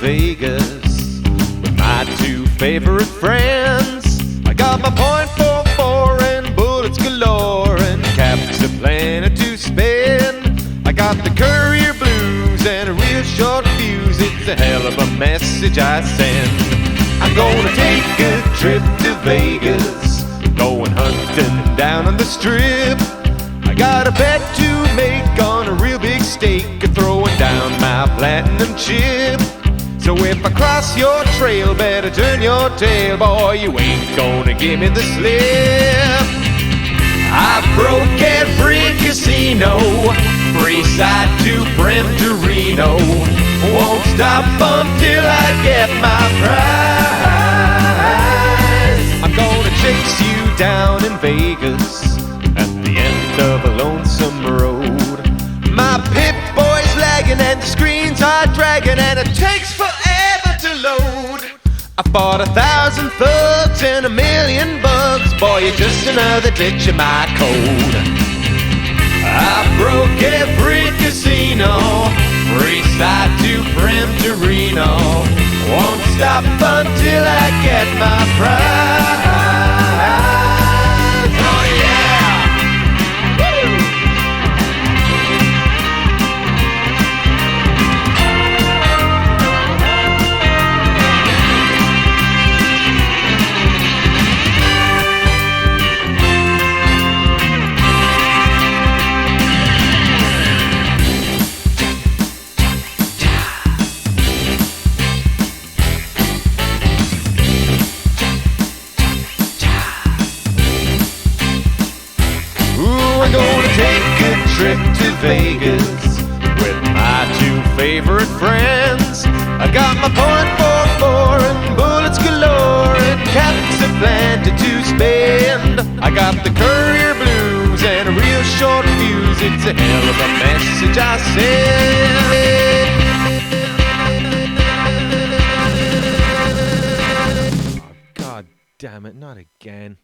Vegas with my two favorite friends. I got my .44 and bullets galore and caps a planet to spend. I got the courier blues and a real short fuse. It's a hell of a message I send. I'm gonna take a trip to Vegas, going hunting down on the strip. I got a bet to make on a real big stake, throwing down my platinum chip. So if I cross your trail, better turn your tail, boy, you ain't gonna give me the slip. I broke every casino, free side to Reno. Won't stop until I get my prize. I'm gonna chase you down in Vegas at the end of a lonesome road. My Pip-Boy's lagging and the screens are dragging and it takes forever to load. I fought 1,000 thugs and 1,000,000 bugs. Boy, you're just another glitch in my code. I broke every casino, free side to Reno. Won't stop until I get my prize. Oh yeah! Woo! I'm gonna take a trip to Vegas with my two favorite friends. I got my .44 and bullets galore and caps a planet to spend. I got the courier blues and a real short fuse. It's a hell of a message I send. Oh, God damn it, not again.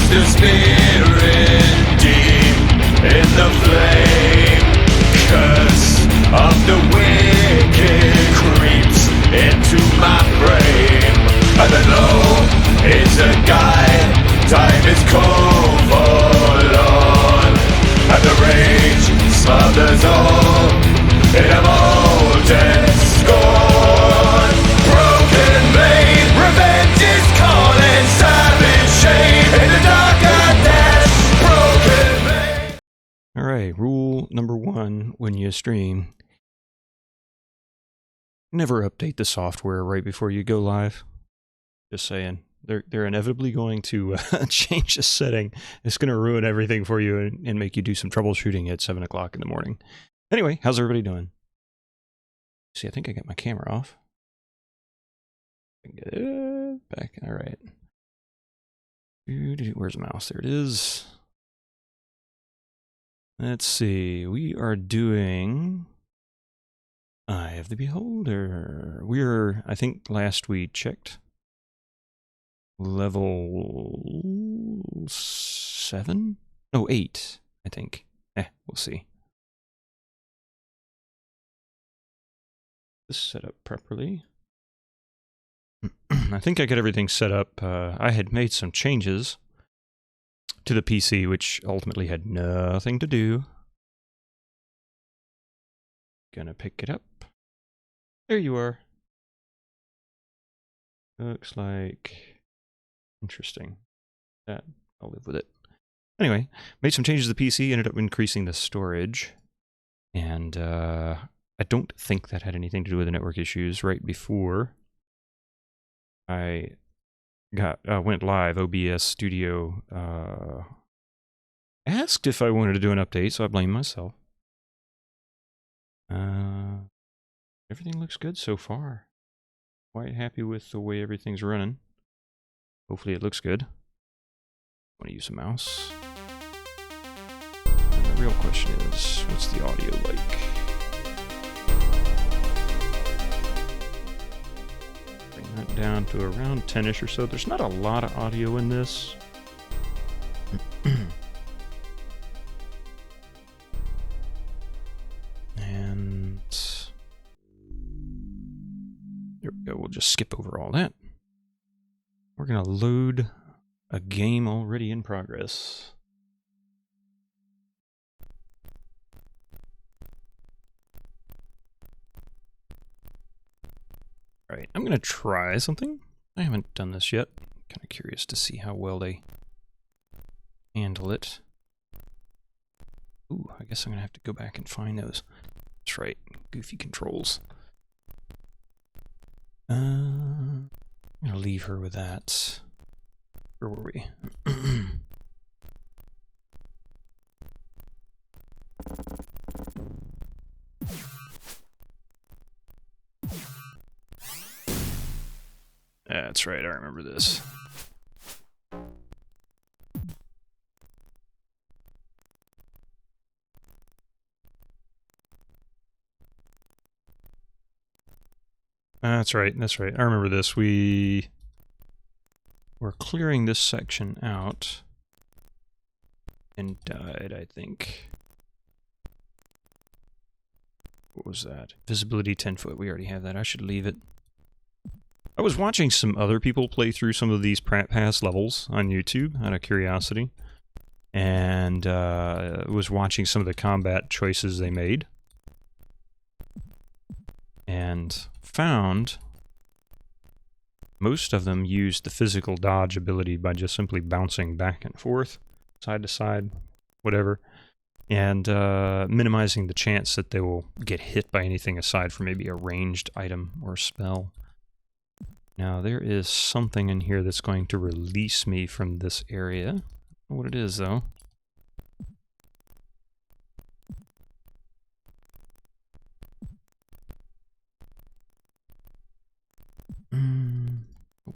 The spirit deep in the flame, curse of the wicked creeps into my brain. And the low is a guide, time is cold for long, and the rage smothers all in a molten scorn. Broken blade, revenge is calling, savage shame in the dark. Alright, rule number 1 when you stream. Never update the software right before you go live. Just saying. They're inevitably going to change the setting. It's going to ruin everything for you and make you do some troubleshooting at 7 o'clock in the morning. Anyway, how's everybody doing? See, I think I got my camera off. Get it back. Alright. Where's the mouse? There it is. Let's see, we are doing Eye of the Beholder. We're, I think last we checked, level 7? No, 8, I think. We'll see. This set up properly. I think I got everything set up. I had made some changes to the PC, which ultimately had nothing to do. Gonna pick it up. There you are. Looks like Interesting. That I'll live with it. Anyway, made some changes to the PC, ended up increasing the storage. And I don't think that had anything to do with the network issues. Right before I went live, OBS Studio asked if I wanted to do an update, so I blame myself. Everything looks good so far. Quite happy with the way everything's running. Hopefully it looks good. I want to use a mouse. And the real question is, what's the audio like? Bring that down to around 10-ish or so. There's not a lot of audio in this. And there we go. We'll just skip over all that. We're going to load a game already in progress. All right, I'm going to try something. I haven't done this yet. Kind of curious to see how well they handle it. Ooh, I guess I'm going to have to go back and find those. That's right, goofy controls. I'm going to leave her with that. Where were we? That's right, I remember this. That's right, that's right. I remember this. We were clearing this section out and died, I think. What was that? Visibility 10 foot. We already have that. I should leave it. I was watching some other people play through some of these past levels on YouTube out of curiosity. And was watching some of the combat choices they made. And found most of them used the physical dodge ability by just simply bouncing back and forth, side to side, whatever, and minimizing the chance that they will get hit by anything aside from maybe a ranged item or spell. Now there is something in here that's going to release me from this area. I don't know what it is though.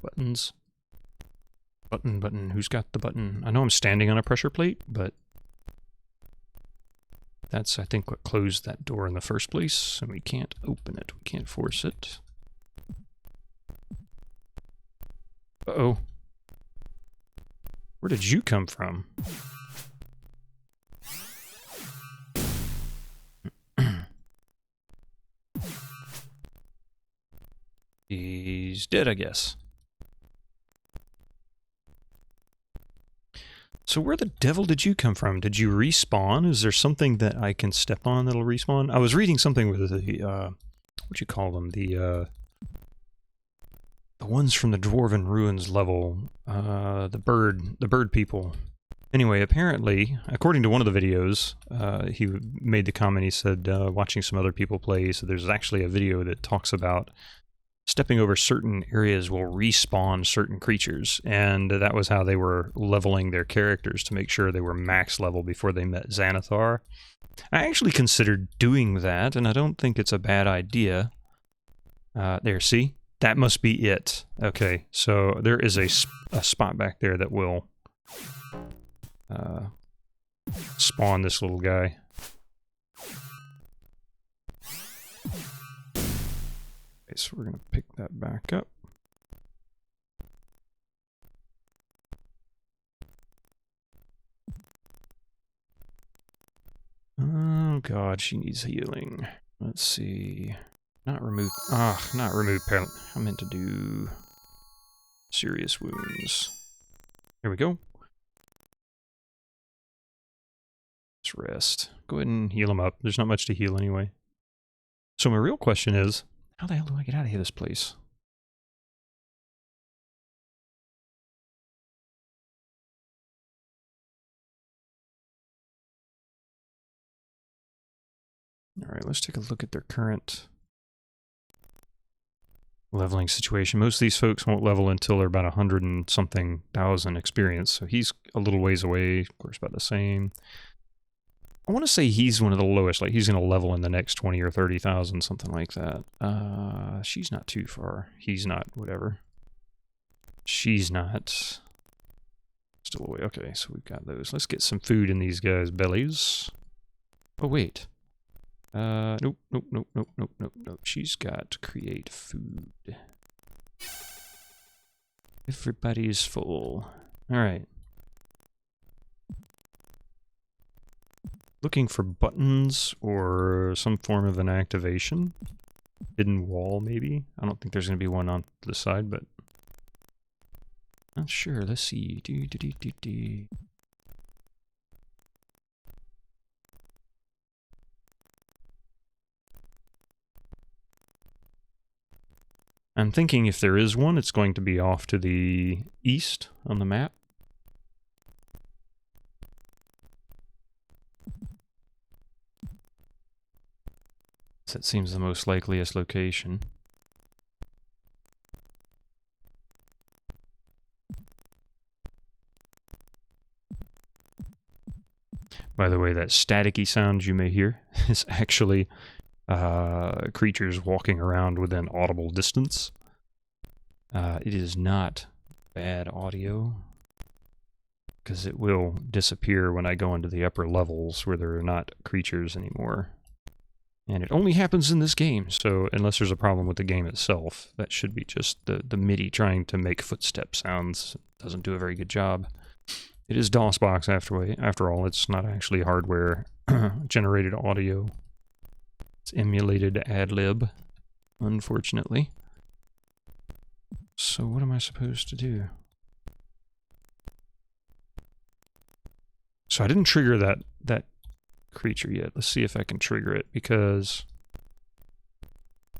Buttons. Button. Who's got the button? I know I'm standing on a pressure plate, but that's, I think, what closed that door in the first place, and we can't open it. We can't force it. Uh-oh. Where did you come from? He's dead, I guess. So where the devil did you come from? Did you respawn? Is there something that I can step on that'll respawn? I was reading something with the, what you call them? The ones from the Dwarven Ruins level. The bird people. Anyway, apparently, according to one of the videos, he made the comment, he said, watching some other people play, so there's actually a video that talks about stepping over certain areas will respawn certain creatures, and that was how they were leveling their characters to make sure they were max level before they met Xanathar. I actually considered doing that, and I don't think it's a bad idea. There, see? That must be it. Okay, so there is a spot back there that will spawn this little guy. So we're going to pick that back up. Oh god, she needs healing. Let's see. Not remove. Not remove parent. I meant to do serious wounds. There we go. Let's rest. Go ahead and heal him up. There's not much to heal anyway. So my real question is, how the hell do I get out of here, this place? All right, let's take a look at their current leveling situation. Most of these folks won't level until they're about 100 and something thousand experience, so he's a little ways away, of course, about the same. I want to say he's one of the lowest, like he's going to level in the next 20 or 30,000, something like that. She's not too far. He's not, whatever. She's not. Still away. Okay, so we've got those. Let's get some food in these guys' bellies. Oh, wait. Nope. She's got to create food. Everybody's full. Alright. Looking for buttons or some form of an activation. Hidden wall, maybe? I don't think there's going to be one on the side, but... not sure. Let's see. I'm thinking if there is one, it's going to be off to the east on the map. That seems the most likeliest location. By the way, that staticky sound you may hear is actually creatures walking around within audible distance. It is not bad audio, because it will disappear when I go into the upper levels where there are not creatures anymore. And it only happens in this game, so unless there's a problem with the game itself, that should be just the MIDI trying to make footstep sounds. It doesn't do a very good job. It is DOSBox after all. It's not actually hardware generated audio. It's emulated ad-lib, unfortunately. So what am I supposed to do? So I didn't trigger that creature yet. Let's see if I can trigger it, because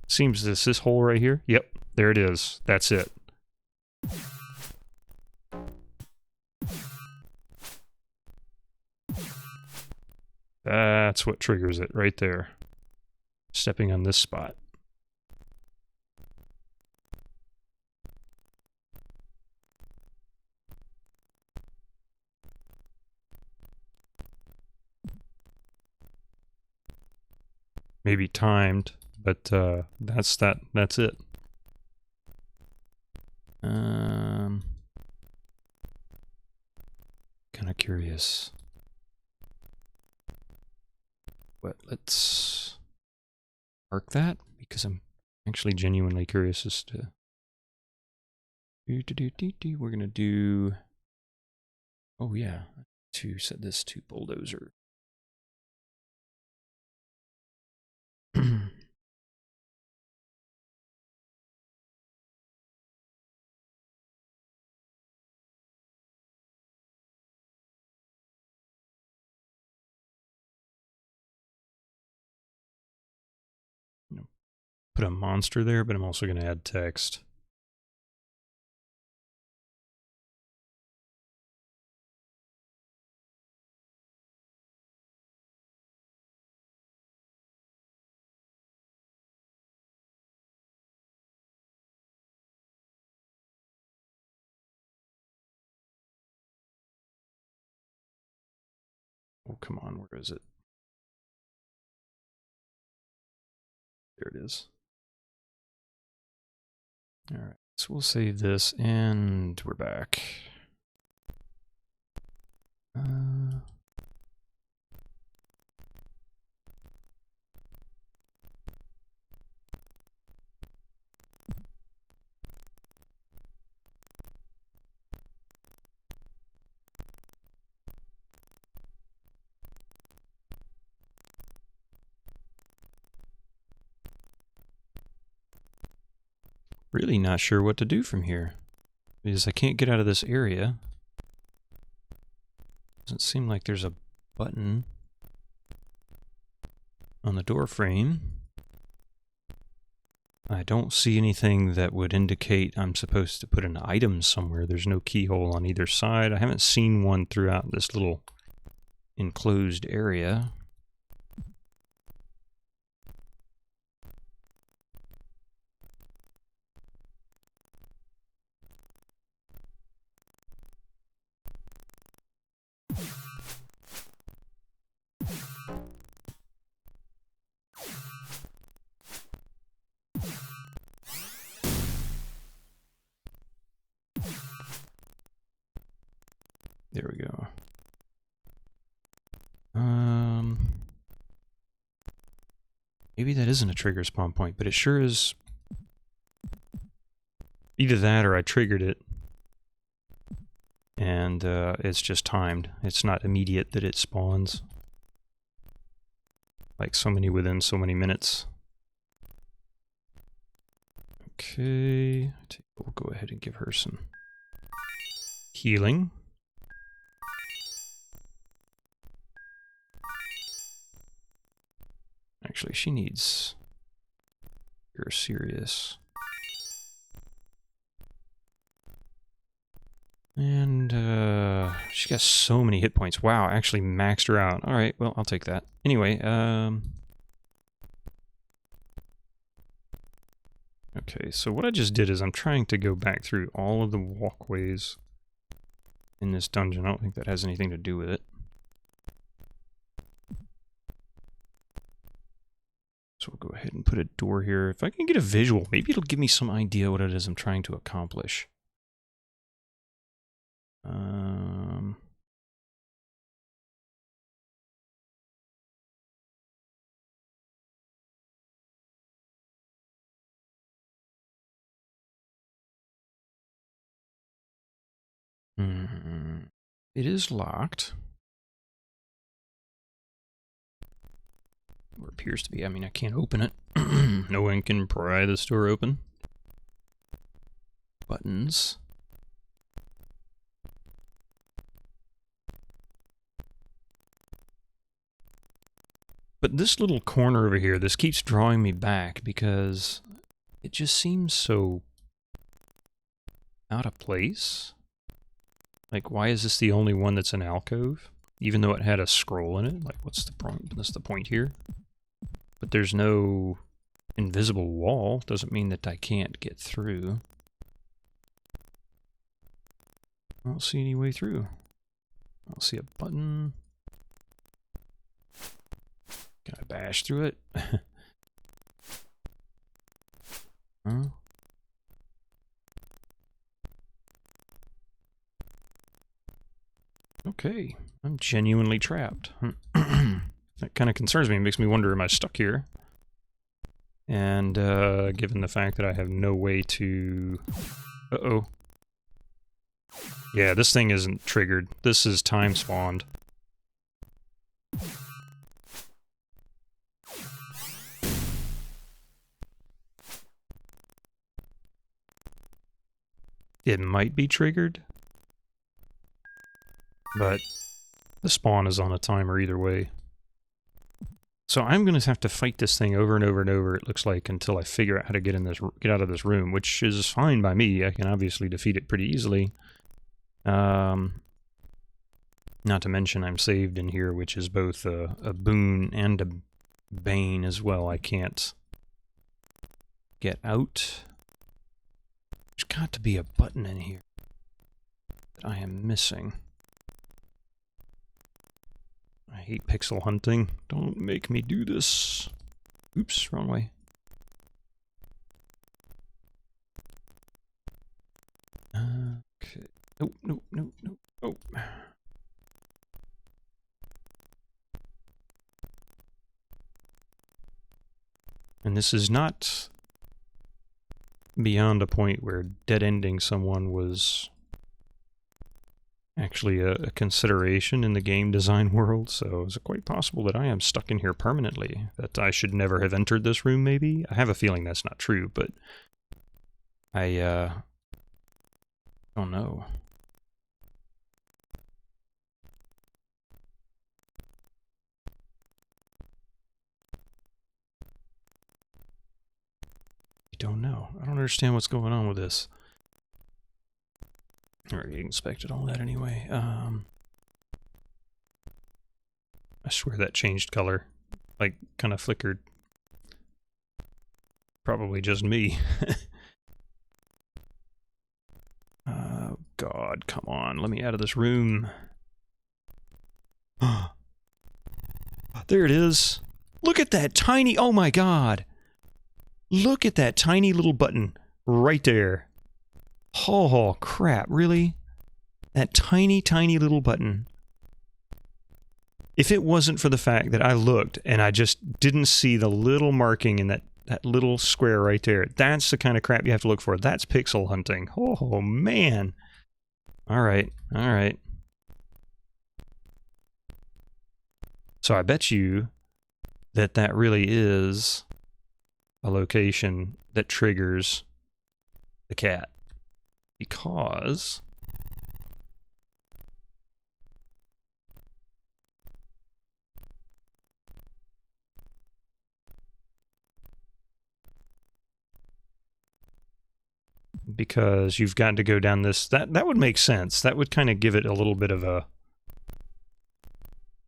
it seems this hole right here. Yep, there it is. That's it. That's what triggers it right there. Stepping on this spot. Maybe timed, but that's it. Kind of curious. But let's mark that, because I'm actually genuinely curious as to... We're gonna do... oh yeah, to set this to bulldozer. Put a monster there, but I'm also going to add text. Oh, come on, where is it? There it is. All right, so we'll save this, and we're back. Really not sure what to do from here, because I can't get out of this area. Doesn't seem like there's a button on the door frame. I don't see anything that would indicate I'm supposed to put an item somewhere. There's no keyhole on either side. I haven't seen one throughout this little enclosed area. There we go. Maybe that isn't a trigger spawn point, but it sure is. Either that or I triggered it. And it's just timed. It's not immediate that it spawns. Like so many within so many minutes. Okay. We'll go ahead and give her some healing. Actually, she needs... You're serious. And, she got so many hit points. Wow, actually maxed her out. Alright, well, I'll take that. Anyway, okay, so what I just did is I'm trying to go back through all of the walkways in this dungeon. I don't think that has anything to do with it. So we'll go ahead and put a door here. If I can get a visual, maybe it'll give me some idea what it is I'm trying to accomplish. It is locked. Or appears to be. I mean, I can't open it. No one can pry this door open. Buttons. But this little corner over here, this keeps drawing me back because it just seems so out of place. Like, why is this the only one that's an alcove? Even though it had a scroll in it? Like, what's the point? What's the point here? But there's no invisible wall. Doesn't mean that I can't get through. I don't see any way through. I don't see a button. Can I bash through it? Huh? Okay, I'm genuinely trapped. That kind of concerns me. It makes me wonder, am I stuck here? And given the fact that I have no way to... Uh-oh. Yeah, this thing isn't triggered. This is time spawned. It might be triggered, but the spawn is on a timer either way. So I'm going to have to fight this thing over and over and over, it looks like, until I figure out how to get out of this room, which is fine by me. I can obviously defeat it pretty easily. Not to mention I'm saved in here, which is both a boon and a bane as well. I can't get out. There's got to be a button in here that I am missing. I hate pixel hunting. Don't make me do this. Oops, wrong way. Okay. Nope, nope, nope, nope. Oh. And this is not beyond a point where dead-ending someone was actually a consideration in the game design world, so is it quite possible that I am stuck in here permanently? That I should never have entered this room, maybe? I have a feeling that's not true, but I don't know. Don't know. I don't understand what's going on with this. I already inspected all that anyway. I swear that changed color. Like, kind of flickered. Probably just me. Oh, God, come on. Let me out of this room. There it is. Look at that tiny... Oh, my God. Look at that tiny little button right there. Oh, crap, really? That tiny, tiny little button. If it wasn't for the fact that I looked and I just didn't see the little marking in that little square right there, that's the kind of crap you have to look for. That's pixel hunting. Oh, man. All right. All right. So I bet you that really is a location that triggers the cat. Because you've got to go down this. That would make sense. That would kind of give it a little bit of a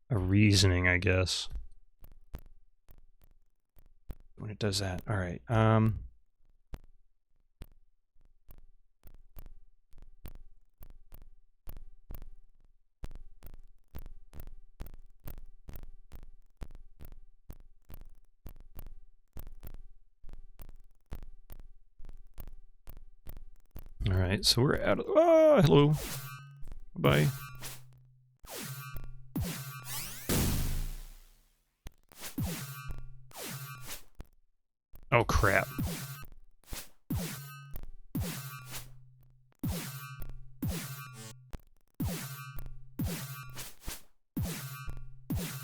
reasoning, I guess. When it does that. All right. All right, so we're out of... Oh, hello. Bye. Oh, crap.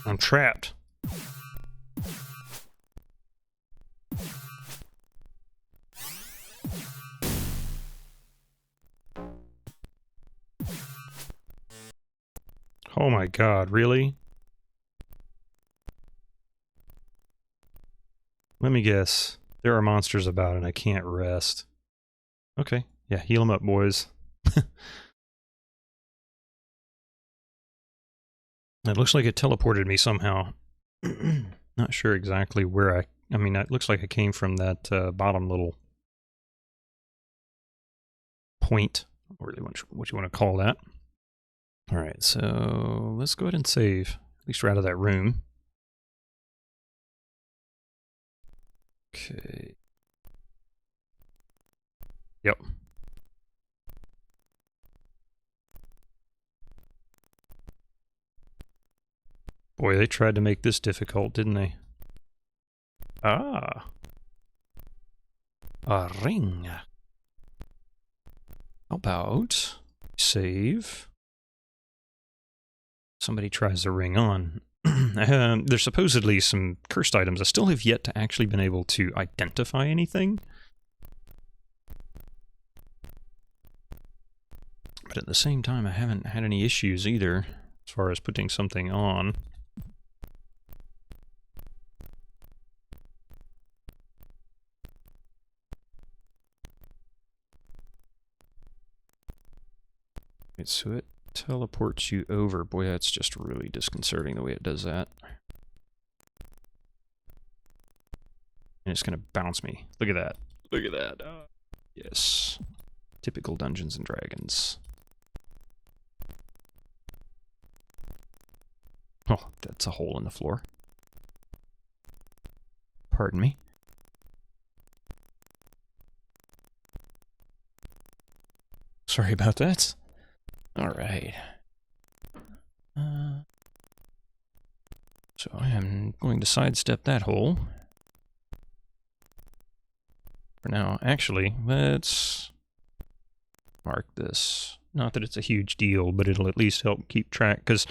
I'm trapped. Oh my god, really? Let me guess. There are monsters about and I can't rest. Okay, yeah, heal them up, boys. It looks like it teleported me somehow. Not sure exactly where I mean, it looks like I came from that bottom little point, or really what you want to call that. All right, so let's go ahead and save. At least we're out of that room. Okay. Yep. Boy, they tried to make this difficult, didn't they? Ah. A ring. How about save? Somebody tries the ring on. There's supposedly some cursed items. I still have yet to actually been able to identify anything. But at the same time, I haven't had any issues either, as far as putting something on. Right, so it teleports you over. Boy, that's just really disconcerting the way it does that. And it's going to bounce me. Look at that. Look at that. Yes. Typical Dungeons and Dragons. Oh, that's a hole in the floor. Pardon me. Sorry about that. All right. So I am going to sidestep that hole. For now, actually, let's mark this. Not that it's a huge deal, but it'll at least help keep track, because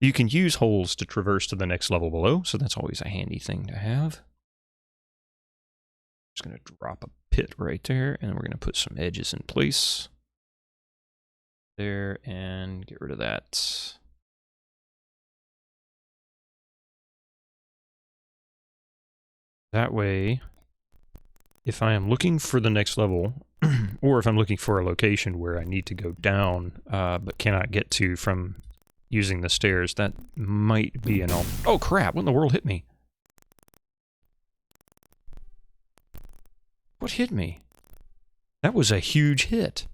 you can use holes to traverse to the next level below, so that's always a handy thing to have. Just going to drop a pit right there, and we're going to put some edges in place. There, and get rid of that. That way, if I am looking for the next level, or if I'm looking for a location where I need to go down, but cannot get to from using the stairs, that might be an Oh crap, what in the world hit me? What hit me? That was a huge hit.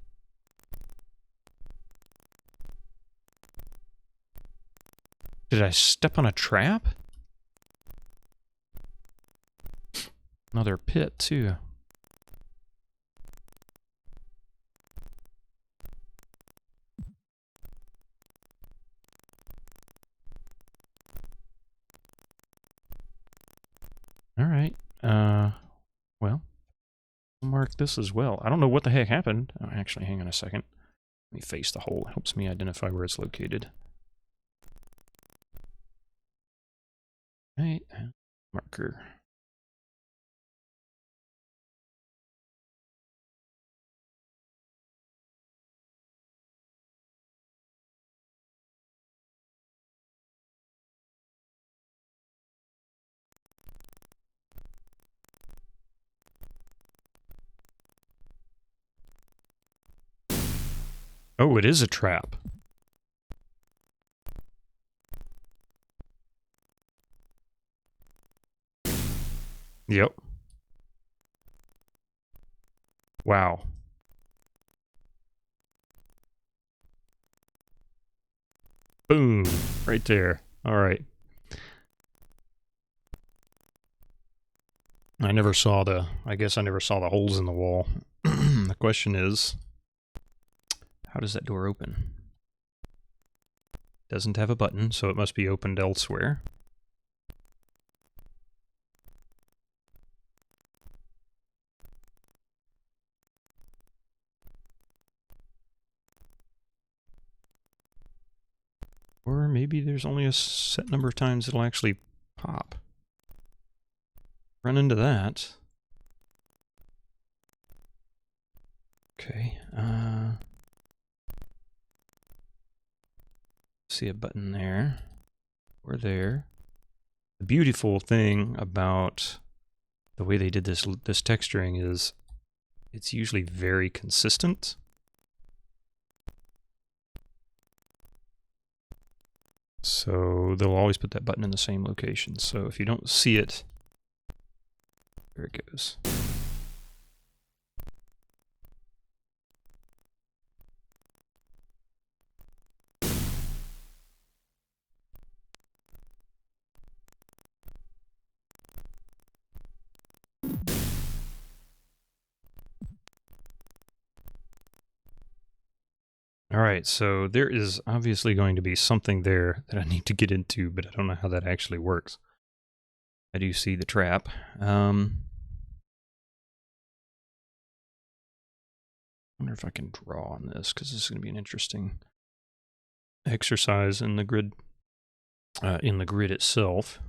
Did I step on a trap? Another pit, too. I'll mark this as well. I don't know what the heck happened. Oh, actually, hang on a second. Let me face the hole. It helps me identify where it's located. Right, marker. Oh, it is a trap. Yep. Wow. Boom. Right there. All right. I guess I never saw the holes in the wall. The question is, how does that door open? Doesn't have a button, so it must be opened elsewhere. Or maybe there's only a set number of times it'll actually pop. Run into that. Okay, see a button there, or there. The beautiful thing about the way they did this texturing is it's usually very consistent. So they'll always put that button in the same location. So if you don't see it, there it goes. All right, so there is obviously going to be something there that I need to get into, but I don't know how that actually works. I do see the trap. I wonder if I can draw on this, because this is going to be an interesting exercise in the grid itself.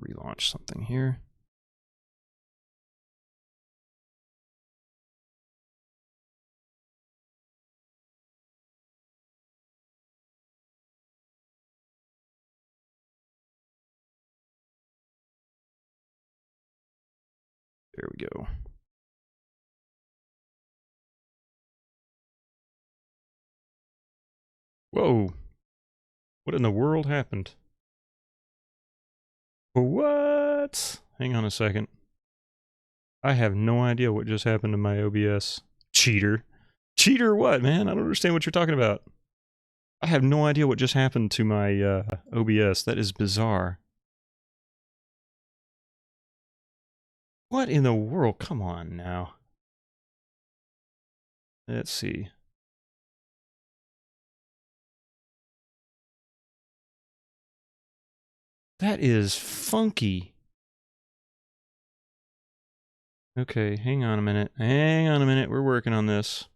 Relaunch something here. There we go. Whoa! What in the world happened? What? Hang on a second. I have no idea what just happened to my OBS. Cheater. Cheater what, man? I don't understand what you're talking about. I have no idea what just happened to my OBS. That is bizarre. What in the world? Come on now. Let's see. That is funky. Okay, hang on a minute. Hang on a minute. We're working on this.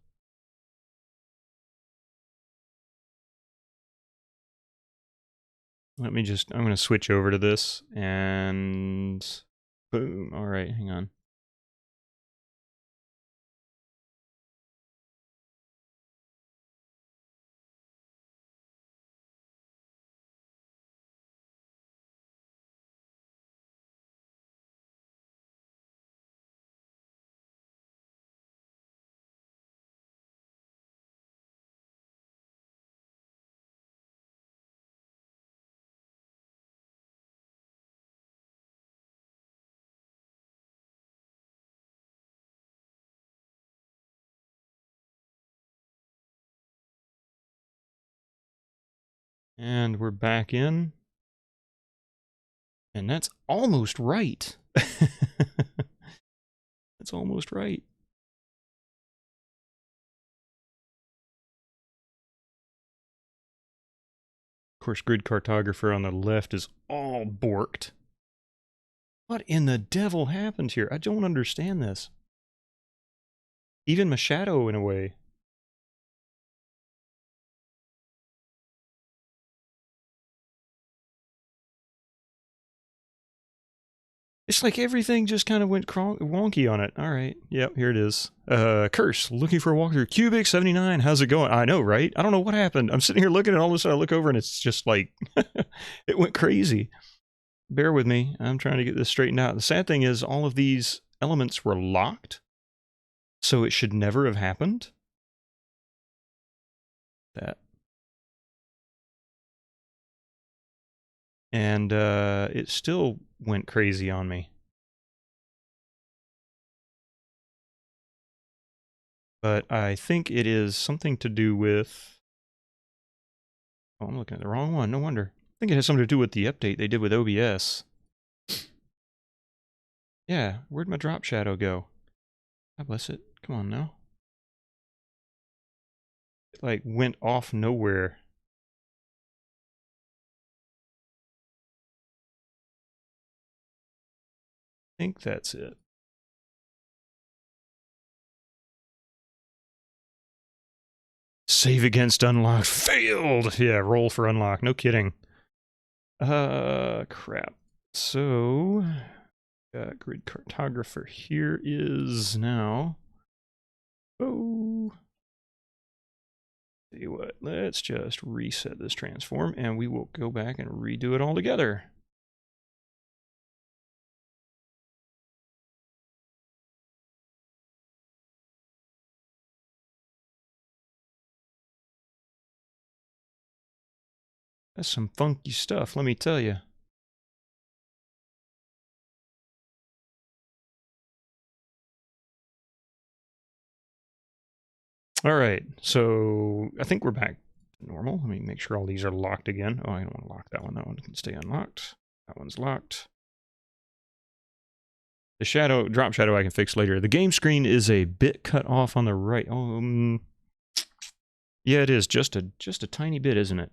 I'm going to switch over to this and boom. All right, hang on. And we're back in. And that's almost right. That's almost right. course, grid cartographer on the left is all borked. What in the devil happened here? I don't understand this. Even my shadow, in a way. It's like everything just kind of went wonky on it. All right. Yep, here it is. Curse, looking for a walkthrough. Cubic 79, how's it going? I know, right? I don't know what happened. I'm sitting here looking, and all of a sudden I look over, and it's just like, it went crazy. Bear with me. I'm trying to get this straightened out. The sad thing is all of these elements were locked, so it should never have happened. That. And it still went crazy on me. But I think it is something to do with... Oh, I'm looking at the wrong one. No wonder. I think it has something to do with the update they did with OBS. Yeah, where'd my drop shadow go? God bless it. Come on now. It like went off nowhere. I think that's it. Save against unlocked. Failed! Yeah, roll for unlock. No kidding. Crap. So, grid cartographer here is now... Oh. Tell you what, let's just reset this transform and we will go back and redo it all together. That's some funky stuff, let me tell you. All right, so I think we're back to normal. Let me make sure all these are locked again. Oh, I don't want to lock that one. That one can stay unlocked. That one's locked. The shadow, drop shadow I can fix later. The game screen is a bit cut off on the right. Oh, yeah, it is. Just a tiny bit, isn't it?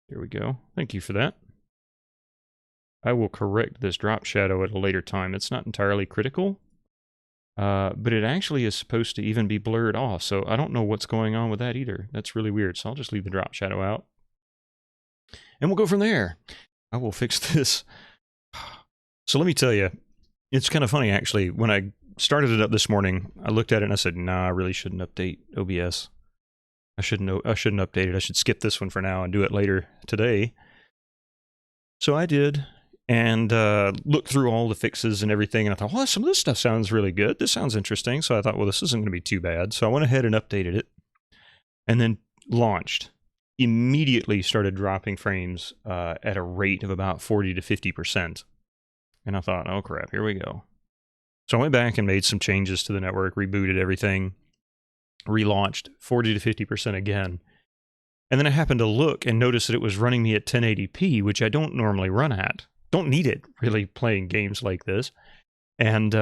There we go. Thank you for that. I will correct this drop shadow at a later time. It's not entirely critical, but it actually is supposed to even be blurred off, so I don't know what's going on with that either. That's really weird, so I'll just leave the drop shadow out. And we'll go from there. I will fix this. So let me tell you, it's kind of funny, actually. When I started it up this morning, I looked at it and I said, nah, I really shouldn't update OBS. I shouldn't update it. I should skip this one for now and do it later today. So I did, and looked through all the fixes and everything, and I thought, well, some of this stuff sounds really good. This sounds interesting. So I thought, well, this isn't going to be too bad. So I went ahead and updated it, and then launched. Immediately started dropping frames at a rate of about 40 to 50%. And I thought, oh crap, here we go. So I went back and made some changes to the network, rebooted everything, relaunched 40 to 50% again. And then I happened to look and notice that it was running me at 1080p, which I don't normally run at. Don't need it, really, playing games like this. And,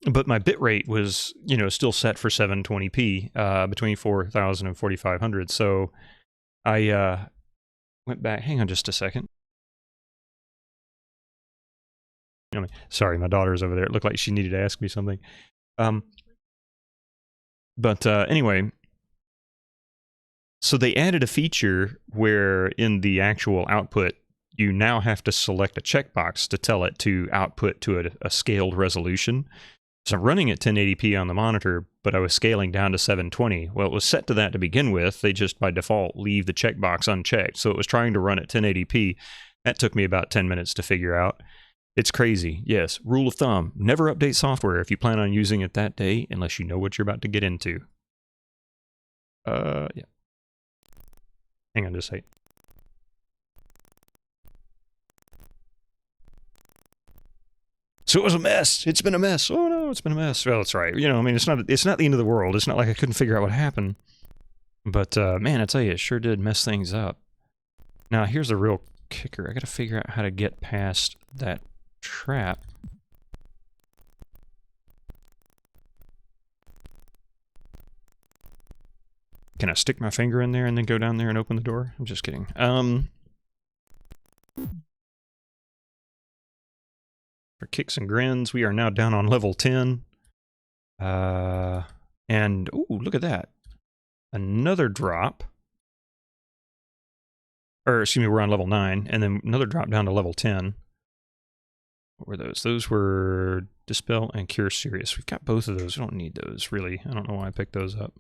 but my bitrate was, you know, still set for 720p, between 4000 and 4500. So I went back, hang on just a second. Sorry, my daughter's over there. It looked like she needed to ask me something. Anyway, so they added a feature where in the actual output, you now have to select a checkbox to tell it to output to a scaled resolution. So I'm running at 1080p on the monitor, but I was scaling down to 720. Well, it was set to that to begin with. They just by default leave the checkbox unchecked. So it was trying to run at 1080p. That took me about 10 minutes to figure out. It's crazy. Yes, rule of thumb, never update software if you plan on using it that day unless you know what you're about to get into. Yeah. Hang on just a second. So it was a mess. It's been a mess. Oh no, it's been a mess. Well, that's right. You know, I mean, it's not the end of the world. It's not like I couldn't figure out what happened. But man, I tell you, it sure did mess things up. Now, here's the real kicker. I got to figure out how to get past that trap. Can I stick my finger in there and then go down there and open the door? I'm just kidding. For kicks and grins, we are now down on level 10. And, ooh, look at that. Another drop. Or, excuse me, we're on level 9, and then another drop down to level 10. What were those? Those were Dispel and Cure Serious. We've got both of those. We don't need those, really. I don't know why I picked those up.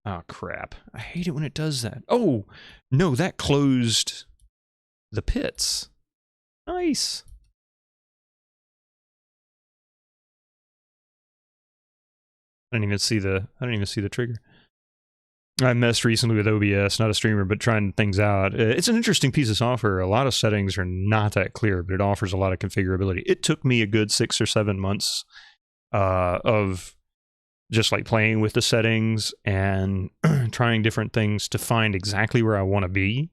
Oh, crap. I hate it when it does that. Oh, no, that closed the pits. Nice. I didn't even see the trigger. I messed recently with OBS, not a streamer, but trying things out. It's an interesting piece of software. A lot of settings are not that clear, but it offers a lot of configurability. It took me a good 6 or 7 months of just like playing with the settings and trying different things to find exactly where I want to be.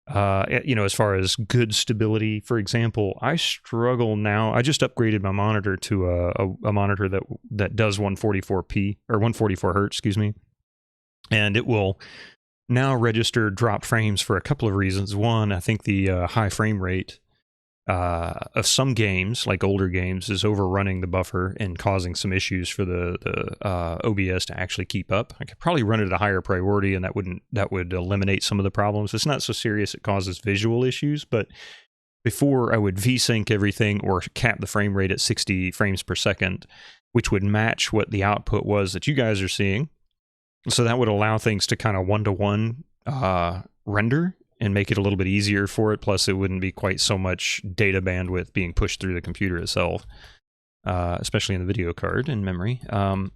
You know, as far as good stability, for example, I struggle now. I just upgraded my monitor to a monitor that does 144p or 144 hertz, excuse me. And it will now register dropped frames for a couple of reasons. One, I think the high frame rate of some games, like older games, is overrunning the buffer and causing some issues for the OBS to actually keep up. I could probably run it at a higher priority, and that would eliminate some of the problems. It's not so serious; it causes visual issues. But before, I would VSync everything or cap the frame rate at 60 frames per second, which would match what the output was that you guys are seeing. So that would allow things to kind of one-to-one render and make it a little bit easier for it. Plus, it wouldn't be quite so much data bandwidth being pushed through the computer itself, especially in the video card and memory. But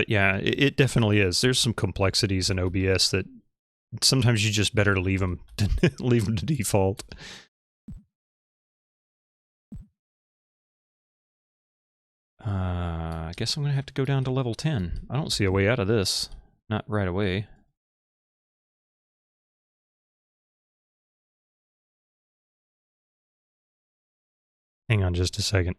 yeah, it definitely is. There's some complexities in OBS that sometimes you just better leave them to default. I guess I'm going to have to go down to level 10. I don't see a way out of this. Not right away. Hang on just a second.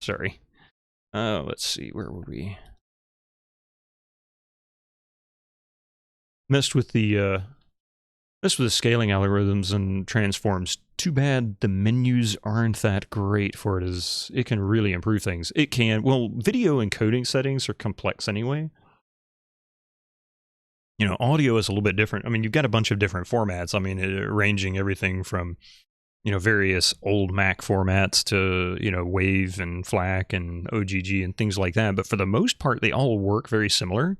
Sorry. Let's see, where were we? Messed with the scaling algorithms and transforms. Too bad the menus aren't that great for it. It can really improve things. It can. Well, video encoding settings are complex anyway. You know, audio is a little bit different. I mean, you've got a bunch of different formats. I mean, ranging everything from, you know, various old Mac formats to, you know, WAV and FLAC and OGG and things like that. But for the most part, they all work very similar.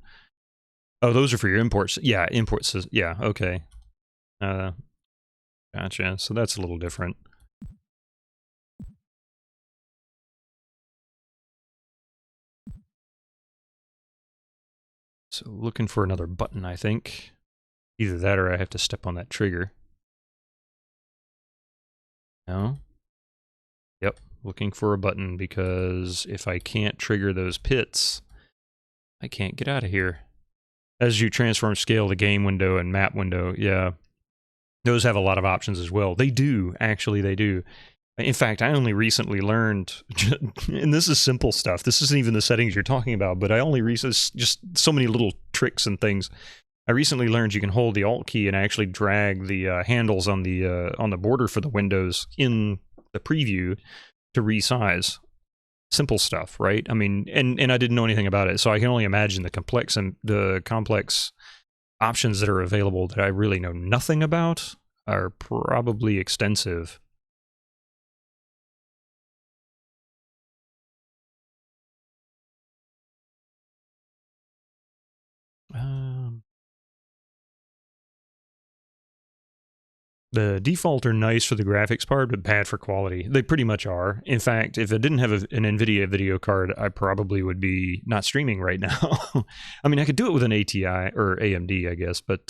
Oh, those are for your imports. Yeah, imports. Yeah, okay. Gotcha. So that's a little different. So looking for another button, I think. Either that or I have to step on that trigger. No? Yep, looking for a button because if I can't trigger those pits, I can't get out of here. As you transform scale, the game window and map window, yeah. Those have a lot of options as well. They do, actually they do. In fact, I only recently learned, and this is simple stuff, this isn't even the settings you're talking about, but I only just so many little tricks and things. I recently learned you can hold the Alt key and actually drag the handles on the border for the windows in the preview to resize. Simple stuff, right? I mean, and I didn't know anything about it, so I can only imagine the complex options that are available that I really know nothing about are probably extensive. The default are nice for the graphics part, but bad for quality. They pretty much are. In fact, if I didn't have an NVIDIA video card, I probably would be not streaming right now. I mean, I could do it with an ATI or AMD, I guess, but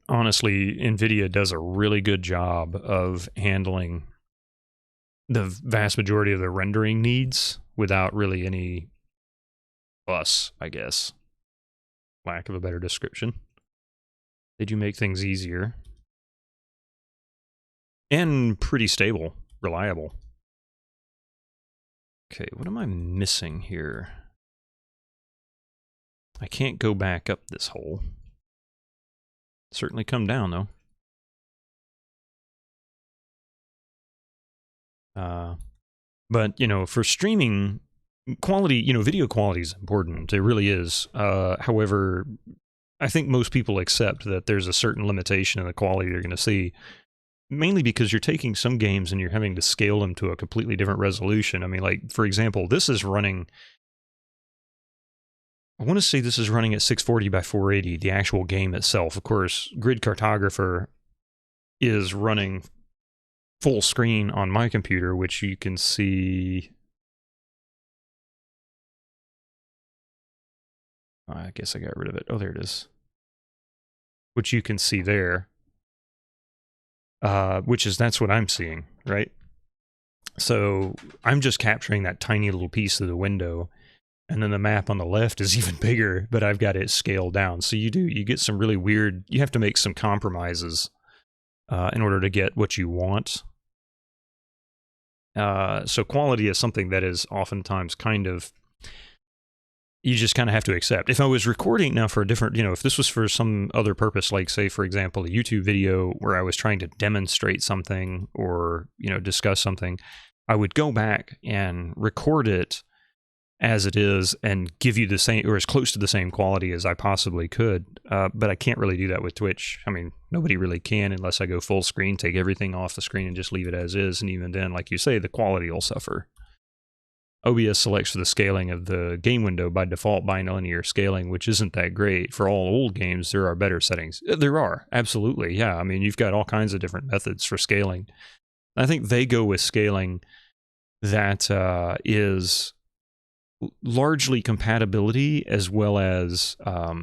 honestly, NVIDIA does a really good job of handling the vast majority of the rendering needs without really any fuss, I guess. Lack of a better description. They do make things easier. And pretty stable, reliable. Okay, what am I missing here? I can't go back up this hole. Certainly come down, though. But, you know, for streaming, quality, you know, video quality is important. It really is. However, I think most people accept that there's a certain limitation in the quality you're going to see, mainly because you're taking some games and you're having to scale them to a completely different resolution. I mean, like, for example, this is running... I want to say this is running at 640 by 480, the actual game itself. Of course, Grid Cartographer is running full screen on my computer, which you can see... I guess I got rid of it. Oh, there it is. Which you can see there. That's what I'm seeing, right? So I'm just capturing that tiny little piece of the window, and then the map on the left is even bigger, but I've got it scaled down. So you get some really weird, you have to make some compromises in order to get what you want. So quality is something that is oftentimes kind of, you just kind of have to accept. If I was recording now for a different, you know, if this was for some other purpose, like say, for example, a YouTube video where I was trying to demonstrate something or, you know, discuss something, I would go back and record it as it is and give you the same, or as close to the same quality as I possibly could. But I can't really do that with Twitch. I mean, nobody really can unless I go full screen, take everything off the screen and just leave it as is. And even then, like you say, the quality will suffer. OBS selects for the scaling of the game window by default bilinear scaling, which isn't that great. For all old games, there are better settings. There are, absolutely, yeah. I mean, you've got all kinds of different methods for scaling. I think they go with scaling that is largely compatibility as well as, I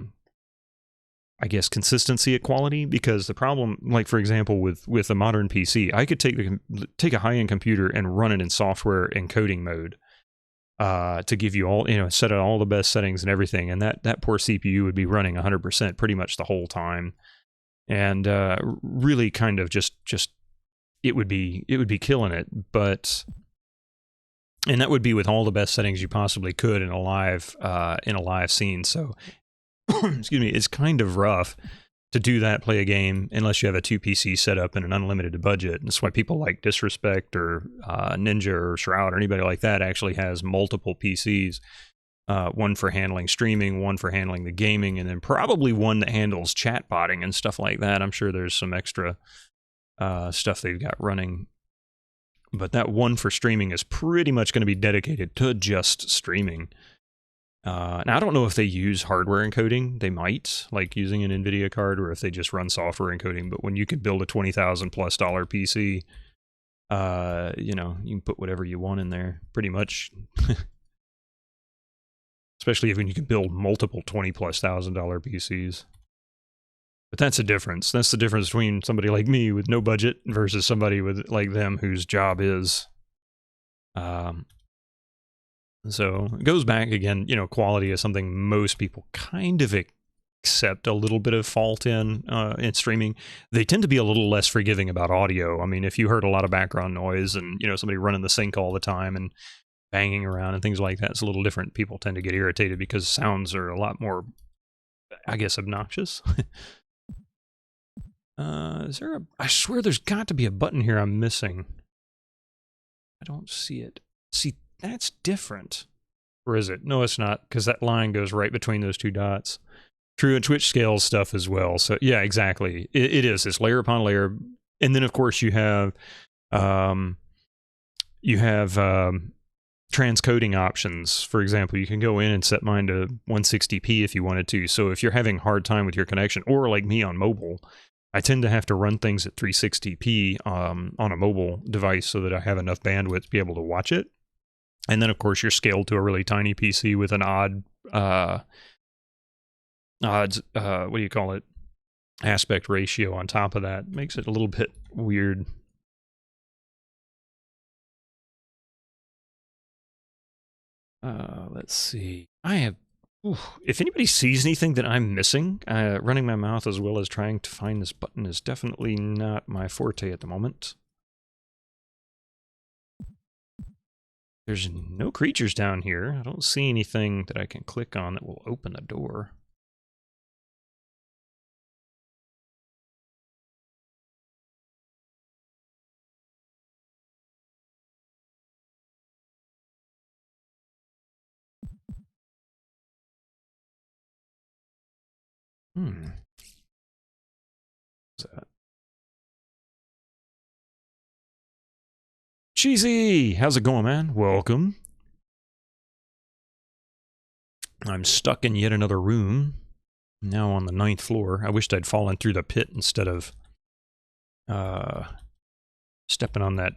guess, consistency at quality. Because the problem, like for example, with a modern PC, I could take a high-end computer and run it in software encoding mode. To give you all, you know, set all the best settings and everything, and that poor CPU would be running 100% pretty much the whole time, and really kind of just it would be killing it. But and that would be with all the best settings you possibly could in a live scene. So excuse me, it's kind of rough to do that, play a game, unless you have a 2 PC setup and an unlimited budget. And that's why people like Disrespect or Ninja or Shroud or anybody like that actually has multiple PCs. One for handling streaming, one for handling the gaming, and then probably one that handles chatbotting and stuff like that. I'm sure there's some extra stuff they've got running. But that one for streaming is pretty much going to be dedicated to just streaming. Now, I don't know if they use hardware encoding. They might, like using an NVIDIA card, or if they just run software encoding. But when you could build a $20,000+ PC, you know, you can put whatever you want in there, pretty much. Especially when you can build multiple $20,000+ PCs. But that's a difference. That's the difference between somebody like me with no budget versus somebody with like them whose job is. So it goes back again, you know, quality is something most people kind of accept a little bit of fault in streaming. They tend to be a little less forgiving about audio. I mean, if you heard a lot of background noise and, you know, somebody running the sink all the time and banging around and things like that, it's a little different. People tend to get irritated because sounds are a lot more, I guess, obnoxious. I swear there's got to be a button here I'm missing. I don't see it. See, that's different. Or is it? No, it's not, because that line goes right between those two dots. True, and Twitch scales stuff as well. So yeah, exactly. It is. It's layer upon layer. And then of course you have transcoding options. For example, you can go in and set mine to 160p if you wanted to. So if you're having a hard time with your connection, or like me on mobile, I tend to have to run things at 360p on a mobile device so that I have enough bandwidth to be able to watch it. And then, of course, you're scaled to a really tiny PC with an odd, what do you call it, aspect ratio on top of that. Makes it a little bit weird. Let's see. I have... if anybody sees anything that I'm missing, running my mouth as well as trying to find this button is definitely not my forte at the moment. There's no creatures down here. I don't see anything that I can click on that will open the door. What's that? Cheesy! How's it going, man? Welcome. I'm stuck in yet another room. Now on the 9th floor. I wished I'd fallen through the pit instead of stepping on that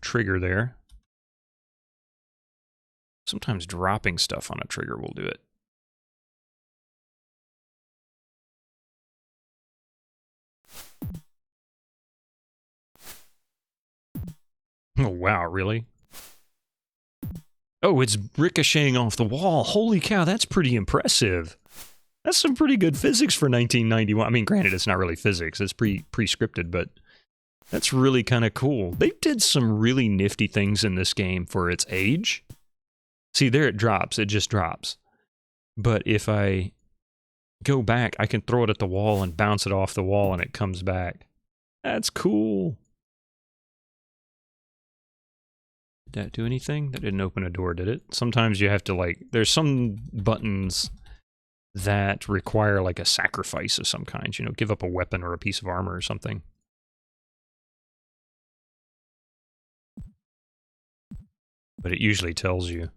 trigger there. Sometimes dropping stuff on a trigger will do it. Oh, wow, really? Oh, it's ricocheting off the wall. Holy cow, that's pretty impressive. That's some pretty good physics for 1991. I mean, granted, it's not really physics. It's pre-scripted, but that's really kind of cool. They did some really nifty things in this game for its age. See, there it drops. It just drops. But if I go back, I can throw it at the wall and bounce it off the wall and it comes back. That's cool. Did that do anything? That didn't open a door, did it? Sometimes you have to, like, there's some buttons that require, like, a sacrifice of some kind. You know, give up a weapon or a piece of armor or something. But it usually tells you.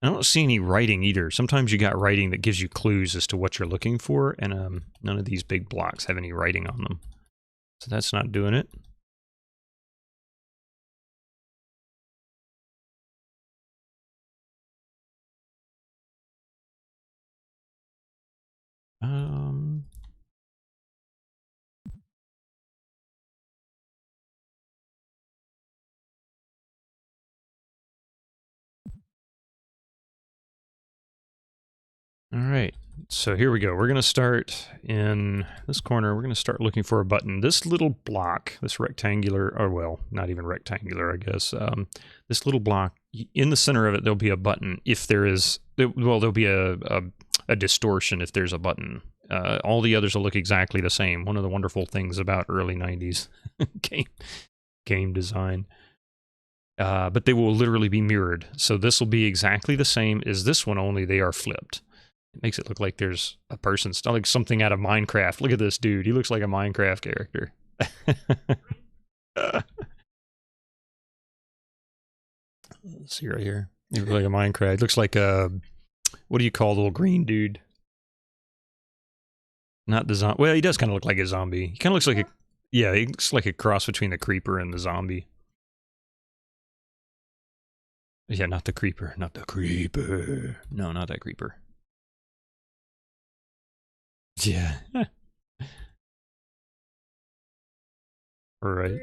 I don't see any writing either. Sometimes you got writing that gives you clues as to what you're looking for, and none of these big blocks have any writing on them. So that's not doing it. All right, so here we go. We're going to start in this corner. We're going to start looking for a button. This little block, this rectangular, or well, not even rectangular, I guess. This little block, in the center of it, there'll be a button. If there is, well, there'll be a distortion if there's a button. All the others will look exactly the same. One of the wonderful things about early 90s game design. But they will literally be mirrored. So this will be exactly the same as this one, only they are flipped. It makes it look like there's a person, like something out of Minecraft. Look at this dude. He looks like a Minecraft character. Let's see right here. He looks like a Minecraft. He looks like a, what do you call the little green dude? Not the zombie. Well, he does kind of look like a zombie. He kind of looks like a, yeah, he looks like a cross between the creeper and the zombie. Yeah, not the creeper. Not the creeper. No, not that creeper. Yeah. Right.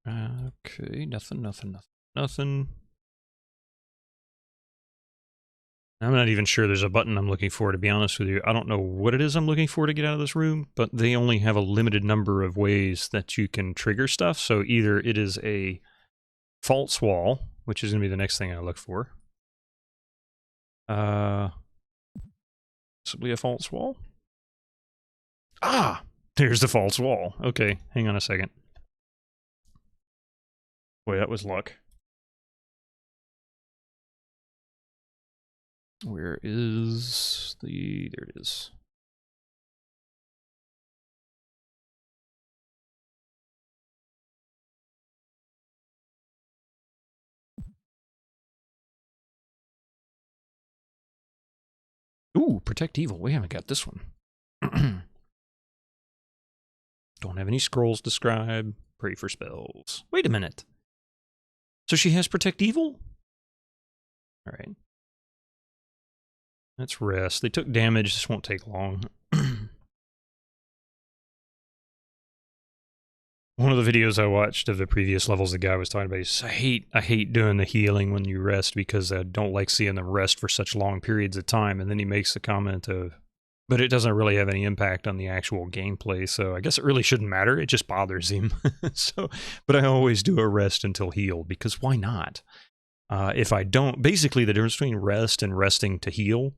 Okay, nothing. I'm not even sure there's a button I'm looking for, to be honest with you. I don't know what it is I'm looking for to get out of this room, but they only have a limited number of ways that you can trigger stuff. So either it is a false wall, which is going to be the next thing I look for. Possibly a false wall. Ah, there's the false wall. Okay, hang on a second. Boy, that was luck. Where is the... There it is. Ooh, Protect Evil. We haven't got this one. Don't have any scrolls described. Pray for spells. Wait a minute. So she has Protect Evil? Alright. Let's rest. They took damage, this won't take long. One of the videos I watched of the previous levels, the guy was talking about, he says, I hate doing the healing when you rest because I don't like seeing them rest for such long periods of time. And then he makes the comment of, but it doesn't really have any impact on the actual gameplay, so I guess it really shouldn't matter. It just bothers him. But I always do a rest until heal, because why not? If I don't, basically the difference between rest and resting to heal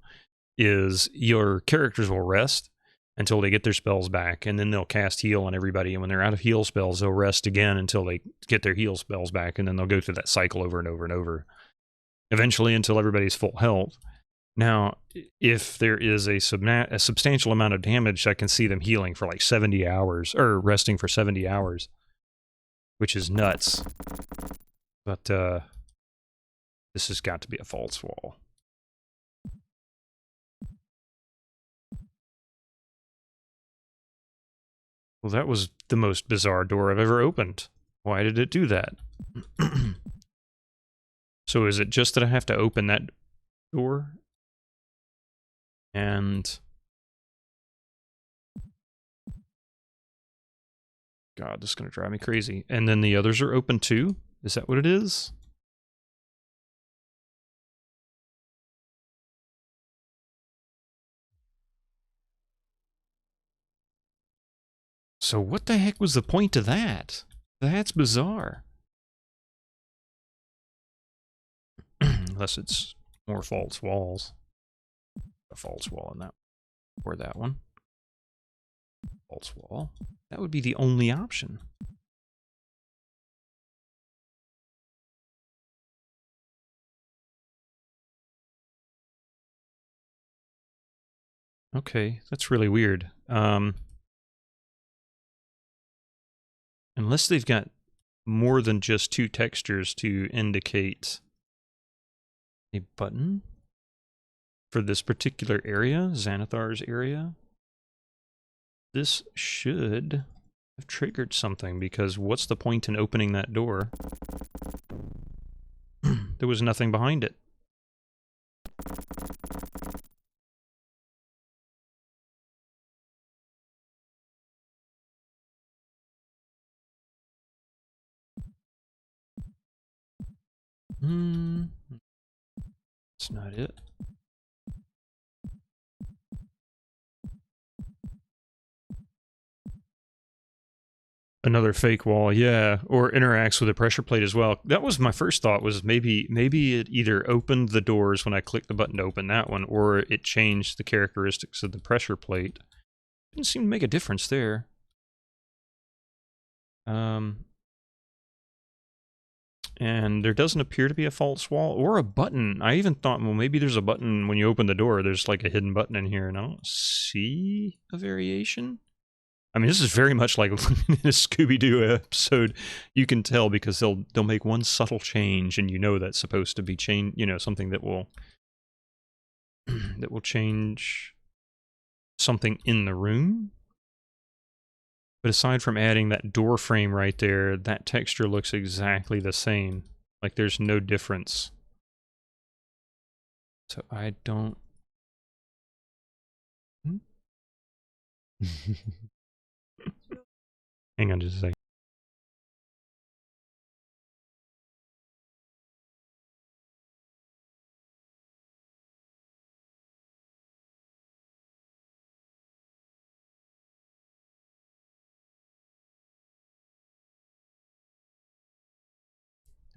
is your characters will rest until they get their spells back, and then they'll cast heal on everybody, and when they're out of heal spells, they'll rest again until they get their heal spells back, and then they'll go through that cycle over and over and over, eventually until everybody's full health. Now, if there is a substantial amount of damage, I can see them healing for like 70 hours, or resting for 70 hours, which is nuts. But, this has got to be a false wall. Well, that was the most bizarre door I've ever opened. Why did it do that? So is it just that I have to open that door? And... God, this is going to drive me crazy. And then the others are open too? Is that what it is? So what the heck was the point of that? That's bizarre. Unless it's more false walls. A false wall in that, or that one. False wall. That would be the only option. Okay, that's really weird. Unless they've got more than just two textures to indicate a button for this particular area, Xanathar's area, this should have triggered something, because what's the point in opening that door? There was nothing behind it. That's not it. Another fake wall, yeah, or interacts with a pressure plate as well. That was my first thought, was maybe it either opened the doors when I clicked the button to open that one, or it changed the characteristics of the pressure plate. Didn't seem to make a difference there. And there doesn't appear to be a false wall or a button. I even thought, well, maybe there's a button when you open the door. There's like a hidden button in here, and I don't see a variation. I mean, this is very much like in a Scooby-Doo episode. You can tell because they'll make one subtle change, and you know that's supposed to be change. You know, something that will change something in the room. But aside from adding that door frame right there, that texture looks exactly the same. Like there's no difference. So I don't... Hang on just a second.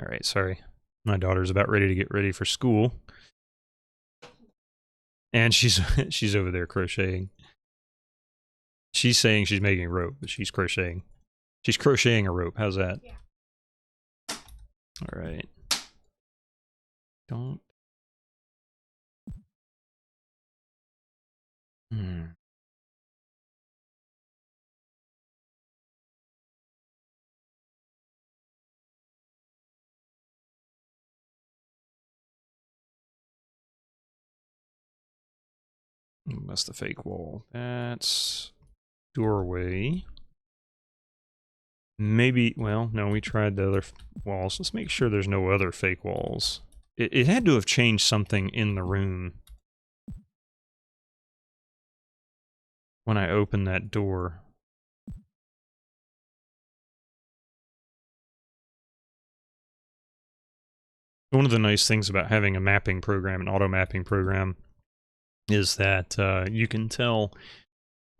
All right, sorry. My daughter's about ready to get ready for school. And she's over there crocheting. She's saying she's making rope, but she's crocheting. She's crocheting a rope. How's that? Yeah. All right. Don't. That's the fake wall. That's doorway. Maybe, well, no, we tried the other walls. Let's make sure there's no other fake walls. it had to have changed something in the room when I opened that door. One of the nice things about having a mapping program, an auto mapping program, is that you can tell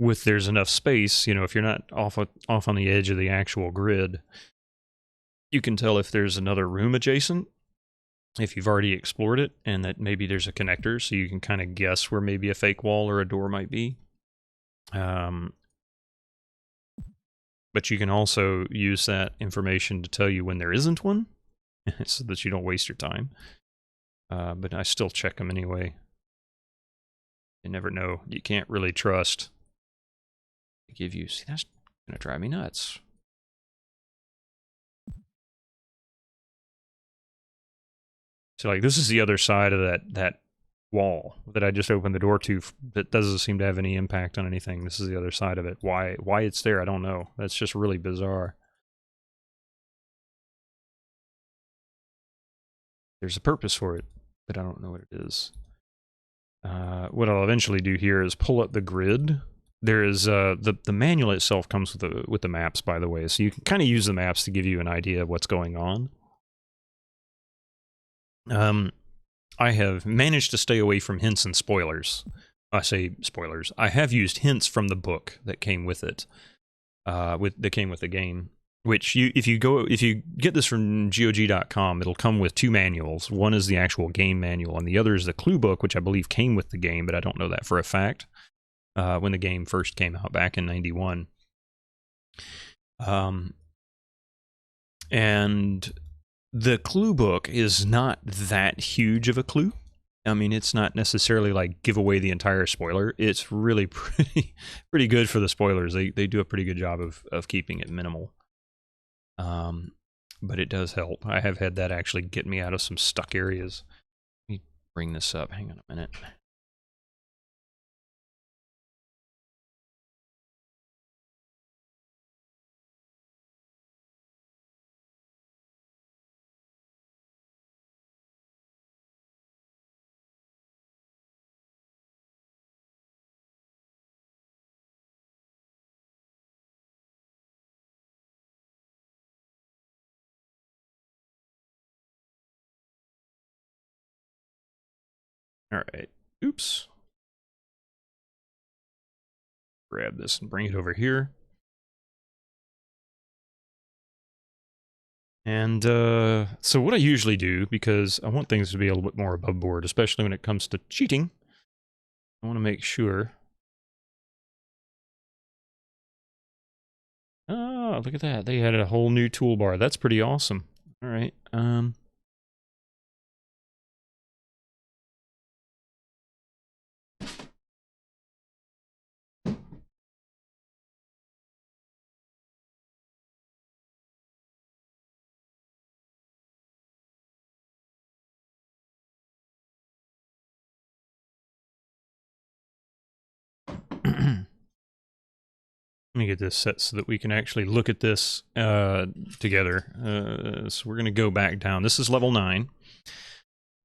if there's enough space, you know, if you're not off on the edge of the actual grid, you can tell if there's another room adjacent, if you've already explored it, and that maybe there's a connector, so you can kind of guess where maybe a fake wall or a door might be. But you can also use that information to tell you when there isn't one, so that you don't waste your time. But I still check them anyway. You never know. You can't really trust. They give you, see, that's gonna drive me nuts. So like this is the other side of that wall that I just opened the door to that doesn't seem to have any impact on anything. This is the other side of it. Why it's there, I don't know. That's just really bizarre. There's a purpose for it, but I don't know what it is. What I'll eventually do here is pull up the grid. There is the manual itself comes with the maps, by the way, so you can kind of use the maps to give you an idea of what's going on. I have managed to stay away from hints and spoilers. I say spoilers. I have used hints from the book that came with it, that came with the game. Which if you get this from GOG.com, it'll come with two manuals. One is the actual game manual, and the other is the clue book, which I believe came with the game, but I don't know that for a fact. When the game first came out back in '91, and the clue book is not that huge of a clue. I mean, it's not necessarily like give away the entire spoiler. It's really pretty good for the spoilers. They do a pretty good job of keeping it minimal. But it does help. I have had that actually get me out of some stuck areas. Let me bring this up. Hang on a minute. All right. Oops. Grab this and bring it over here. And so what I usually do, because I want things to be a little bit more above board, especially when it comes to cheating, I want to make sure. Oh, look at that. They added a whole new toolbar. That's pretty awesome. All right. Let me get this set so that we can actually look at this together. So we're going to go back down. This is level 9.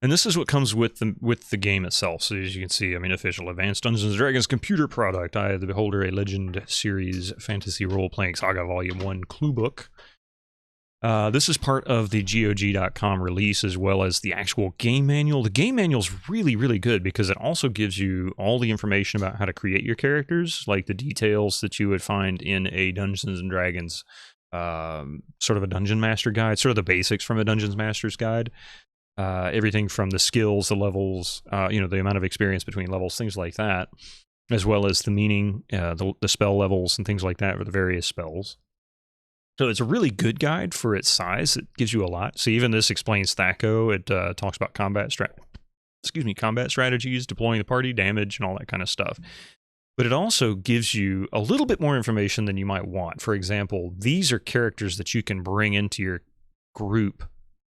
And this is what comes with the game itself. So as you can see, I mean, official Advanced Dungeons & Dragons computer product. I, the Beholder, a Legend Series Fantasy Role-Playing Saga Volume 1 Clue Book. This is part of the GOG.com release as well as the actual game manual. The game manual is really, really good because it also gives you all the information about how to create your characters, like the details that you would find in a Dungeons & Dragons, sort of a Dungeon Master guide, sort of the basics from a Dungeon Master's guide. Everything from the skills, the levels, you know, the amount of experience between levels, things like that, as well as the meaning, the spell levels and things like that for the various spells. So it's a really good guide for its size. It gives you a lot. So even this explains THAC0. It talks about combat strategies, deploying the party, damage, and all that kind of stuff. But it also gives you a little bit more information than you might want. For example, these are characters that you can bring into your group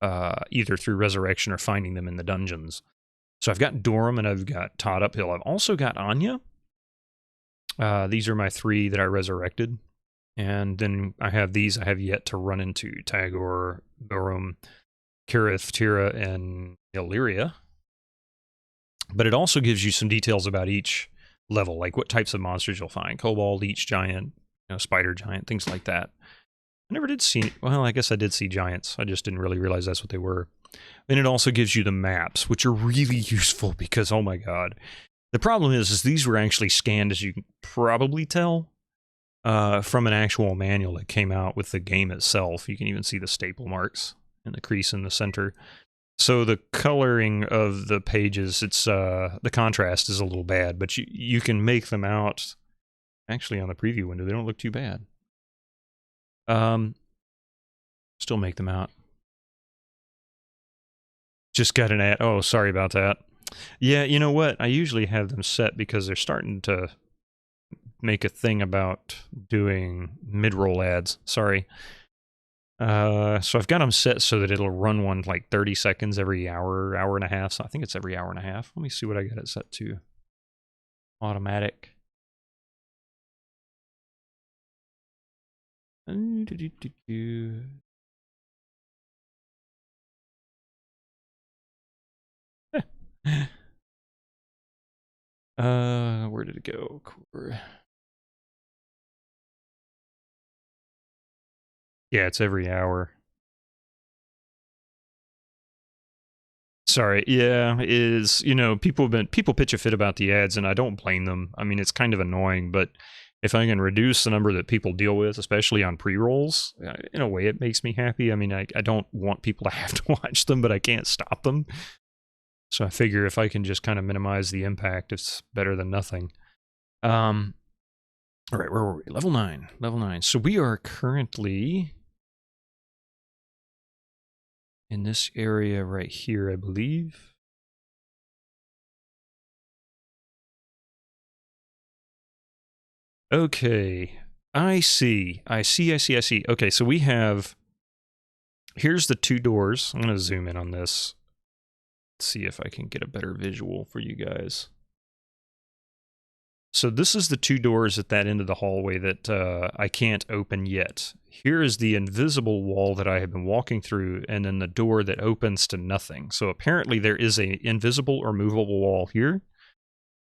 either through resurrection or finding them in the dungeons. So I've got Dorum and I've got Todd Uphill. I've also got Anya. These are my 3 that I resurrected. And then I have these I have yet to run into. Tagore, Dorum, Kirith, Tira, and Illyria. But it also gives you some details about each level, like what types of monsters you'll find. Kobold, Leech Giant, Spider Giant, things like that. I never did see, well, I guess I did see giants. I just didn't really realize that's what they were. And it also gives you the maps, which are really useful because, oh my god. The problem is these were actually scanned, as you can probably tell, from an actual manual that came out with the game itself. You can even see the staple marks and the crease in the center. So the coloring of the pages, it's the contrast is a little bad, but you can make them out. Actually, on the preview window, they don't look too bad. Still make them out. Just got an ad. Oh, sorry about that. Yeah, you know what? I usually have them set because they're starting to make a thing about doing mid-roll ads. Sorry. So I've got them set so that it'll run one like 30 seconds every hour, hour and a half. So I think it's every hour and a half. Let me see what I got it set to. Automatic. Where did it go? Yeah, it's every hour. Sorry, yeah, is, people pitch a fit about the ads, and I don't blame them. I mean, it's kind of annoying, but if I can reduce the number that people deal with, especially on pre-rolls, in a way it makes me happy. I mean, I don't want people to have to watch them, but I can't stop them. So I figure if I can just kind of minimize the impact, it's better than nothing. All right, where were we? Level 9. Level 9. So we are currently in this area right here, I believe. Okay, I see. Okay, so we have... Here's the 2 doors. I'm going to zoom in on this. Let's see if I can get a better visual for you guys. So this is the 2 doors at that end of the hallway that I can't open yet. Here is the invisible wall that I have been walking through, and then the door that opens to nothing. So apparently there is an invisible or movable wall here,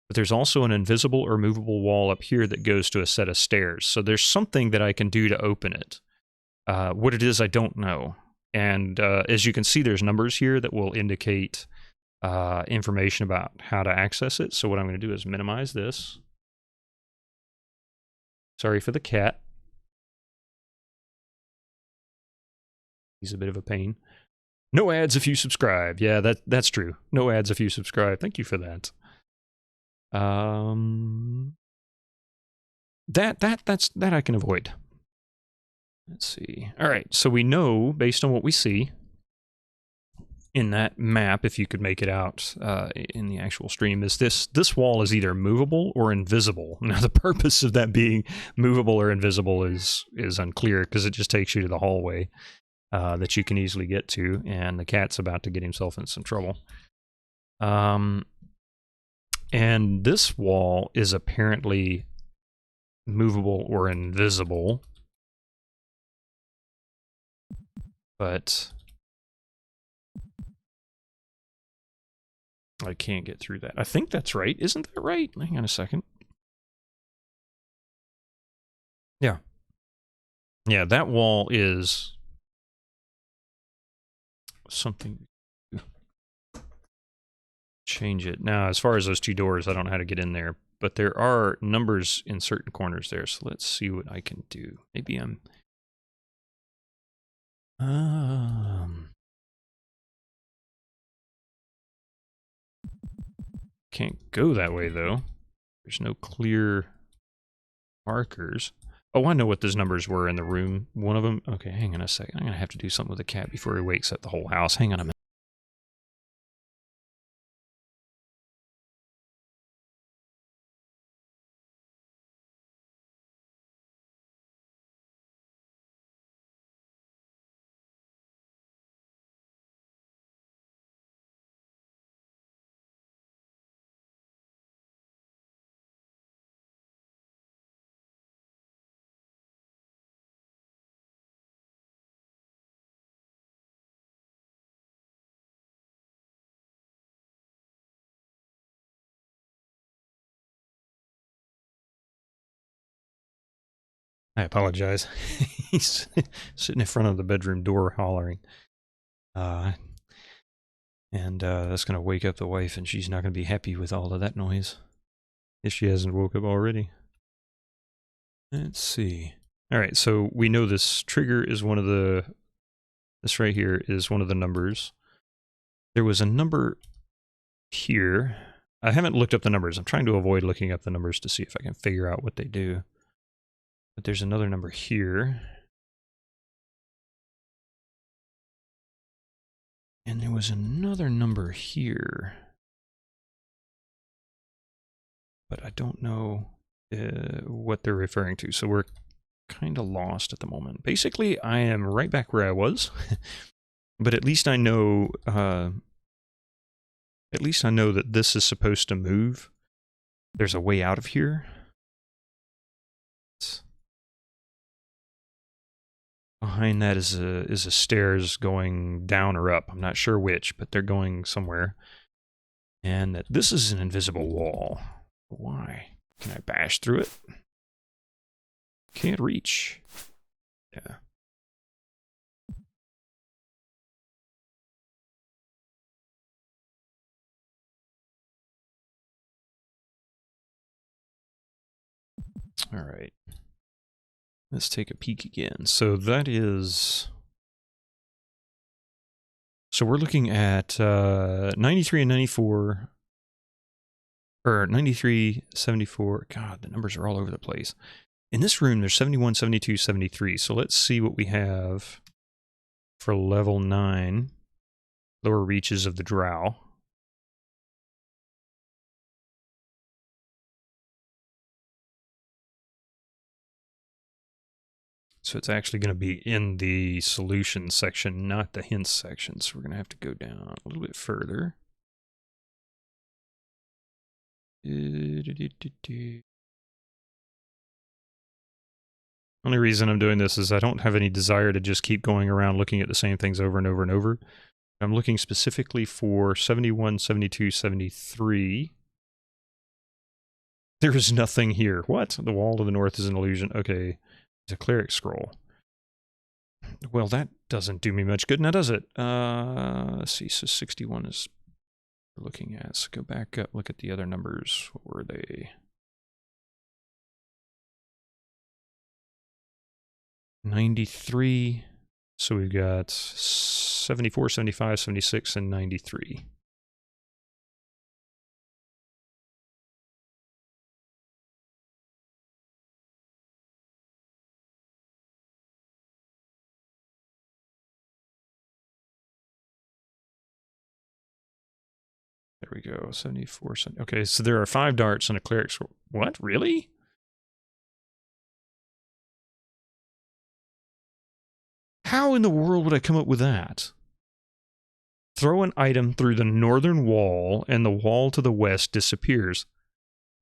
but there's also an invisible or movable wall up here that goes to a set of stairs. So there's something that I can do to open it. What it is, I don't know. And as you can see, there's numbers here that will indicate information about how to access it. So what I'm going to do is minimize this. Sorry for the cat. He's a bit of a pain. No ads if you subscribe. Yeah, that's true. No ads if you subscribe. Thank you for that. That I can avoid. Let's see. All right, so we know based on what we see in that map, if you could make it out in the actual stream, is this wall is either movable or invisible. Now, the purpose of that being movable or invisible is unclear because it just takes you to the hallway that you can easily get to, and the cat's about to get himself in some trouble. And this wall is apparently movable or invisible, but I can't get through that. I think that's right. Isn't that right? Hang on a second. Yeah. Yeah, that wall is something. Change it. Now, as far as those 2 doors, I don't know how to get in there, but there are numbers in certain corners there, so let's see what I can do. Maybe I'm... Can't go that way, though. There's no clear markers. Oh, I know what those numbers were in the room. One of them... Okay, hang on a second. I'm going to have to do something with the cat before he wakes up the whole house. Hang on a minute. I apologize. He's sitting in front of the bedroom door hollering. And that's going to wake up the wife, and she's not going to be happy with all of that noise. If she hasn't woke up already. Let's see. All right, so we know this trigger is one of the... This right here is one of the numbers. There was a number here. I haven't looked up the numbers. I'm trying to avoid looking up the numbers to see if I can figure out what they do. But there's another number here. And there was another number here. But I don't know what they're referring to. So we're kind of lost at the moment. Basically, I am right back where I was. But at least I know... At least I know that this is supposed to move. There's a way out of here. Behind that is a stairs going down or up. I'm not sure which, but they're going somewhere. And that this is an invisible wall. Why? Can I bash through it? Can't reach. Yeah. All right. Let's take a peek again. So that is... So we're looking at 93 and 94... Or 93, 74... God, the numbers are all over the place. In this room, there's 71, 72, 73. So let's see what we have for level 9. Lower reaches of the drow. So it's actually going to be in the solution section, not the hints section. So we're going to have to go down a little bit further. Only reason I'm doing this is I don't have any desire to just keep going around looking at the same things over and over and over. I'm looking specifically for 71, 72, 73. There is nothing here. What? The wall to the north is an illusion. Okay. It's a cleric scroll. Well, that doesn't do me much good now, does it? Let's see. So 61 is we're looking at. So go back up, look at the other numbers. What were they? 93. So we've got 74, 75, 76, and 93. There we go, 74, 70. Okay, so there are 5 darts and a cleric scroll. What, really? How in the world would I come up with that? Throw an item through the northern wall and the wall to the west disappears.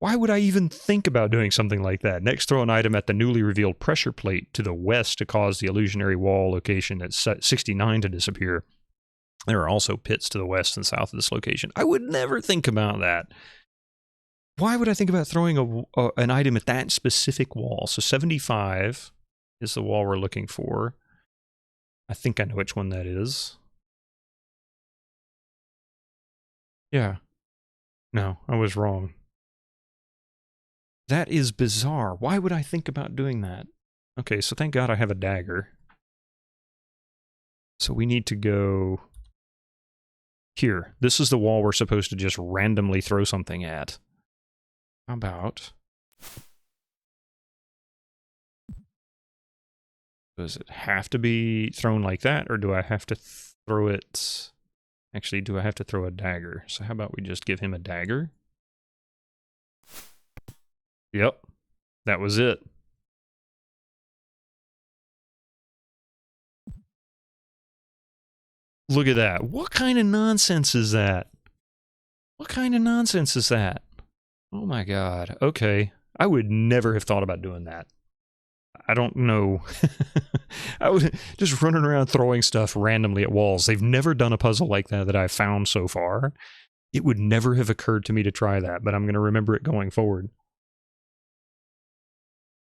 Why would I even think about doing something like that? Next, throw an item at the newly revealed pressure plate to the west to cause the illusionary wall location at 69 to disappear. There are also pits to the west and south of this location. I would never think about that. Why would I think about throwing an item at that specific wall? So 75 is the wall we're looking for. I think I know which one that is. Yeah. No, I was wrong. That is bizarre. Why would I think about doing that? Okay, so thank God I have a dagger. So we need to go... Here, this is the wall we're supposed to just randomly throw something at. How about... Does it have to be thrown like that, or do I have to throw it... Actually, do I have to throw a dagger? So how about we just give him a dagger? Yep, that was it. Look at that. What kind of nonsense is that? What kind of nonsense is that? Oh my God. Okay. I would never have thought about doing that. I don't know. I would just running around throwing stuff randomly at walls. They've never done a puzzle like that I've found so far. It would never have occurred to me to try that, but I'm going to remember it going forward.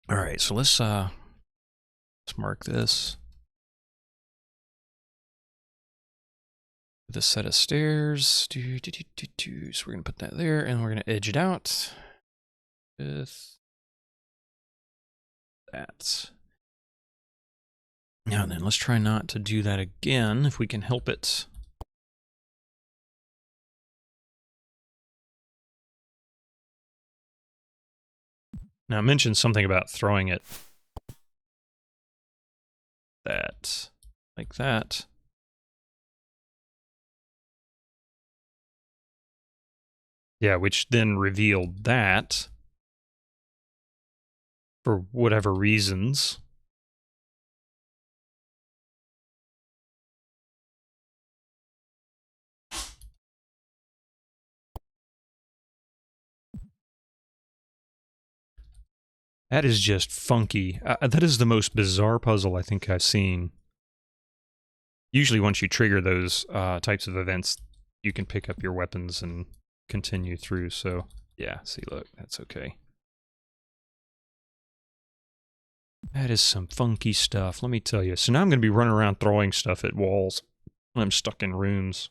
All right, so let's Let's mark this. The set of stairs. So we're going to put that there, and we're going to edge it out with that. Now then, let's try not to do that again if we can help it. Now I mentioned something about throwing it like that. Yeah, which then revealed that for whatever reasons. That is just funky. That is the most bizarre puzzle I think I've seen. Usually once you trigger those types of events, you can pick up your weapons and continue through. So yeah, see, look, that's okay. That is some funky stuff, let me tell you. So now I'm going to be running around throwing stuff at walls when I'm stuck in rooms.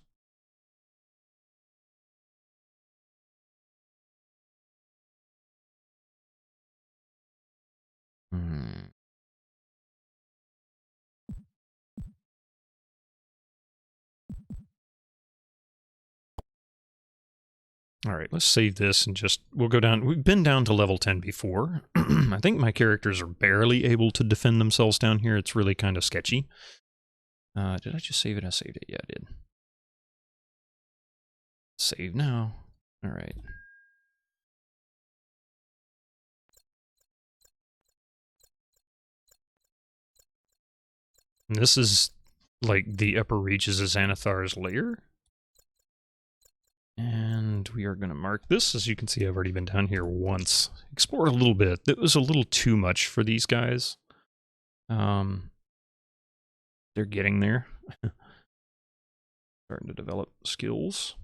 All right, let's save this and just, we'll go down. We've been down to level 10 before. I think my characters are barely able to defend themselves down here. It's really kind of sketchy. Did I just save it? I saved it. Yeah, I did. Save now. All right. And this is like the upper reaches of Xanathar's lair. And we are going to mark this. As you can see, I've already been down here once. Explored a little bit. It was a little too much for these guys. They're getting there. Starting to develop skills.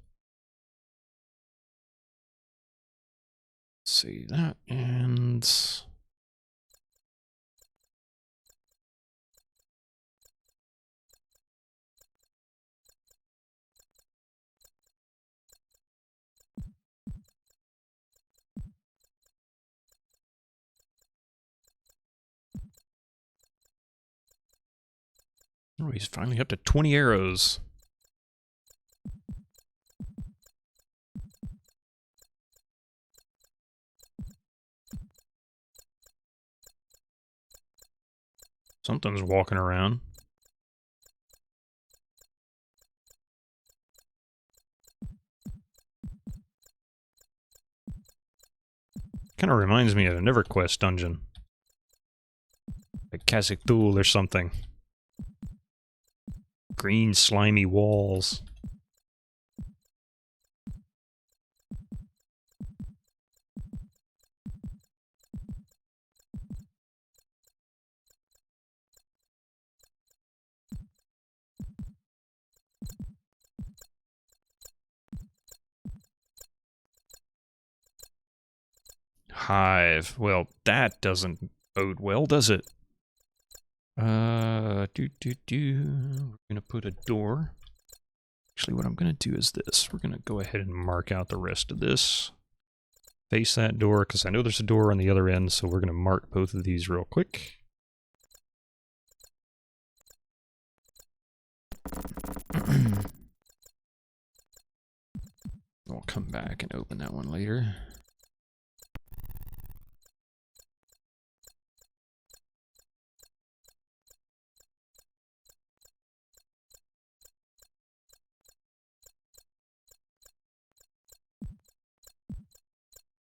Save that, and oh, he's finally up to 20 arrows. Something's walking around. Kind of reminds me of a NeverQuest dungeon. Like Kazakh Thul or something. Green slimy walls. Hive. Well, that doesn't bode well, does it? We're gonna put a door. Actually, what I'm gonna do is this. We're gonna go ahead and mark out the rest of this. Face that door, because I know there's a door on the other end, so we're gonna mark both of these real quick. We'll come back and open that one later.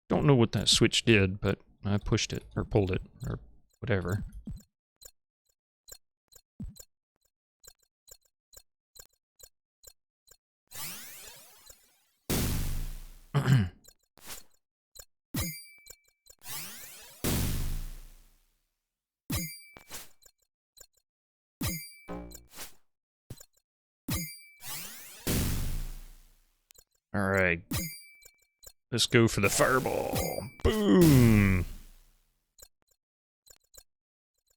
Don't know what that switch did, but I pushed it, or pulled it, or whatever. Alright. Let's go for the fireball. Boom!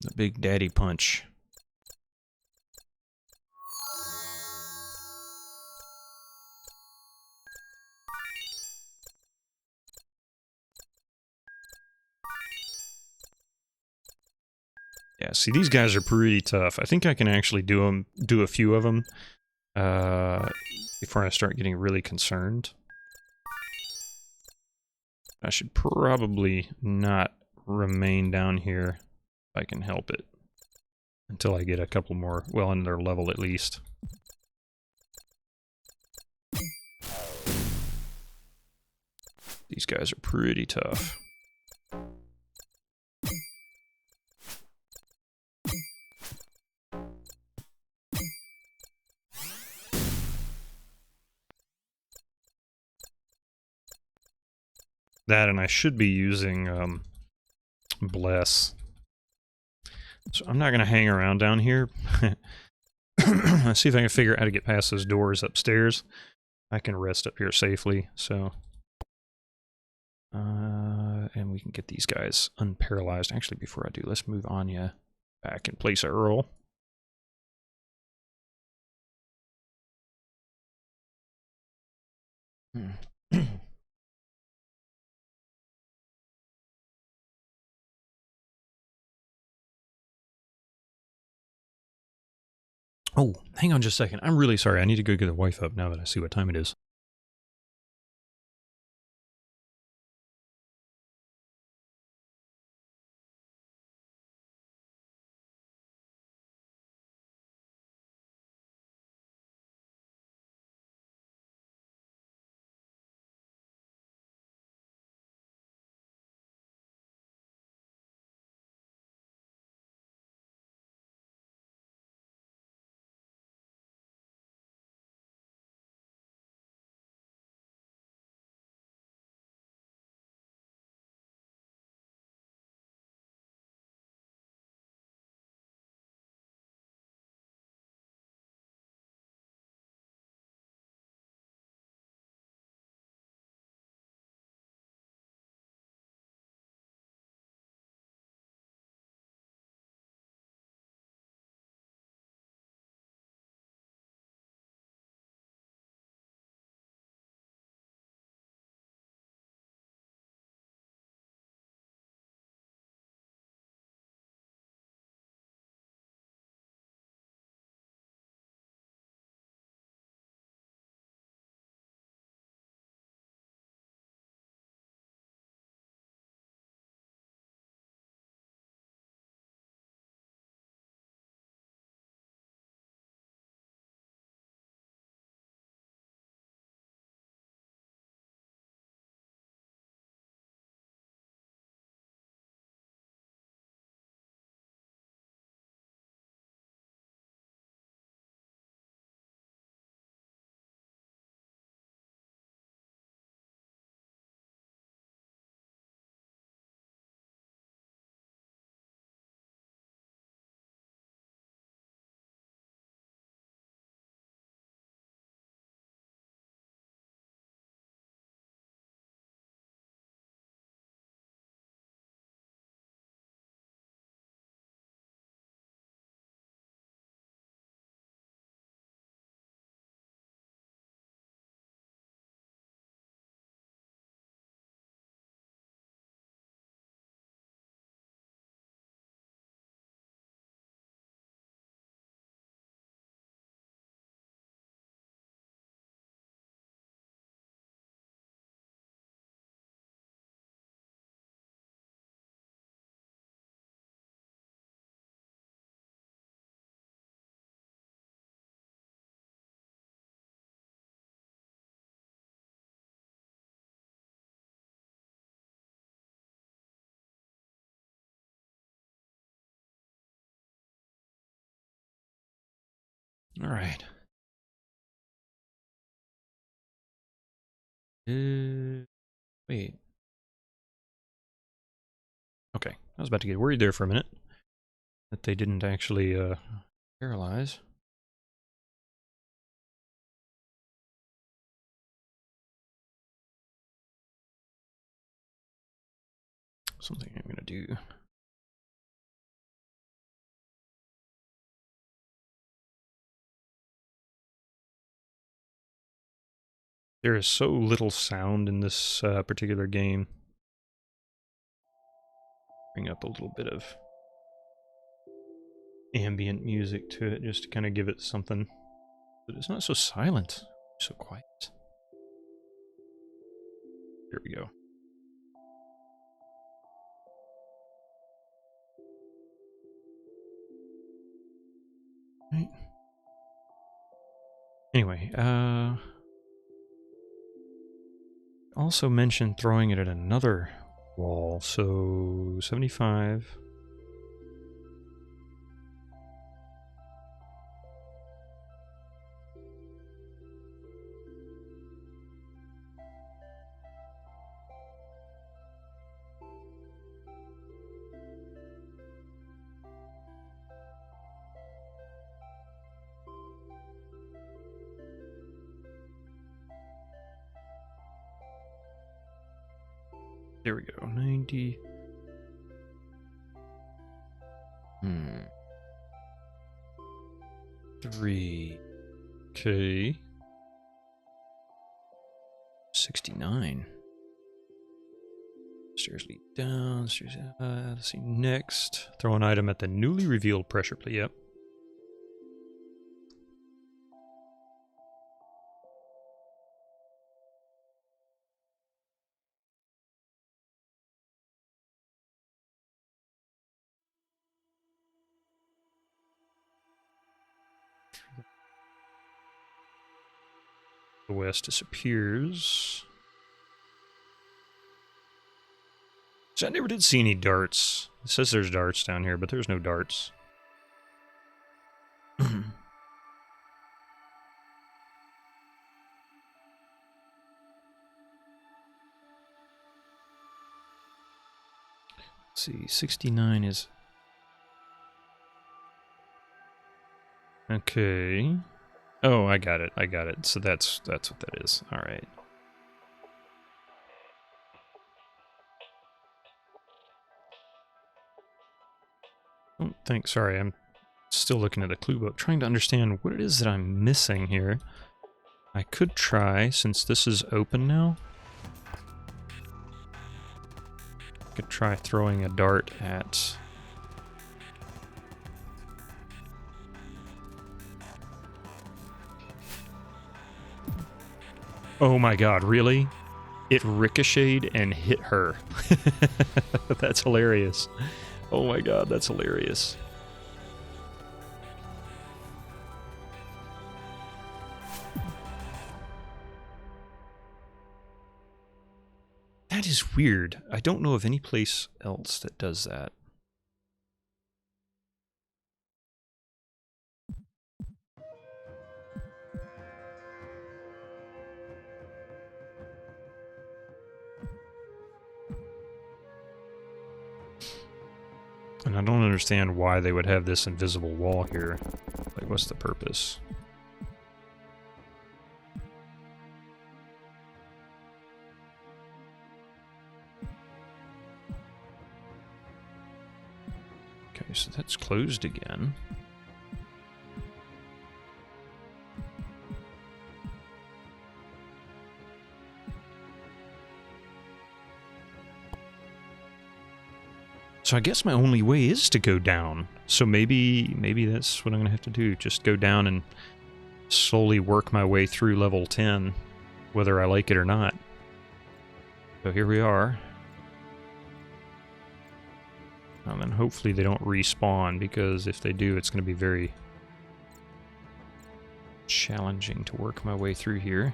The Big Daddy Punch. Yeah, see, these guys are pretty tough. I think I can actually do a few of them before I start getting really concerned. I should probably not remain down here if I can help it until I get a couple more, well, in their level at least. These guys are pretty tough. That, and I should be using Bless. So I'm not going to hang around down here. Let's see if I can figure out how to get past those doors upstairs. I can rest up here safely, so... and we can get these guys unparalyzed. Actually, before I do, let's move Anya back in place of Earl. Oh, hang on just a second. I'm really sorry. I need to go get the wife up now that I see what time it is. All right. Wait. Okay, I was about to get worried there for a minute that they didn't actually paralyze. Something I'm gonna do. There is so little sound in this particular game. Bring up a little bit of ambient music to it just to kind of give it something. But it's not so silent, so quiet. Here we go. Right. Anyway, also mentioned throwing it at another wall, so 75. There we go, 90. Three. Okay. 69. Stairs lead down, stairs, let's see, next. Throw an item at the newly revealed pressure plate, yep. The west disappears. So I never did see any darts. It says there's darts down here, but there's no darts. Let's see, 69 is... Okay. Oh, I got it. So that's what that is. All right. Don't think. Sorry, I'm still looking at the clue book, trying to understand what it is that I'm missing here. I could try, since this is open now. I could try throwing a dart at... Oh my god, really? It ricocheted and hit her. That's hilarious. Oh my god, that's hilarious. That is weird. I don't know of any place else that does that. And I don't understand why they would have this invisible wall here. Like, what's the purpose? Okay, so that's closed again. So I guess my only way is to go down. So maybe that's what I'm gonna have to do. Just go down and slowly work my way through level 10, whether I like it or not. So here we are. And then hopefully they don't respawn, because if they do, it's gonna be very challenging to work my way through here.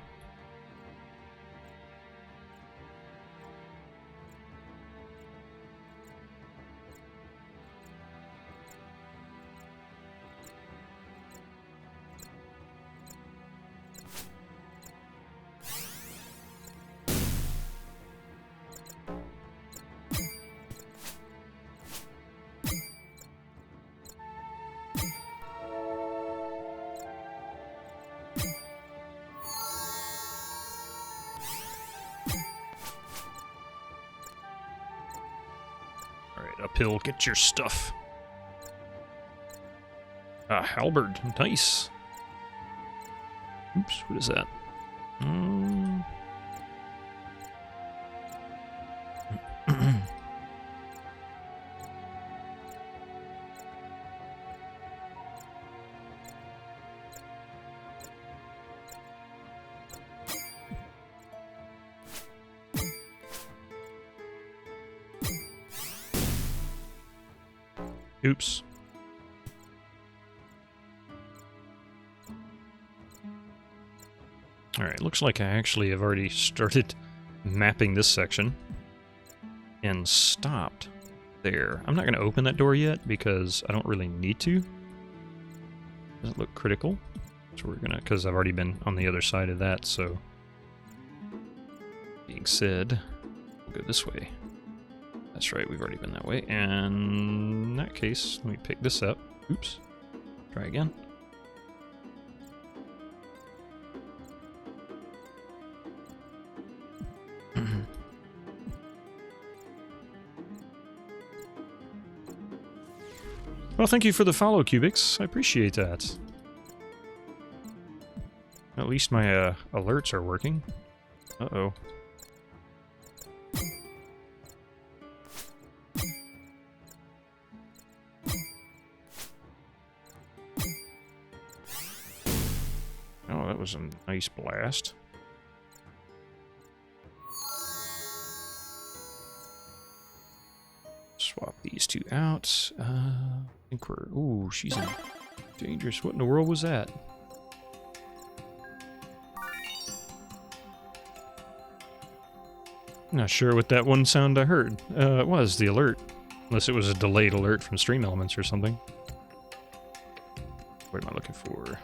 Uphill, get your stuff. Ah, halberd, nice. Oops, what is that? Mm. Oops. Alright, looks like I actually have already started mapping this section and stopped there. I'm not going to open that door yet because I don't really need to. Doesn't look critical. So we're going to, because I've already been on the other side of that, so. Being said, we'll go this way. That's right, we've already been that way. And in that case, let me pick this up. Oops. Try again. Well, thank you for the follow, Cubics. I appreciate that. At least my alerts are working. Uh-oh. Oh, that was a nice blast. Swap these two out. I think we're... Ooh, she's in dangerous. What in the world was that? Not sure what that one sound I heard. It was the alert. Unless it was a delayed alert from Stream Elements or something. What am I looking for?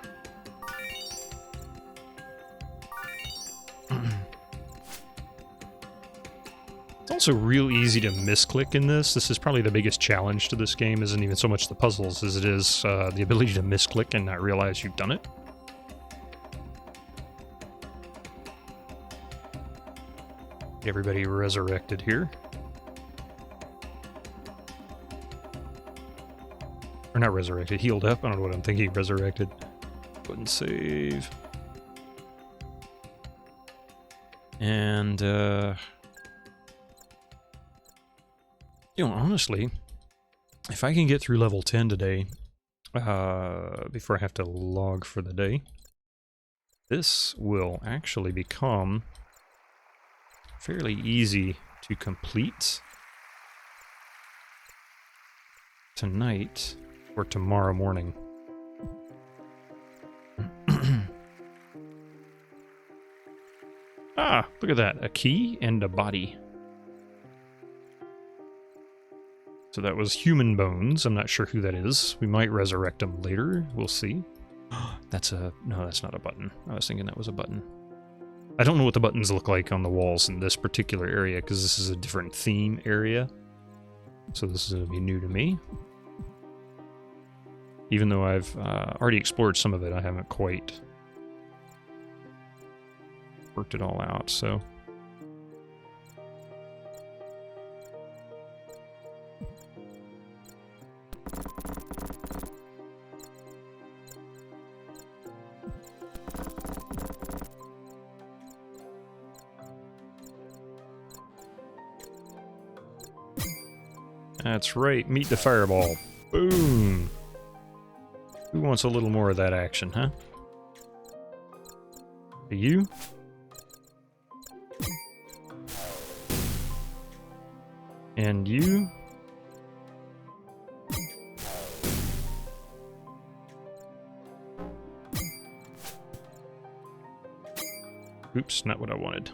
It's also real easy to misclick in this. This is probably the biggest challenge to this game. Isn't even so much the puzzles as it is the ability to misclick and not realize you've done it. Everybody resurrected here. Or not resurrected, healed up. I don't know what I'm thinking. Resurrected. Go ahead and save. And, you know, honestly, if I can get through level 10 today, before I have to log for the day, this will actually become fairly easy to complete tonight or tomorrow morning. Ah, look at that. A key and a body. So that was human bones. I'm not sure who that is. We might resurrect them later. We'll see. That's a... No, that's not a button. I was thinking that was a button. I don't know what the buttons look like on the walls in this particular area, because this is a different theme area. So this is going to be new to me. Even though I've already explored some of it, I haven't quite worked it all out, so... That's right, meet the fireball. Boom! Who wants a little more of that action, huh? You? And you? Oops, not what I wanted.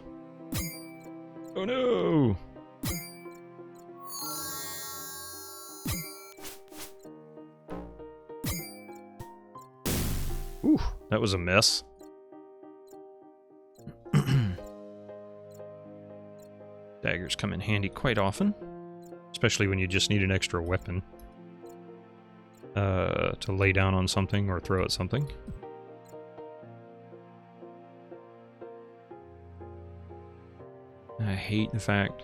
Oh no! Ooh, that was a mess. Daggers come in handy quite often, especially when you just need an extra weapon to lay down on something or throw at something. I hate the fact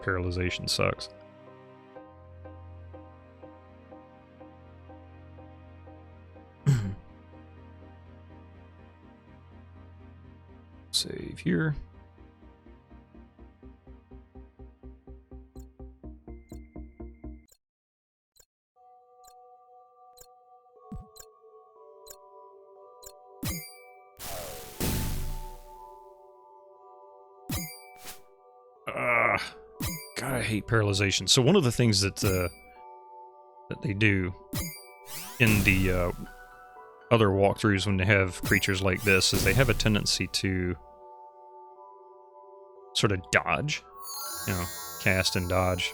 paralyzation sucks. Save here. God, I hate paralyzation. So one of the things that they do in the other walkthroughs when they have creatures like this is they have a tendency to sort of dodge, you know, cast and dodge,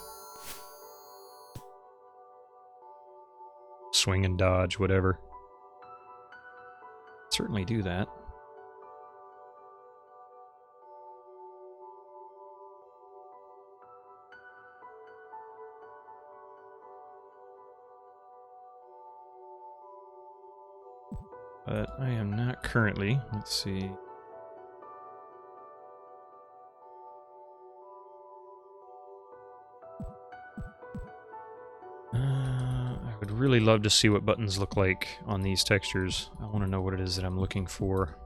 swing and dodge, whatever. Certainly do that. But I am not currently. Let's see. I would really love to see what buttons look like on these textures. I want to know what it is that I'm looking for.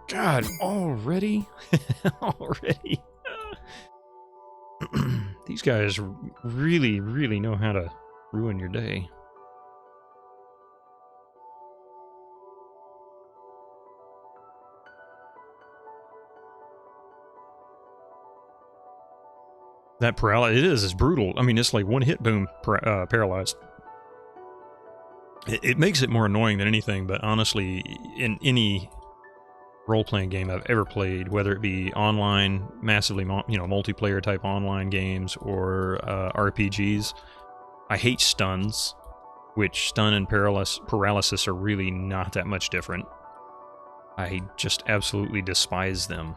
God, already? Already? These guys really, really know how to ruin your day. That paralysis, it's brutal. I mean, it's like one hit, boom, paralyzed. It makes it more annoying than anything, but honestly, in any role-playing game I've ever played, whether it be online, massively, multiplayer type online games or RPGs, I hate stuns, which stun and paralysis are really not that much different. I just absolutely despise them.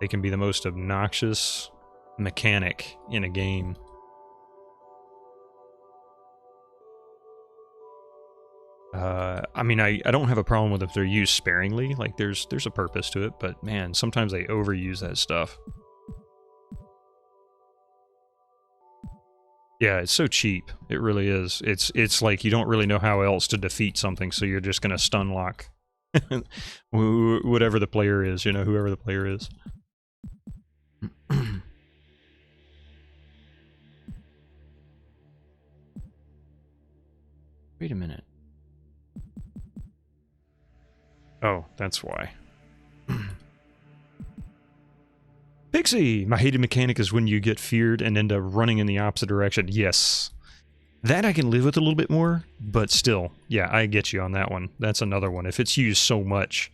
They can be the most obnoxious mechanic in a game. I mean, I don't have a problem with if they're used sparingly. Like, there's a purpose to it, but man, sometimes they overuse that stuff. Yeah, it's so cheap. It really is. It's like you don't really know how else to defeat something, so you're just gonna stun lock whatever the player is, you know, whoever the player is. Wait a minute. Oh, that's why. Pixie! My hated mechanic is when you get feared and end up running in the opposite direction. Yes. That I can live with a little bit more, but still, yeah, I get you on that one. That's another one, if it's used so much.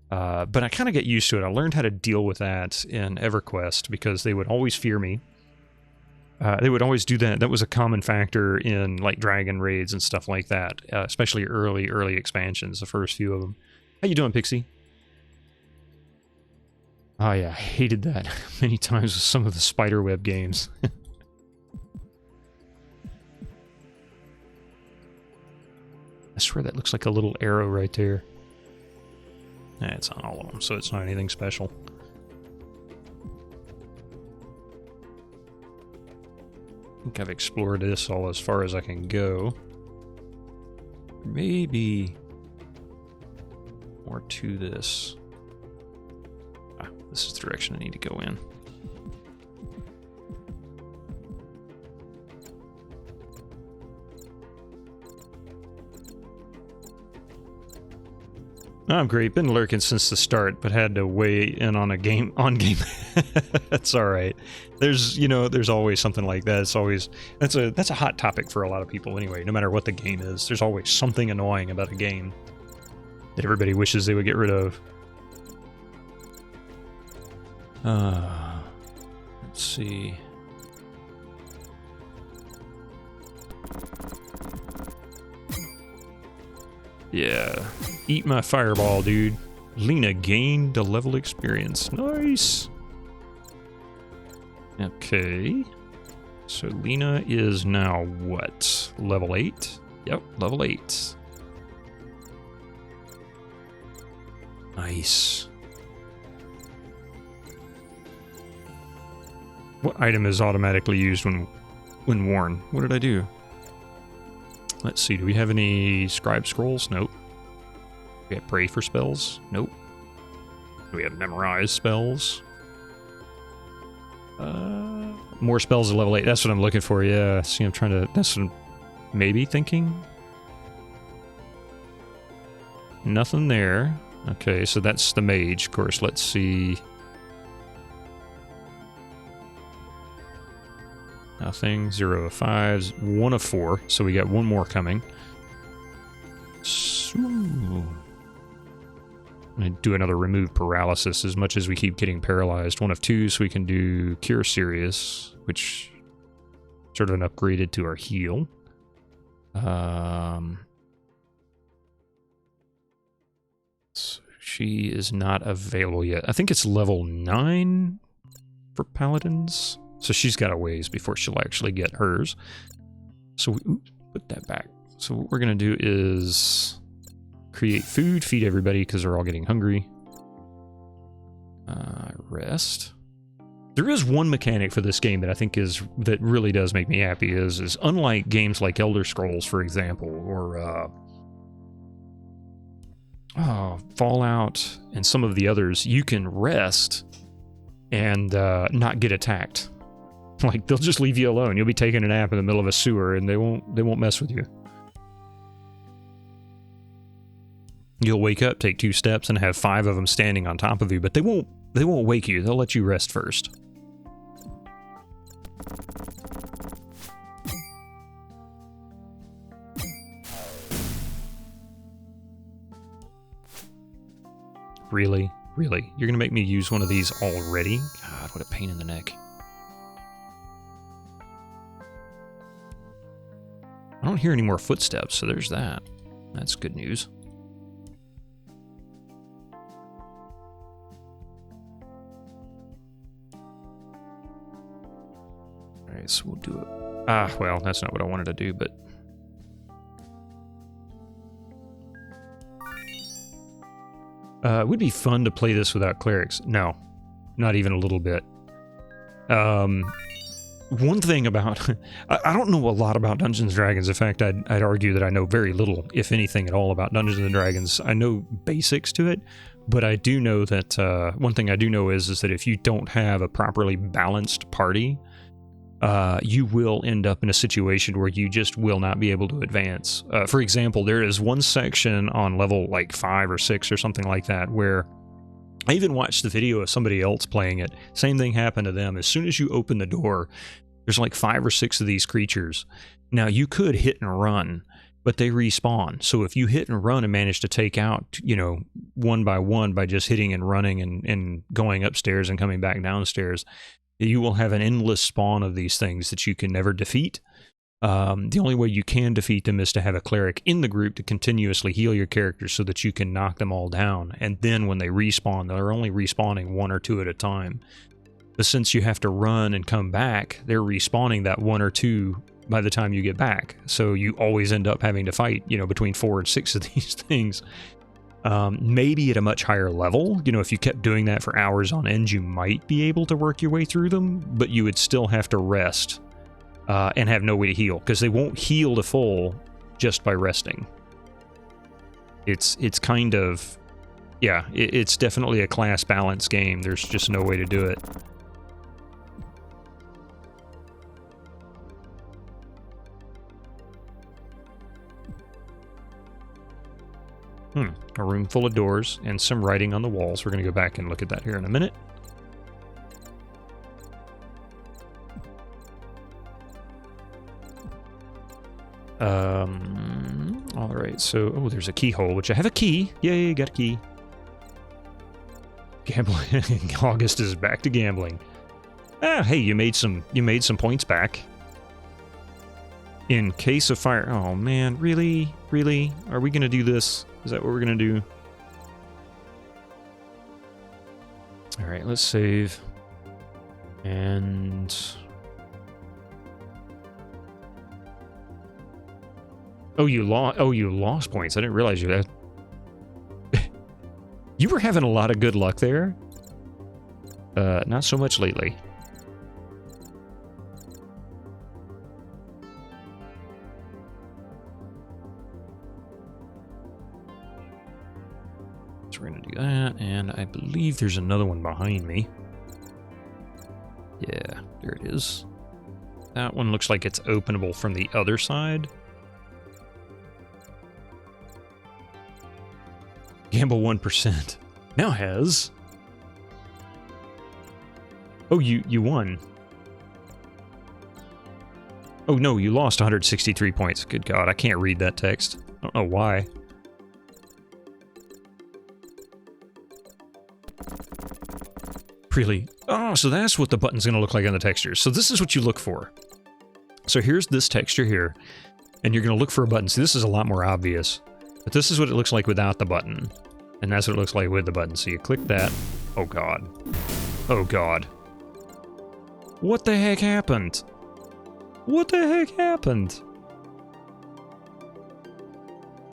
But I kind of get used to it. I learned how to deal with that in EverQuest, because they would always fear me. They would always do that. That was a common factor in, like, dragon raids and stuff like that, especially early expansions, the first few of them. How you doing, Pixie? Oh yeah, I hated that many times with some of the spiderweb games. I swear that looks like a little arrow right there. Nah, it's on all of them, so it's not anything special. I think I've explored this all as far as I can go. Maybe more to this. Ah, this is the direction I need to go in. I'm great. Been lurking since the start, but had to weigh in on a game. That's all right. There's always something like that. It's always that's a hot topic for a lot of people anyway. No matter what the game is, there's always something annoying about a game that everybody wishes they would get rid of. Let's see. Yeah, eat my fireball, dude. Lena gained a level experience. Nice. Okay. So Lena is now what? Level 8? Yep, level 8. Nice. What item is automatically used when worn? What did I do? Let's see, do we have any scribe scrolls? Nope. We have pray for spells? Nope. Do we have memorize spells? More spells at level 8. That's what I'm looking for, yeah. See, I'm trying to... That's what I'm maybe thinking. Nothing there. Okay, so that's the mage, of course. Let's see... Nothing. 0 of 5. 1 of 4. So we got one more coming. I'm going to do another remove paralysis as much as we keep getting paralyzed. 1 of 2, so we can do cure serious, which sort of an upgraded to our heal. So she is not available yet. I think it's level 9 for paladins. So she's got a ways before she'll actually get hers. So we put that back. So what we're going to do is create food, feed everybody because they're all getting hungry. Rest. There is one mechanic for this game that I think that really does make me happy is unlike games like Elder Scrolls, for example, or Fallout and some of the others, you can rest and not get attacked. Like, they'll just leave you alone. You'll be taking a nap in the middle of a sewer, and they won't mess with you. You'll wake up, take 2 steps, and have 5 of them standing on top of you, but they won't wake you. They'll let you rest first. Really? Really? You're gonna make me use one of these already? God, what a pain in the neck. I don't hear any more footsteps, so there's that. That's good news. Alright, so we'll do it. Well, that's not what I wanted to do, but... it would be fun to play this without clerics. No, not even a little bit. One thing about... I don't know a lot about Dungeons & Dragons. In fact, I'd argue that I know very little, if anything at all, about Dungeons & Dragons. I know basics to it, but I do know that... one thing I do know is that if you don't have a properly balanced party, you will end up in a situation where you just will not be able to advance. For example, there is one section on level like 5 or 6 or something like that where... I even watched the video of somebody else playing it. Same thing happened to them. As soon as you open the door, there's like 5 or 6 of these creatures. Now, you could hit and run, but they respawn. So if you hit and run and manage to take out, you know, one by just hitting and running and going upstairs and coming back downstairs, you will have an endless spawn of these things that you can never defeat. The only way you can defeat them is to have a cleric in the group to continuously heal your characters so that you can knock them all down. And then when they respawn, they're only respawning 1 or 2 at a time. But since you have to run and come back, they're respawning that 1 or 2 by the time you get back. So you always end up having to fight, you know, between 4 and 6 of these things. Maybe at a much higher level, you know, if you kept doing that for hours on end, you might be able to work your way through them, but you would still have to rest. And have no way to heal, because they won't heal to full just by resting. It's kind of... Yeah, it's definitely a class balance game. There's just no way to do it. A room full of doors and some writing on the walls. We're going to go back and look at that here in a minute. Alright, so... Oh, there's a keyhole, which I have a key. Yay, got a key. Gambling. August is back to gambling. Ah, hey, you made some points back. In case of fire... Oh, man, really? Really? Are we gonna do this? Is that what we're gonna do? Alright, let's save. And... Oh, you lost points. I didn't realize you had... You were having a lot of good luck there. Not so much lately. So we're going to do that, and I believe there's another one behind me. Yeah, there it is. That one looks like it's openable from the other side. Gamble 1%. Now has... Oh, you won. Oh no, you lost 163 points. Good God, I can't read that text. I don't know why. Really? Oh, so that's what the button's going to look like on the textures. So this is what you look for. So here's this texture here, and you're going to look for a button. See, this is a lot more obvious. But this is what it looks like without the button. And that's what it looks like with the button. So you click that. Oh God. Oh God. What the heck happened? What the heck happened?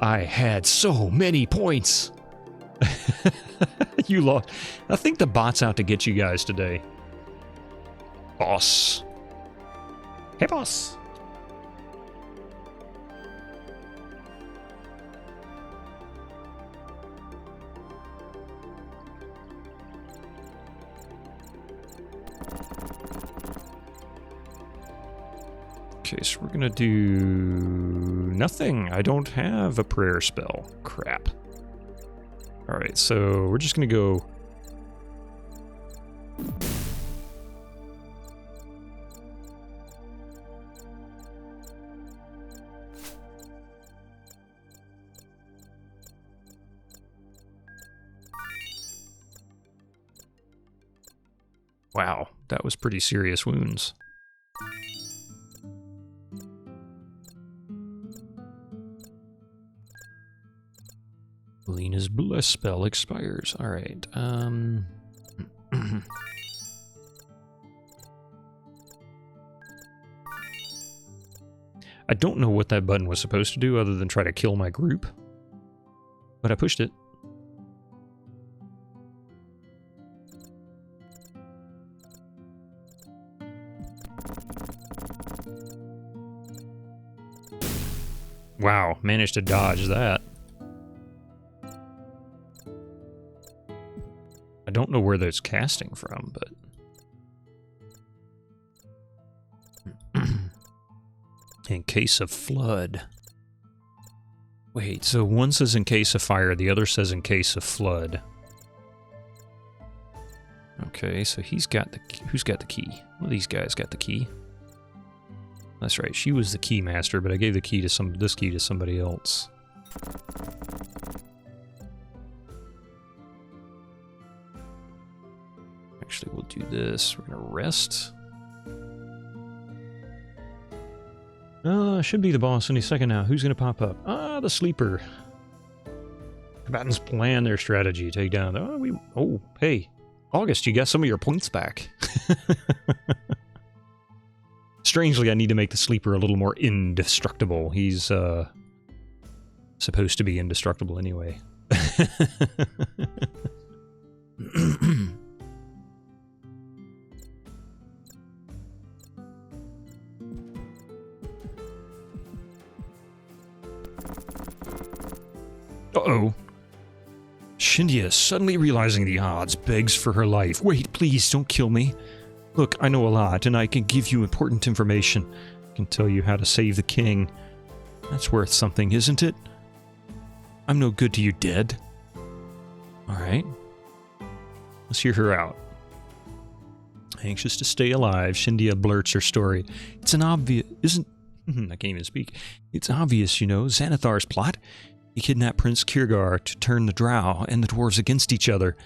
I had so many points. You lost. I think the bot's out to get you guys today. Boss. Hey, boss. Okay, so we're gonna do nothing. I don't have a prayer spell. Crap. Alright, so we're just gonna go... Wow, that was pretty serious wounds. Lena's bless spell expires. Alright, I don't know what that button was supposed to do other than try to kill my group. But I pushed it. Wow, managed to dodge that. I don't know where that's casting from, but... In case of flood. Wait, so one says in case of fire, the other says in case of flood. Okay, so he's got the... Who's got the key? One of these guys got the key. That's right, she was the key master, but I gave the key to this key to somebody else. Actually, we'll do this. We're gonna rest. Should be the boss any second now. Who's gonna pop up? Ah, the sleeper. Combatants plan their strategy. Take down. Oh, hey, August, you got some of your points back. Strangely, I need to make the sleeper a little more indestructible. He's supposed to be indestructible anyway. Uh-oh. Shindia, suddenly realizing the odds, begs for her life. Wait, please, don't kill me. Look, I know a lot, and I can give you important information. I can tell you how to save the king. That's worth something, isn't it? I'm no good to you dead. Alright. Let's hear her out. Anxious to stay alive, Shindia blurts her story. It's an obvious... I can't even speak. It's obvious, you know, Xanathar's plot. He kidnapped Prince Kirgar to turn the Drow and the dwarves against each other.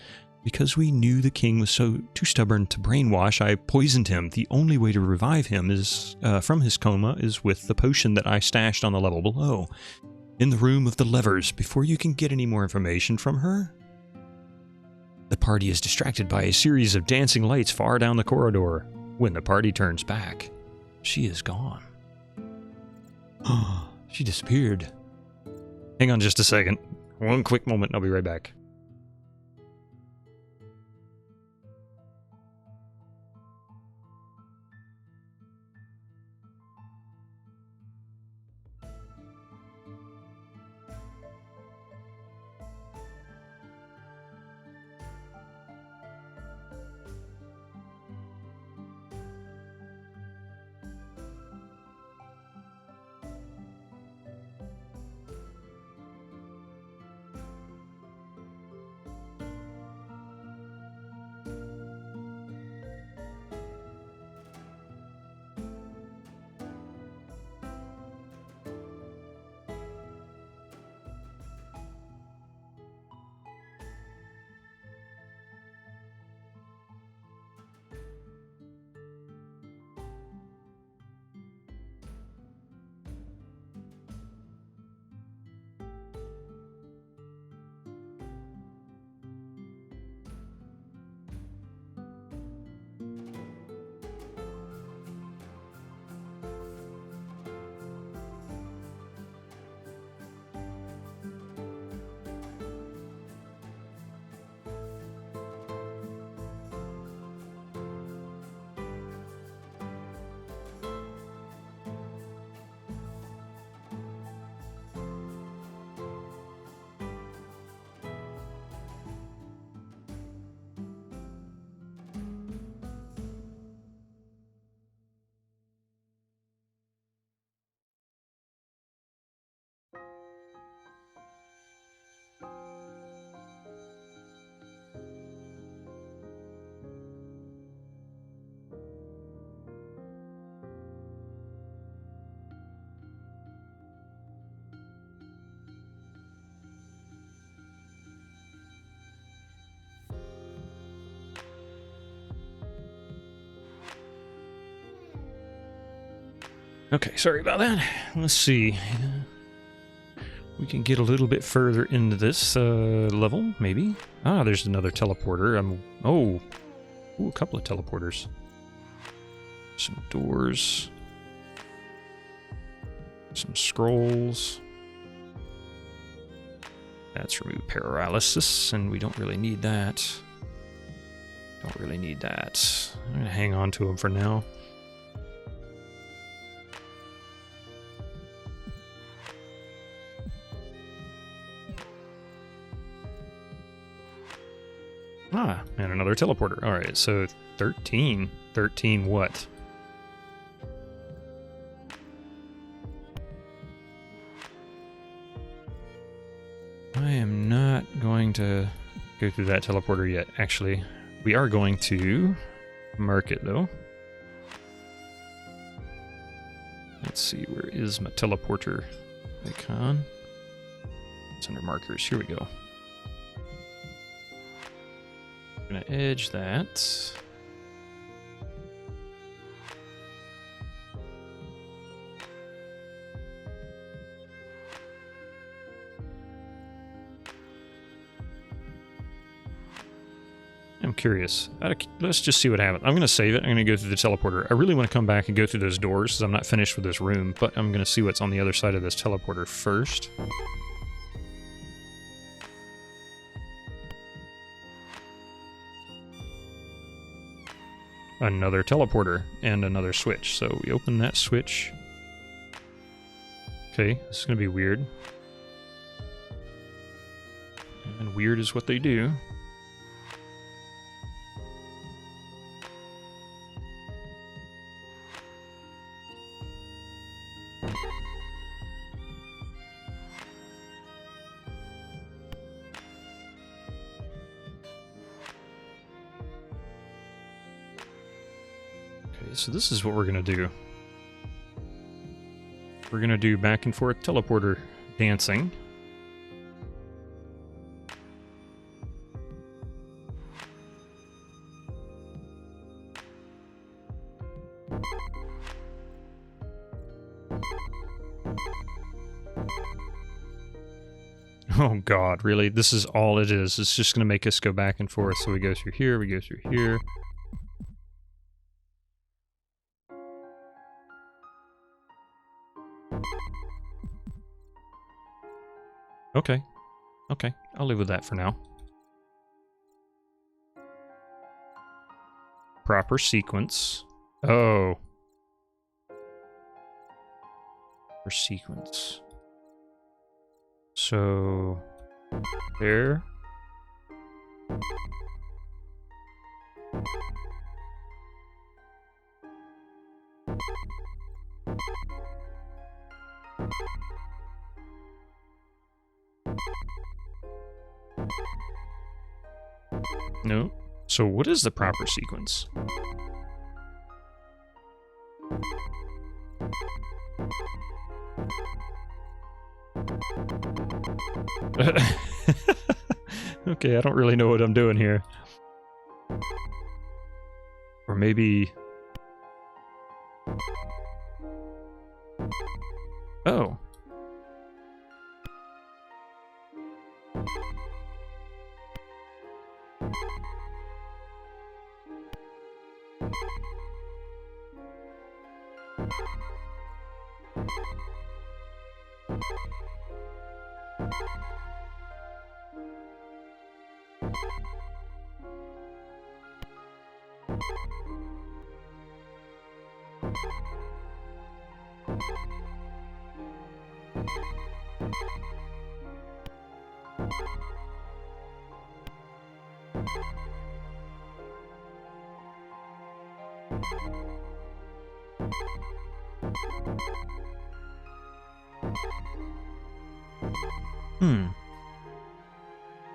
Because we knew the king was too stubborn to brainwash, I poisoned him. The only way to revive him is from his coma is with the potion that I stashed on the level below. In the room of the levers, before you can get any more information from her. The party is distracted by a series of dancing lights far down the corridor. When the party turns back, she is gone. She disappeared. Hang on just a second. One quick moment and I'll be right back. Okay, sorry about that. Let's see. We can get a little bit further into this level, maybe. Ah, there's another teleporter. Ooh, a couple of teleporters. Some doors. Some scrolls. That's remove paralysis, and we don't really need that. Don't really need that. I'm gonna hang on to them for now. Ah, and another teleporter. Alright, so 13. 13 what? I am not going to go through that teleporter yet, actually. We are going to mark it, though. Let's see, where is my teleporter icon? It's under markers. Here we go. I'm going to edge that. I'm curious. Let's just see what happens. I'm going to save it. I'm going to go through the teleporter. I really want to come back and go through those doors because I'm not finished with this room, but I'm going to see what's on the other side of this teleporter first. Another teleporter and another switch. So we open that switch. Okay, this is going to be weird. And weird is what they do. So this is what we're going to do. We're going to do back and forth teleporter dancing. Oh god, really? This is all it is. It's just going to make us go back and forth. So we go through here, we go through here. Okay. Okay, I'll live with that for now. Proper sequence. Oh. Proper sequence. So... there. No. So what is the proper sequence? Okay, I don't really know what I'm doing here. Or maybe... oh.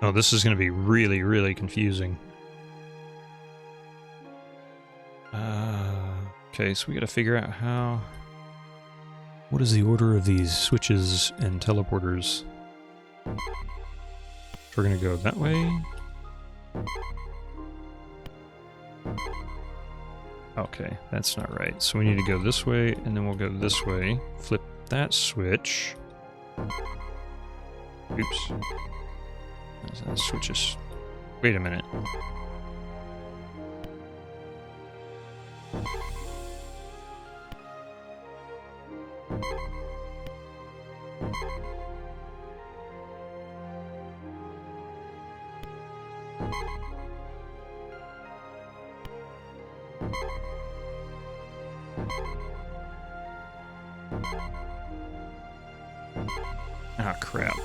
Oh, this is going to be really, really confusing. Okay, so we got to figure out how... what is the order of these switches and teleporters? We're going to go that way. Okay, that's not right. So we need to go this way, and then we'll go this way. Flip that switch. Oops. That switches. Wait a minute. Ah, crap.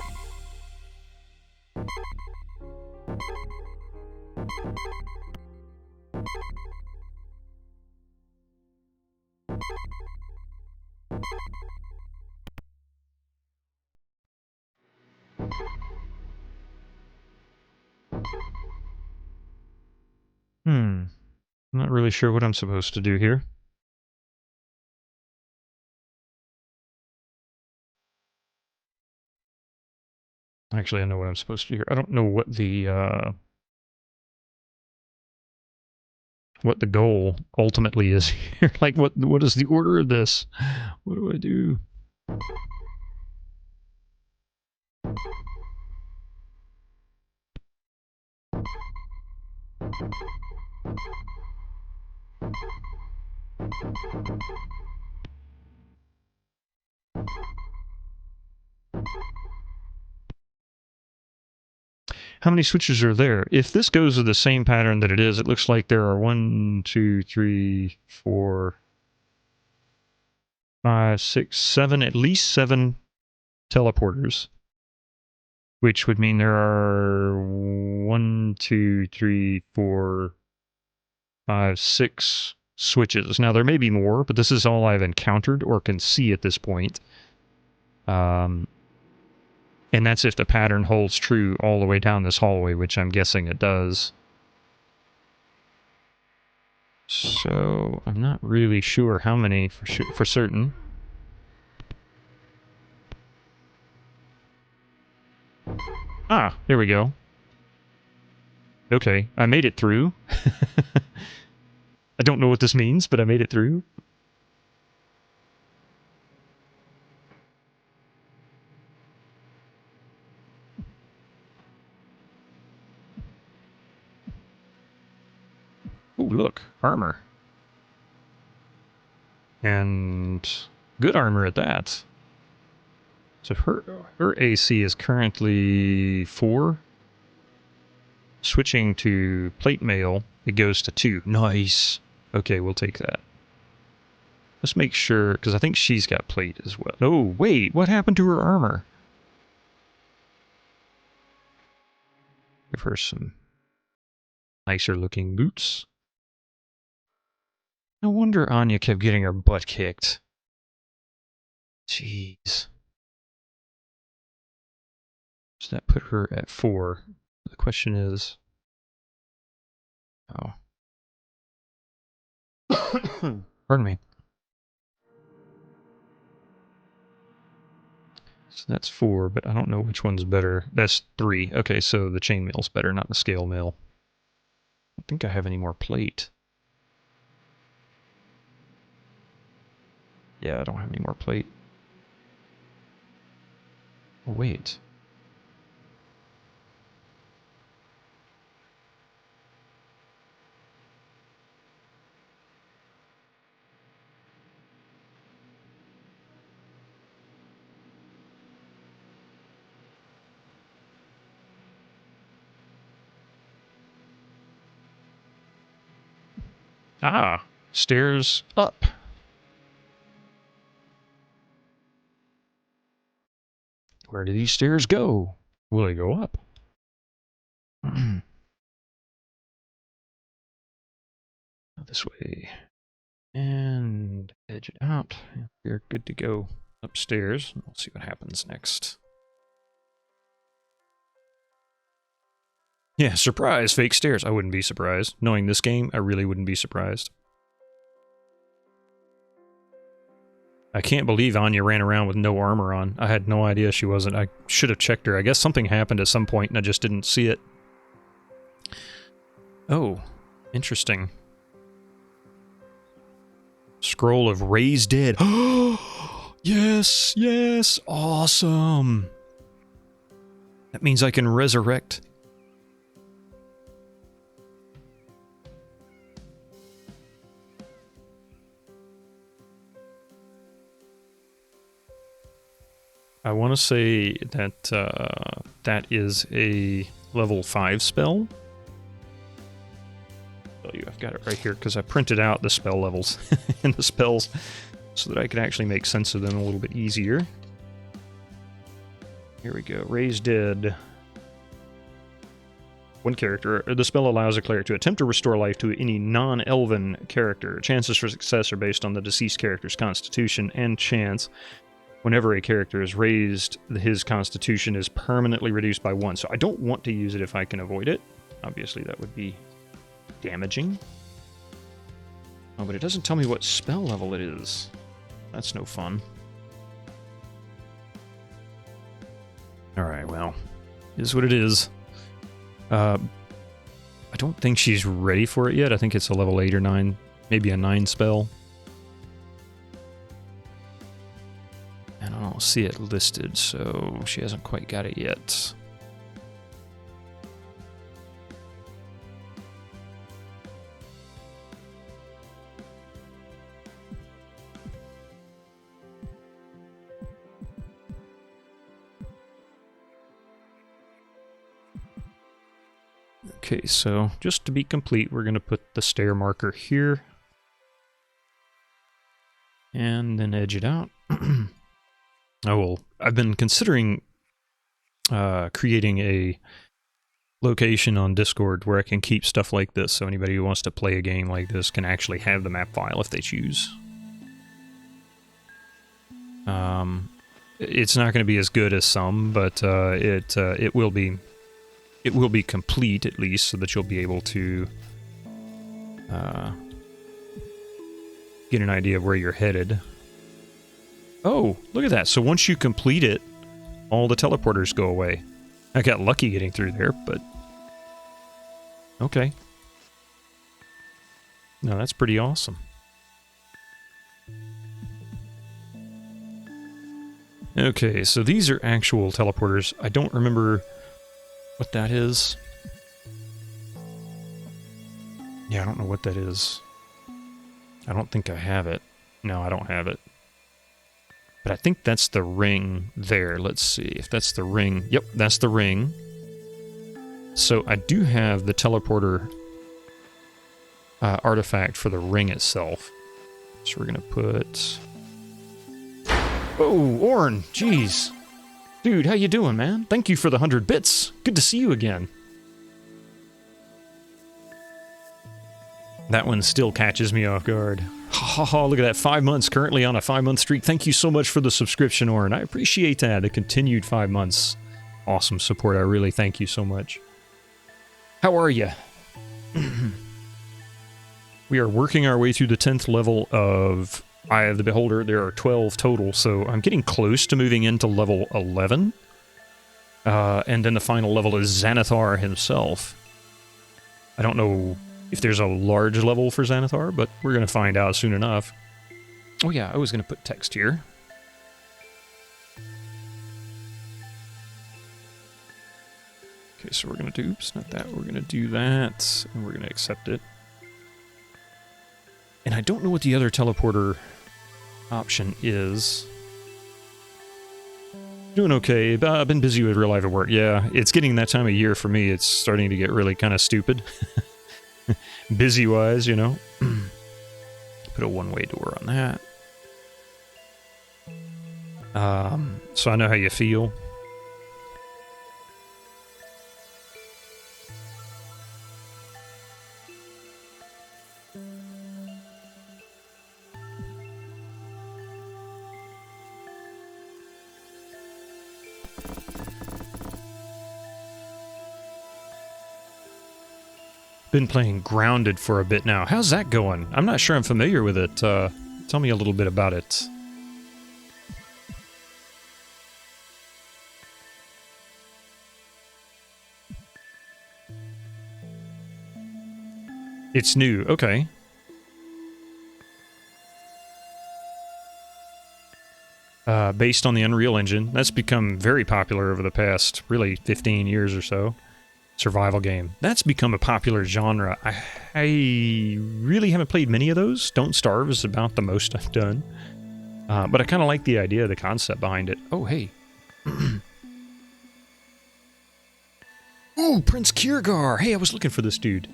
I'm not really sure what I'm supposed to do here. Actually, I know what I'm supposed to do here. I don't know what the goal ultimately is here. Like, what is the order of this? What do I do? How many switches are there? If this goes with the same pattern that it is, it looks like there are 1, 2, 3, 4, 5, 6, 7, at least 7 teleporters. Which would mean there are 1, 2, 3, 4, 5, 6 switches. Now, there may be more, but this is all I've encountered or can see at this point. And that's if the pattern holds true all the way down this hallway, which I'm guessing it does. So, I'm not really sure how many for certain. Ah, there we go. Okay, I made it through. I don't know what this means, but I made it through. Ooh, look, armor. And good armor at that. So her AC is currently 4. Switching to plate mail, it goes to 2. Nice. Okay, we'll take that. Let's make sure, because I think she's got plate as well. Oh, wait, what happened to her armor? Give her some nicer looking boots. No wonder Anya kept getting her butt kicked. Jeez. Does that put her at 4? The question is... Oh. Pardon me. So that's 4, but I don't know which one's better. That's 3. Okay, so the chainmail's better, not the scale mail. I don't think I have any more plate. Yeah, I don't have any more plate. Oh, wait. Ah, stairs up. Where do these stairs go? Will they go up? This way. And edge it out. We're good to go upstairs. We'll see what happens next. Yeah, surprise, fake stairs. I wouldn't be surprised. Knowing this game, I really wouldn't be surprised. I can't believe Anya ran around with no armor on. I had no idea she wasn't. I should have checked her. I guess something happened at some point and I just didn't see it. Oh, interesting. Scroll of Raised Dead. Yes, yes, awesome. That means I can resurrect. I want to say that that is a level 5 spell. I'll tell you, I've got it right here because I printed out the spell levels and the spells so that I could actually make sense of them a little bit easier. Here we go. Raised Dead. One character. The spell allows a player to attempt to restore life to any non-elven character. Chances for success are based on the deceased character's constitution and chance. Whenever a character is raised, his constitution is permanently reduced by 1. So I don't want to use it if I can avoid it. Obviously, that would be damaging. Oh, but it doesn't tell me what spell level it is. That's no fun. Alright, well, it is what it is. I don't think she's ready for it yet. I think it's a level 8 or 9, maybe a 9 spell. And I don't see it listed, so she hasn't quite got it yet. Okay, so just to be complete, we're going to put the stair marker here. And then edge it out. Oh, well, I've been considering creating a location on Discord where I can keep stuff like this, so anybody who wants to play a game like this can actually have the map file if they choose. It's not going to be as good as some, but it will be complete at least, so that you'll be able to get an idea of where you're headed. Oh, look at that. So once you complete it, all the teleporters go away. I got lucky getting through there, but... okay. No, that's pretty awesome. Okay, so these are actual teleporters. I don't remember what that is. Yeah, I don't know what that is. I don't think I have it. No, I don't have it. But I think that's the ring there. Let's see if that's the ring. Yep, that's the ring. So I do have the teleporter artifact for the ring itself. So we're going to put... oh, Orn! Jeez. Dude, how you doing, man? Thank you for the 100 bits. Good to see you again. That one still catches me off guard. Ha ha ha, look at that. 5 months, currently on a 5-month streak. Thank you so much for the subscription, Orn. I appreciate that. The continued 5 months. Awesome support. I really thank you so much. How are you? We are working our way through the 10th level of Eye of the Beholder. There are 12 total, so I'm getting close to moving into level 11. And then the final level is Xanathar himself. I don't know if there's a large level for Xanathar, but we're going to find out soon enough. Oh yeah, I was going to put text here. Okay, so we're going to do, oops, not that. We're going to do that, and we're going to accept it. And I don't know what the other teleporter option is. Doing okay. I've been busy with real life at work. Yeah, it's getting that time of year for me. It's starting to get really kind of stupid. Busy-wise, you know. Put a one-way door on that. So I know how you feel. Been playing Grounded for a bit now. How's that going? I'm not sure I'm familiar with it. Tell me a little bit about it. It's new. Okay. based on the Unreal Engine. That's become very popular over the past, really, 15 years or so. Survival game. That's become a popular genre. I really haven't played many of those. Don't Starve is about the most I've done. But I kind of like the idea, the concept behind it. Oh, hey. Ooh, Prince Kiergar. Hey, I was looking for this dude.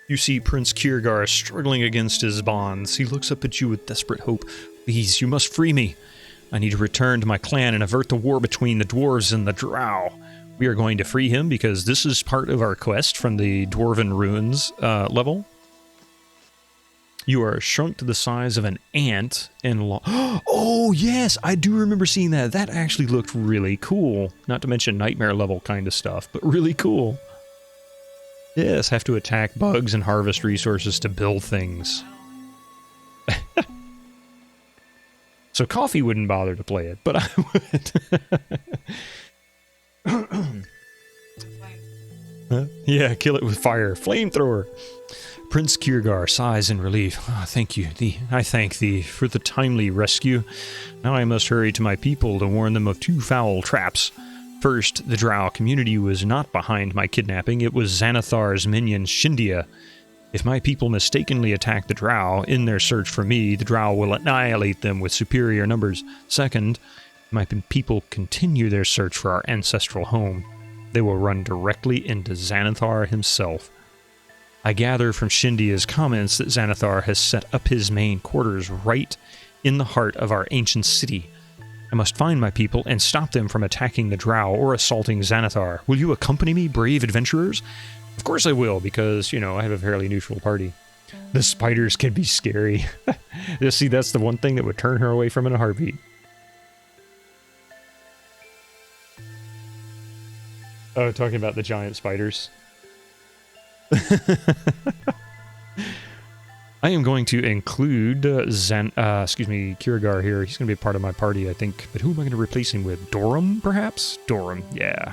You see Prince Kiergar struggling against his bonds. He looks up at you with desperate hope. Please, you must free me. I need to return to my clan and avert the war between the dwarves and the drow. We are going to free him because this is part of our quest from the Dwarven Ruins level. You are shrunk to the size of an ant and oh, yes, I do remember seeing that. That actually looked really cool. Not to mention nightmare level kind of stuff, but really cool. Yes, have to attack bugs and harvest resources to build things. So Coffee wouldn't bother to play it, but I would. Yeah, kill it with fire. Flamethrower. Prince Kiergar sighs in relief. Oh, thank you. I thank thee for the timely rescue. Now I must hurry to my people to warn them of 2 foul traps. First, the drow community was not behind my kidnapping. It was Xanathar's minion, Shindia. If my people mistakenly attack the drow in their search for me, the drow will annihilate them with superior numbers. Second, my people continue their search for our ancestral home. They will run directly into Xanathar himself. I gather from Shindia's comments that Xanathar has set up his main quarters right in the heart of our ancient city. I must find my people and stop them from attacking the drow or assaulting Xanathar. Will you accompany me, brave adventurers? Of course I will, because, you know, I have a fairly neutral party. The spiders can be scary. You see, that's the one thing that would turn her away from in a heartbeat. Oh, talking about the giant spiders. I am going to include Kiergar here. He's going to be a part of my party, I think. But who am I going to replace him with? Dorum, perhaps? Dorum, yeah.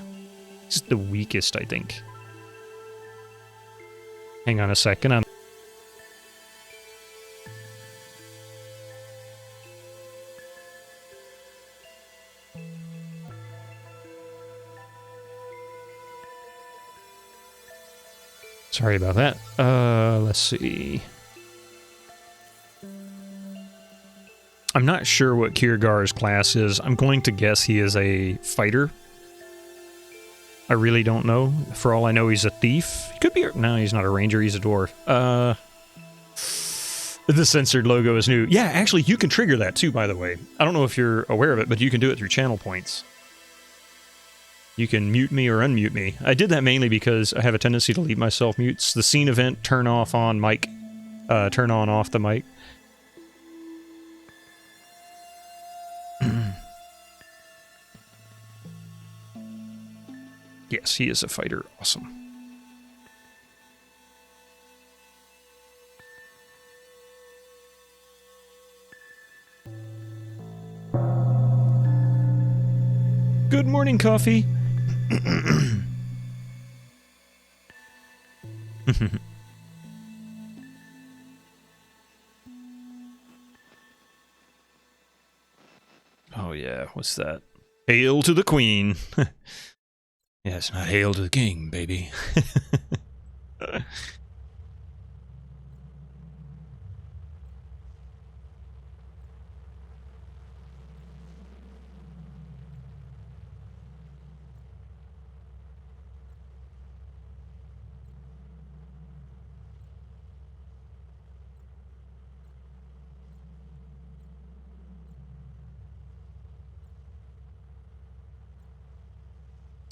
He's the weakest, I think. Hang on a second. Sorry about that. Let's see. I'm not sure what Kiergar's class is. I'm going to guess he is a fighter. I really don't know. For all I know, he's a thief. He could be... No, he's not a ranger. He's a dwarf. The censored logo is new. Yeah, actually, you can trigger that too, by the way. I don't know if you're aware of it, but you can do it through channel points. You can mute me or unmute me. I did that mainly because I have a tendency to leave myself mutes. The scene event, turn off on mic. Turn on off the mic. Yes, he is a fighter. Awesome. Good morning, Coffee. Oh yeah, what's that? Hail to the Queen. Yes, not hail to the king, baby.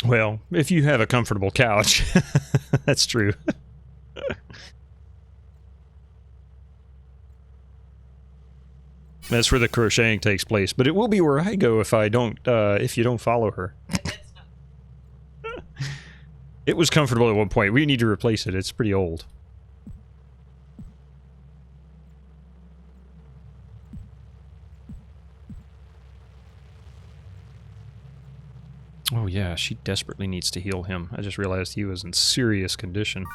Well, if you have a comfortable couch, that's true. That's where the crocheting takes place, but it will be where I go if I don't, if you don't follow her. It was comfortable at one point. We need to replace it. It's pretty old. Oh yeah, she desperately needs to heal him. I just realized he was in serious condition.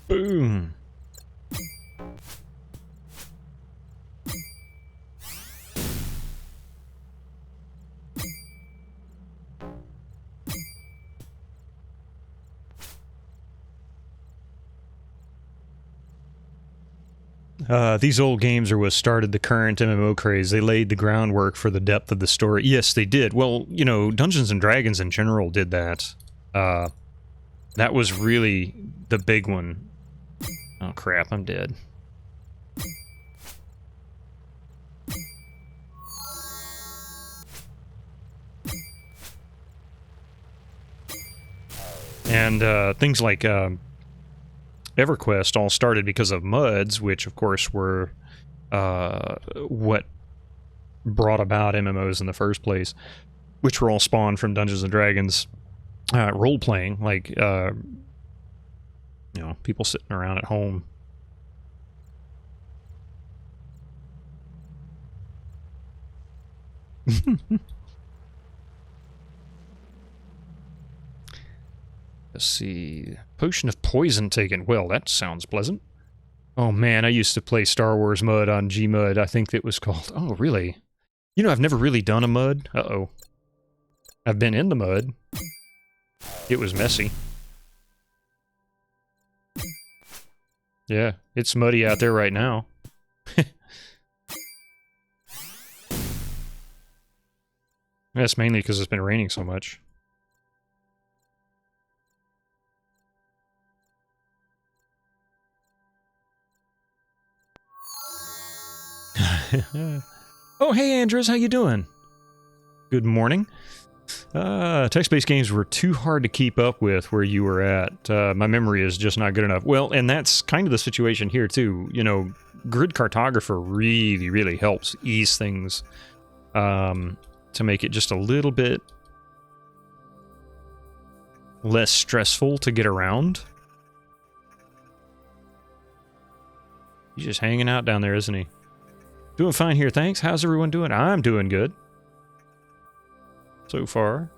Boom! These old games are what started the current MMO craze. They laid the groundwork for the depth of the story. Yes, they did. Well, you know, Dungeons and Dragons in general did that. That was really the big one. Oh crap, I'm dead. And things like EverQuest all started because of MUDs, which of course were what brought about MMOs in the first place, which were all spawned from Dungeons and Dragons role-playing, like, you know, people sitting around at home. Let's see. Potion of poison taken. Well, that sounds pleasant. Oh man, I used to play Star Wars MUD on Gmud, I think it was called. Oh, really? You know, I've never really done a MUD. Uh-oh. I've been in the MUD. It was messy. Yeah, it's muddy out there right now. That's mainly because it's been raining so much. Oh, hey, Andres, how you doing? Good morning. Text-based games were too hard to keep up with where you were at. My memory is just not good enough. Well, and that's kind of the situation here, too. You know, Grid Cartographer really, really helps ease things to make it just a little bit less stressful to get around. He's just hanging out down there, isn't he? Doing fine here, thanks. How's everyone doing? I'm doing good. So far.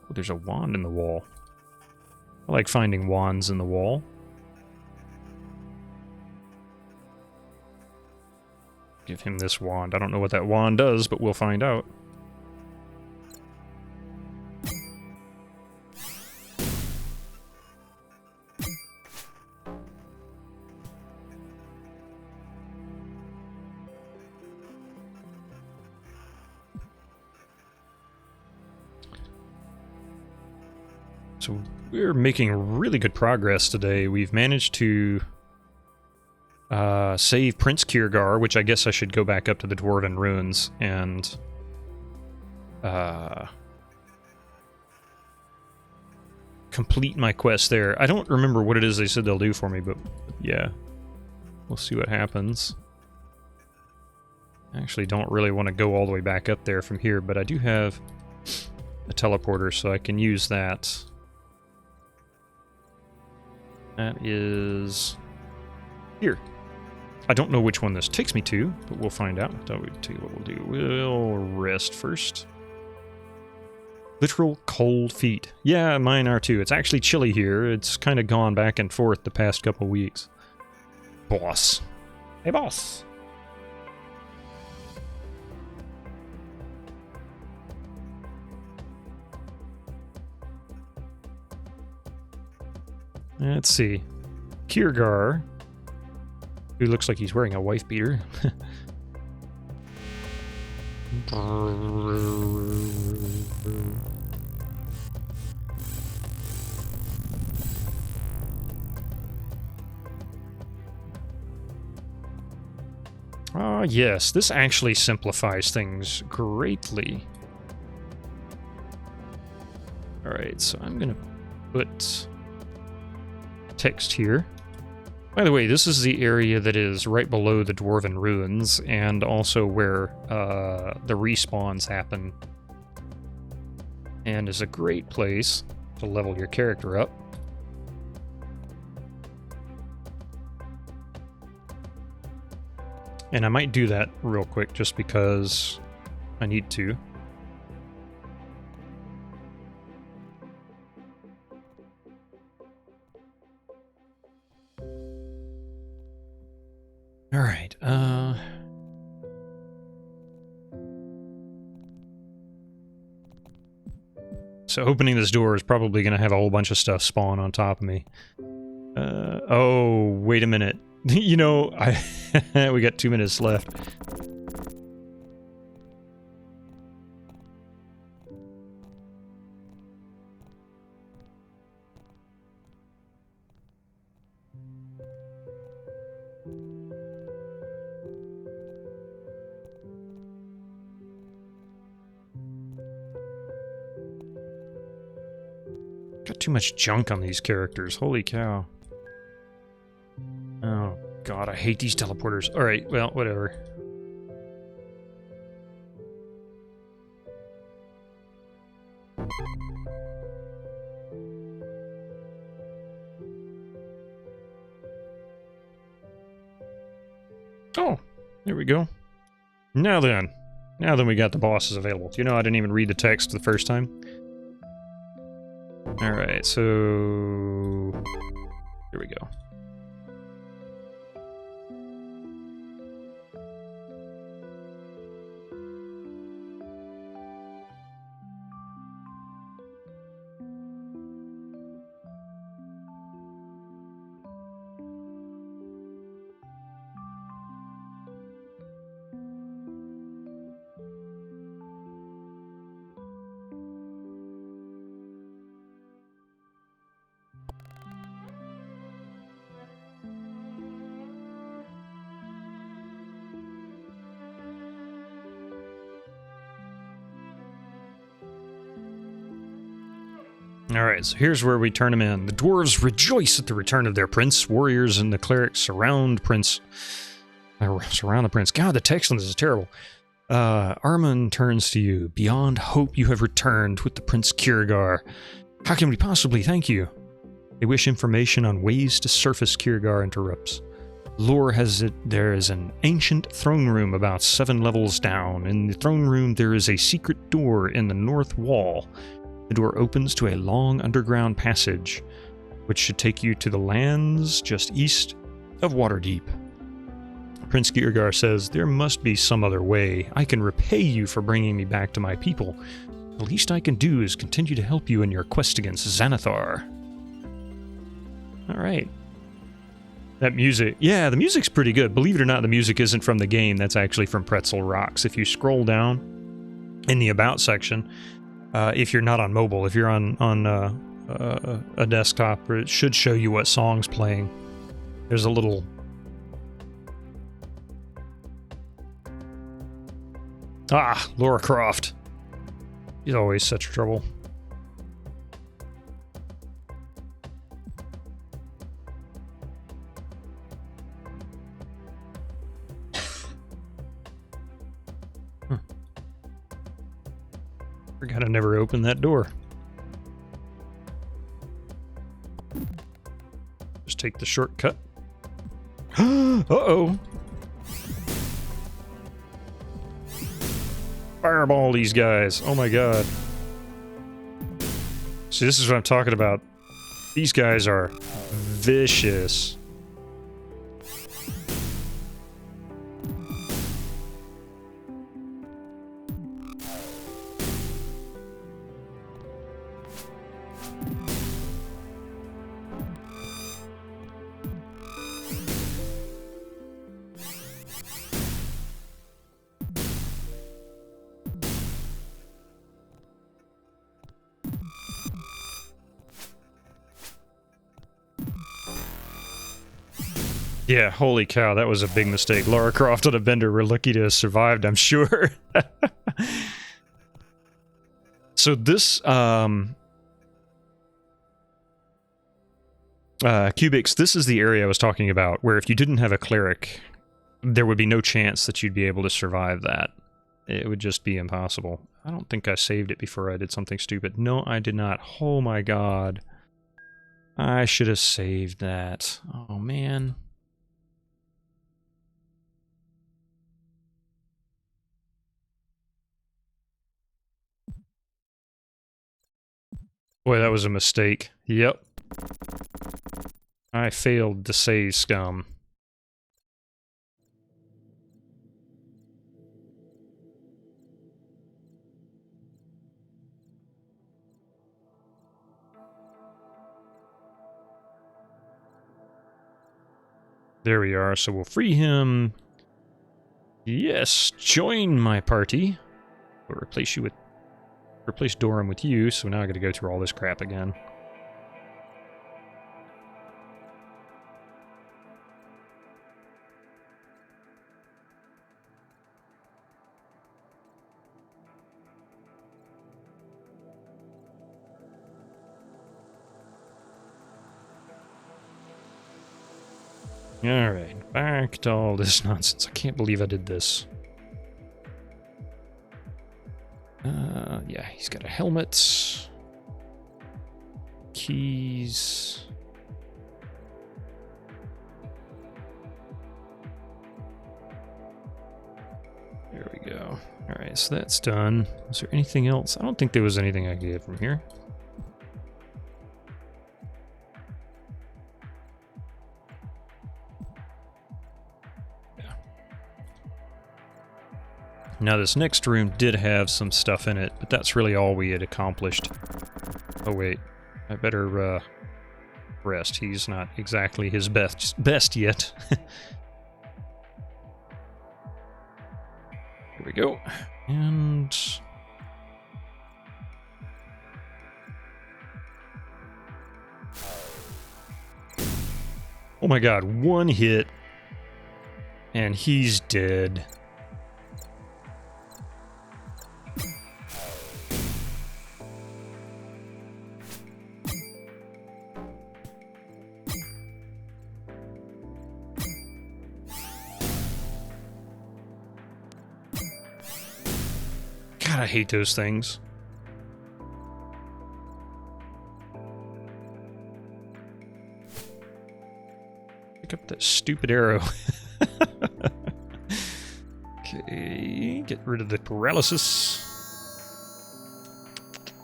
Oh, there's a wand in the wall. I like finding wands in the wall. Give him this wand. I don't know what that wand does, but we'll find out. So we're making really good progress today. We've managed to save Prince Kiergar, which I guess I should go back up to the Dwarven Ruins and complete my quest there. I don't remember what it is they said they'll do for me, but yeah, we'll see what happens. I actually don't really want to go all the way back up there from here, but I do have a teleporter, so I can use that. That is here. I don't know which one this takes me to, but we'll find out. I'll tell you what we'll do. We'll rest first. Literal cold feet. Yeah, mine are too. It's actually chilly here. It's kind of gone back and forth the past couple weeks. Boss. Hey, boss. Let's see. Kiergar, who looks like he's wearing a wife beater. Ah, yes, this actually simplifies things greatly. Alright, so I'm gonna put text here. By the way, this is the area that is right below the Dwarven Ruins, and also where the respawns happen. And is a great place to level your character up. And I might do that real quick just because I need to. All right. So opening this door is probably going to have a whole bunch of stuff spawn on top of me. Oh, wait a minute. You know, we got 2 minutes left. Got too much junk on these characters. Holy cow. Oh, God, I hate these teleporters. Alright, well, whatever. Oh, there we go. Now then we got the bosses available. You know, I didn't even read the text the first time. Alright, so... here we go. Alright, so here's where we turn them in. The dwarves rejoice at the return of their prince. Warriors and the clerics surround the prince. God, the text on this is terrible. Armand turns to you. Beyond hope you have returned with the Prince Kiergar. How can we possibly thank you? They wish information on ways to surface. Kiergar interrupts. Lore has it there is an ancient throne room about 7 levels down. In the throne room there is a secret door in the north wall. The door opens to a long underground passage, which should take you to the lands just east of Waterdeep. Prince Kiergar says, there must be some other way. I can repay you for bringing me back to my people. The least I can do is continue to help you in your quest against Xanathar. Alright. That music, yeah, the music's pretty good. Believe it or not, the music isn't from the game. That's actually from pretzel.rocks. If you scroll down in the About section, if you're not on mobile, if you're on a desktop, it should show you what song's playing. There's a little... Ah, Lara Croft. She's always such trouble. Forgot I never opened that door. Just take the shortcut. Uh-oh. Fireball these guys. Oh my god. See, this is what I'm talking about. These guys are vicious. Yeah, holy cow, that was a big mistake. Lara Croft and a Bender were lucky to have survived, I'm sure. So this, Cubics, this is the area I was talking about, where if you didn't have a cleric, there would be no chance that you'd be able to survive that. It would just be impossible. I don't think I saved it before I did something stupid. No, I did not. Oh my god. I should have saved that. Oh man. Boy, that was a mistake. Yep. I failed to save scum. There we are, so we'll free him. Yes, join my party. We'll replace you with... Replace Doran with you, so now I gotta go through all this crap again. Alright, back to all this nonsense. I can't believe I did this. Yeah, he's got a helmet. Keys. There we go. Alright, so that's done. Is there anything else? I don't think there was anything I could get from here. Now this next room did have some stuff in it, but that's really all we had accomplished. Oh wait, I better rest. He's not exactly his best yet. Here we go. And... oh my god, one hit. And he's dead. God, I hate those things. Pick up that stupid arrow. Okay, get rid of the paralysis.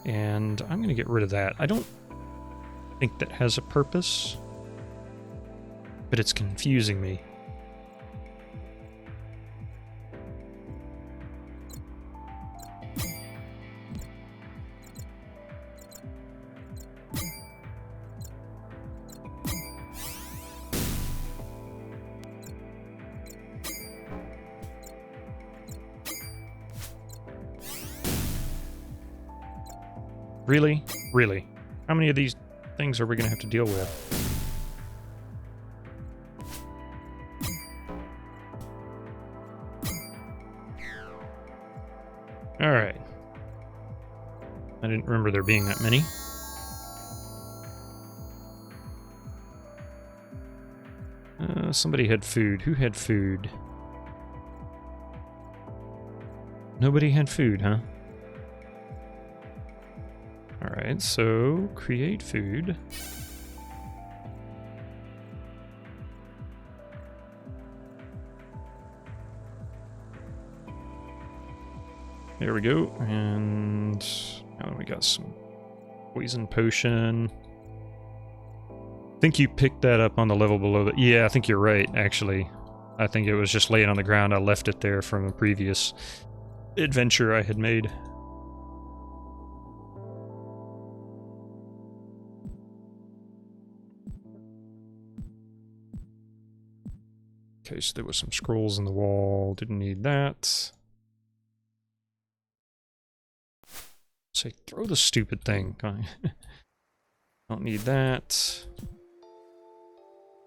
And I'm going to get rid of that. I don't think that has a purpose, but it's confusing me. Really? Really? How many of these things are we going to have to deal with? Alright. I didn't remember there being that many. Somebody had food. Who had food? Nobody had food, huh? Alright, so create food. There we go, and now we got some poison potion. I think you picked that up on the level below that. Yeah, I think you're right, actually. I think it was just laying on the ground. I left it there from a previous adventure I had made. Okay, so there was some scrolls in the wall. Didn't need that. Say, throw the stupid thing. Don't need that.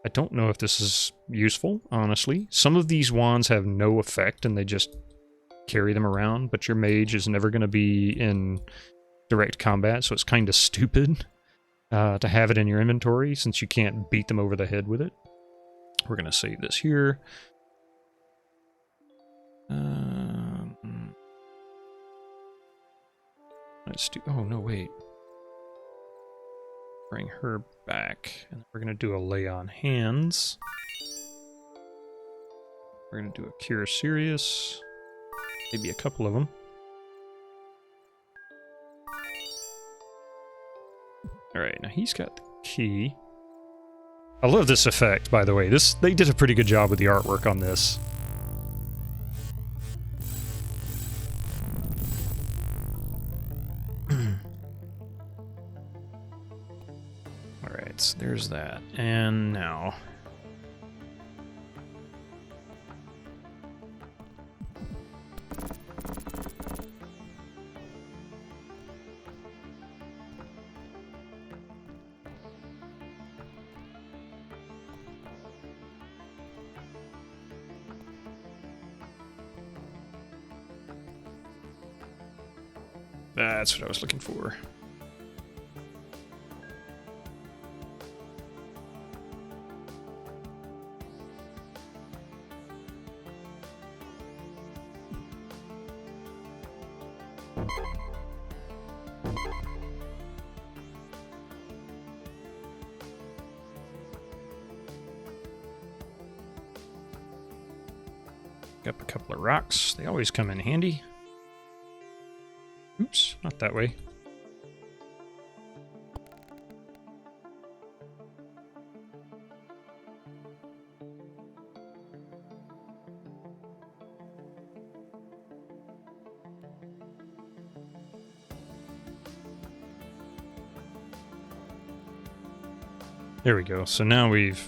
I don't know if this is useful, honestly. Some of these wands have no effect and they just carry them around, but your mage is never going to be in direct combat, so it's kind of stupid. to have it in your inventory since you can't beat them over the head with it. We're going to save this here. Let's do... Oh, no, wait. Bring her back. And we're going to do a lay on hands. We're going to do a cure serious. Maybe a couple of them. Alright, now he's got the key. I love this effect, by the way. They did a pretty good job with the artwork on this. Alright, so there's that. And now... That's what I was looking for. Got a couple of rocks. They always come in handy. Oops, not that way. There we go. So now we've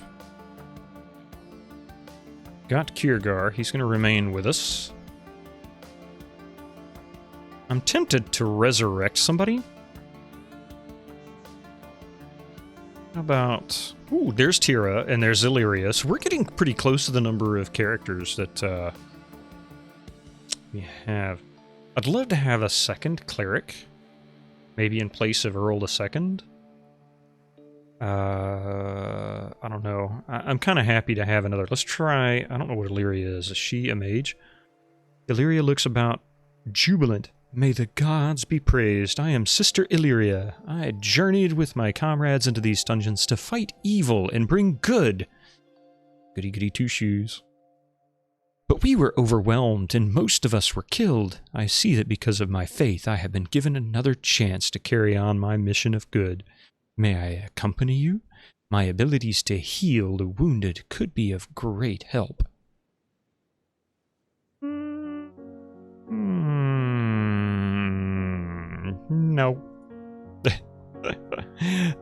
got Kiergar. He's going to remain with us. I'm tempted to resurrect somebody. How about... Ooh, there's Tira and there's Illyria. So we're getting pretty close to the number of characters that we have. I'd love to have a second cleric. Maybe in place of Earl II. I don't know. I'm kind of happy to have another. Let's try... I don't know what Illyria is. Is she a mage? Illyria looks about jubilant. May the gods be praised. I am Sister Illyria. I journeyed with my comrades into these dungeons to fight evil and bring good. Goody goody two shoes. But we were overwhelmed and most of us were killed. I see that because of my faith I have been given another chance to carry on my mission of good. May I accompany you? My abilities to heal the wounded could be of great help. No.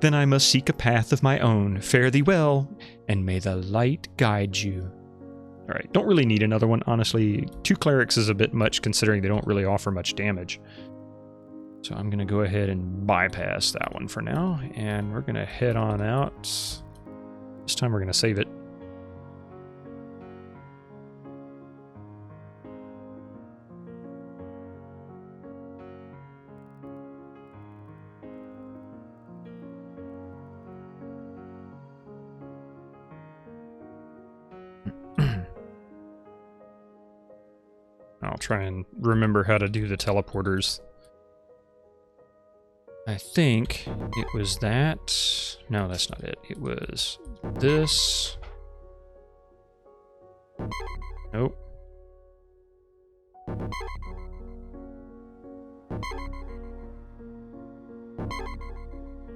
Then I must seek a path of my own. Fare thee well, and may the light guide you. Alright, don't really need another one, honestly. 2 clerics is a bit much considering they don't really offer much damage. So I'm going to go ahead and bypass that one for now, and we're going to head on out. This time we're going to save it. I'll try and remember how to do the teleporters. I think it was that. No, that's not it. It was this. Nope.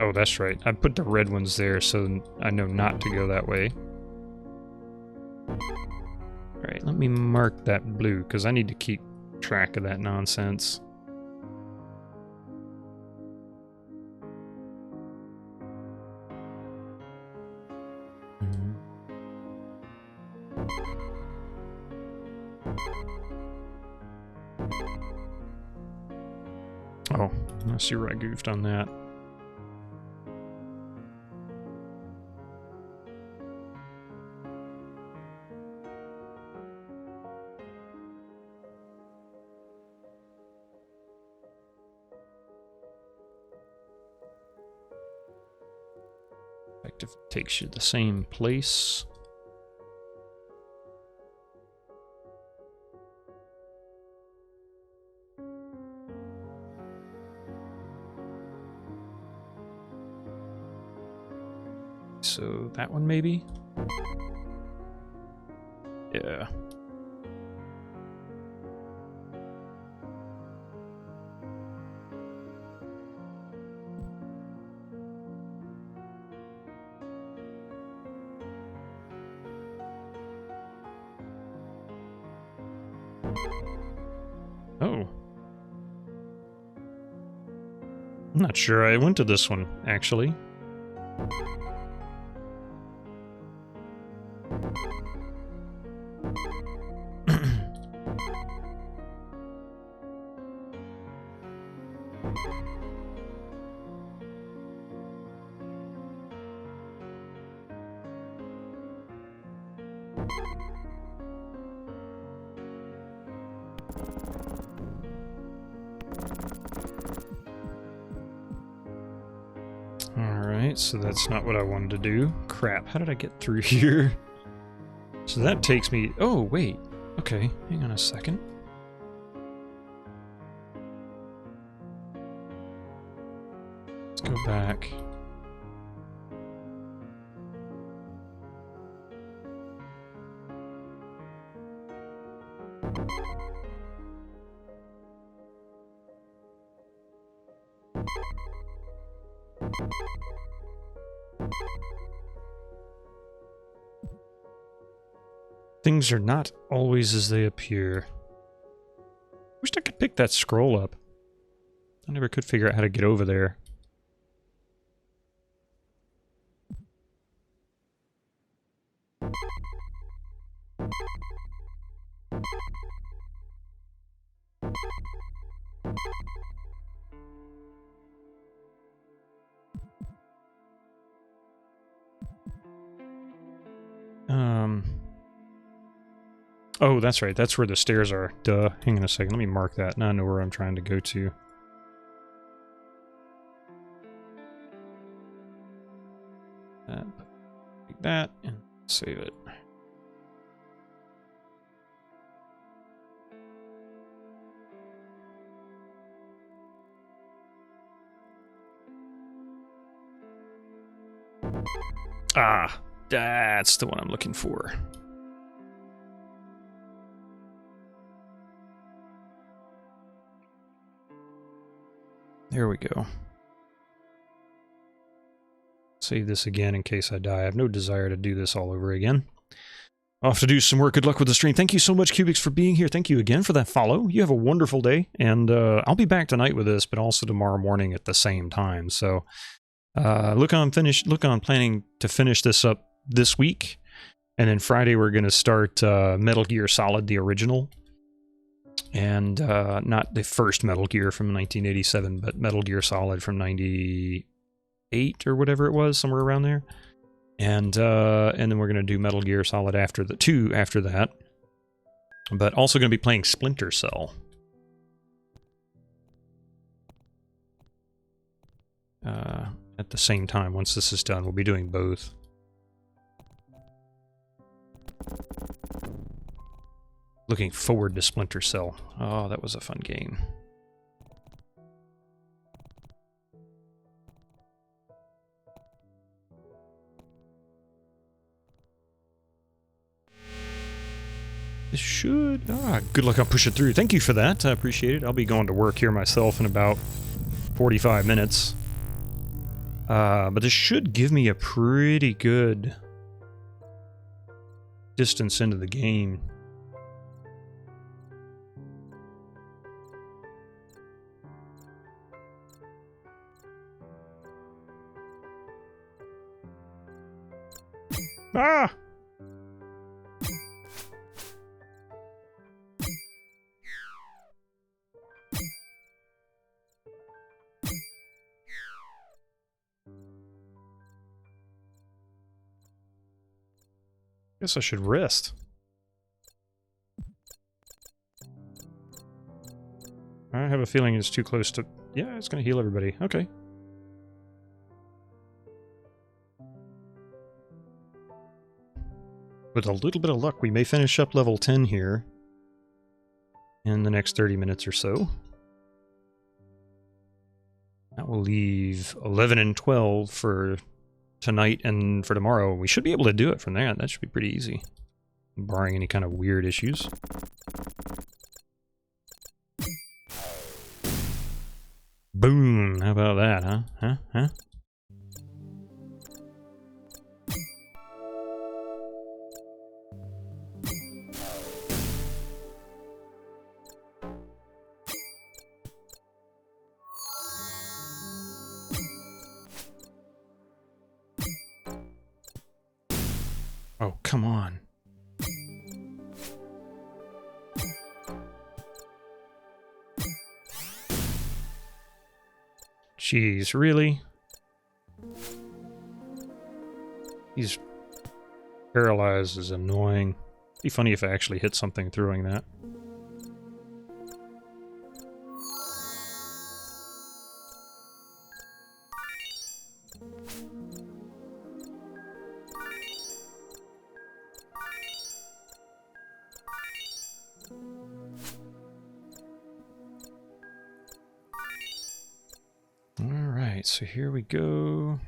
Oh, that's right. I put the red ones there so I know not to go that way. Alright, let me mark that blue, because I need to keep track of that nonsense. Oh, I see where I goofed on that. if it takes you to the same place. So that one maybe? Yeah. Oh. I'm not sure I went to this one, actually. Alright, so that's not what I wanted to do. Crap, how did I get through here? So that takes me... Oh, wait. Okay, hang on a second. Let's go back. Things are not always as they appear. Wished I could pick that scroll up. I never could figure out how to get over there. Oh, that's right. That's where the stairs are. Duh. Hang on a second. Let me mark that. Now I know where I'm trying to go to. Take that and save it. Ah, that's the one I'm looking for. There we go. Save this again in case I die. I have no desire to do this all over again. I'll have to do some work. Good luck with the stream. Thank you so much, Cubics, for being here. Thank you again for that follow. You have a wonderful day. And I'll be back tonight with this, but also tomorrow morning at the same time. So look on planning to finish this up this week. And then Friday we're going to start Metal Gear Solid, the original. And not the first Metal Gear from 1987, but Metal Gear Solid from 98 or whatever it was, somewhere around there. And then we're going to do Metal Gear Solid after the 2 after that. But also going to be playing Splinter Cell. At the same time, once this is done, we'll be doing both. Looking forward to Splinter Cell. Oh, that was a fun game. This should... Ah, good luck on pushing through. Thank you for that. I appreciate it. I'll be going to work here myself in about 45 minutes. But this should give me a pretty good distance into the game. Ah! Guess I should rest. I have a feeling it's too close to... Yeah, it's going to heal everybody. Okay. With a little bit of luck, we may finish up level 10 here in the next 30 minutes or so. That will leave 11 and 12 for tonight and for tomorrow. We should be able to do it from there. That should be pretty easy, barring any kind of weird issues. Boom! How about that, huh? Oh, come on. Jeez, really? He's paralyzed is annoying. Be funny if I actually hit something throwing that. Alright, so here we go.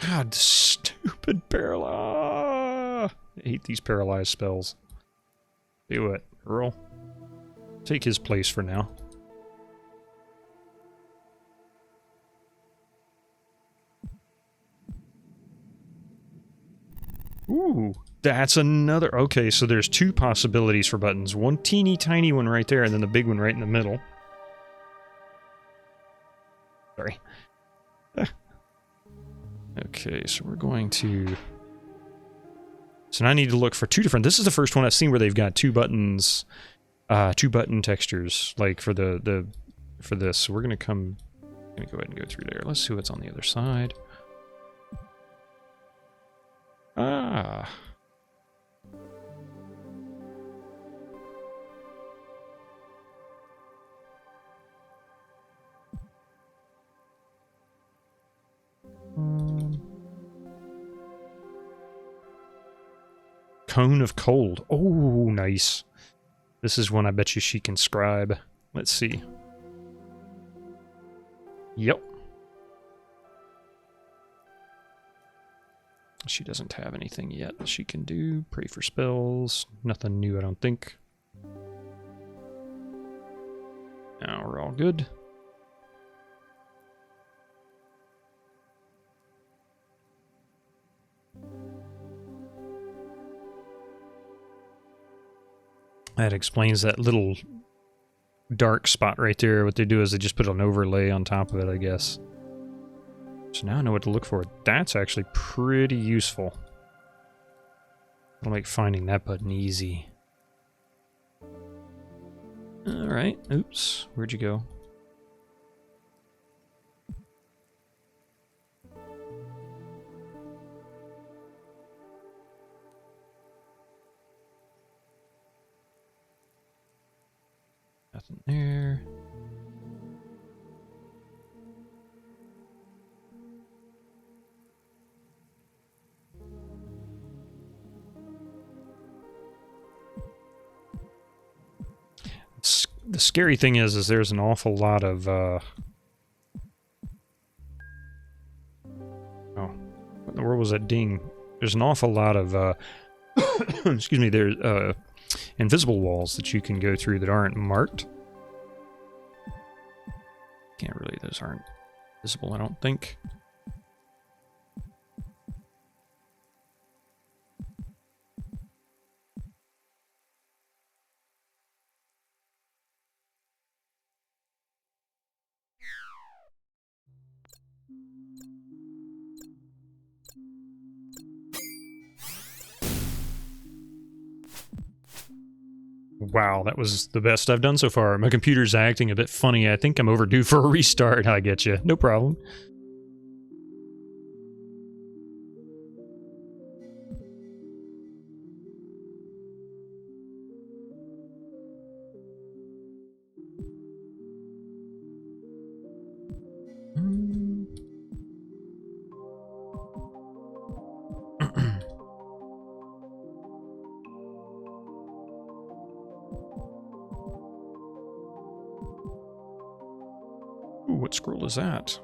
God, stupid paralyze. I hate these paralyzed spells. Do it, Earl. Take his place for now. Ooh, that's another... Okay, so there's two possibilities for buttons. One teeny tiny one right there, and then the big one right in the middle. Sorry. Okay, so we're going to... So now I need to look for two different... This is the first one I've seen where they've got two buttons, two button textures, like for for this. So we're gonna go ahead and go through there. Let's see what's on the other side. Ah. Cone of Cold. Oh, nice. This is one I bet you she can scribe. Let's see. Yep. She doesn't have anything yet that she can do. Pray for spells. Nothing new, I don't think. Now we're all good. That explains that little dark spot right there. What they do is they just put an overlay on top of it, I guess. So now I know what to look for. That's actually pretty useful. It'll make finding that button easy. Alright, oops. Where'd you go? Nothing there. The scary thing is there's an awful lot of, oh, what in the world was that ding? There's an awful lot of, excuse me, there's, invisible walls that you can go through that aren't marked. Can't really, those aren't visible, I don't think. Wow, that was the best I've done so far. My computer's acting a bit funny. I think I'm overdue for a restart. I get you. No problem. Ooh, what scroll is that?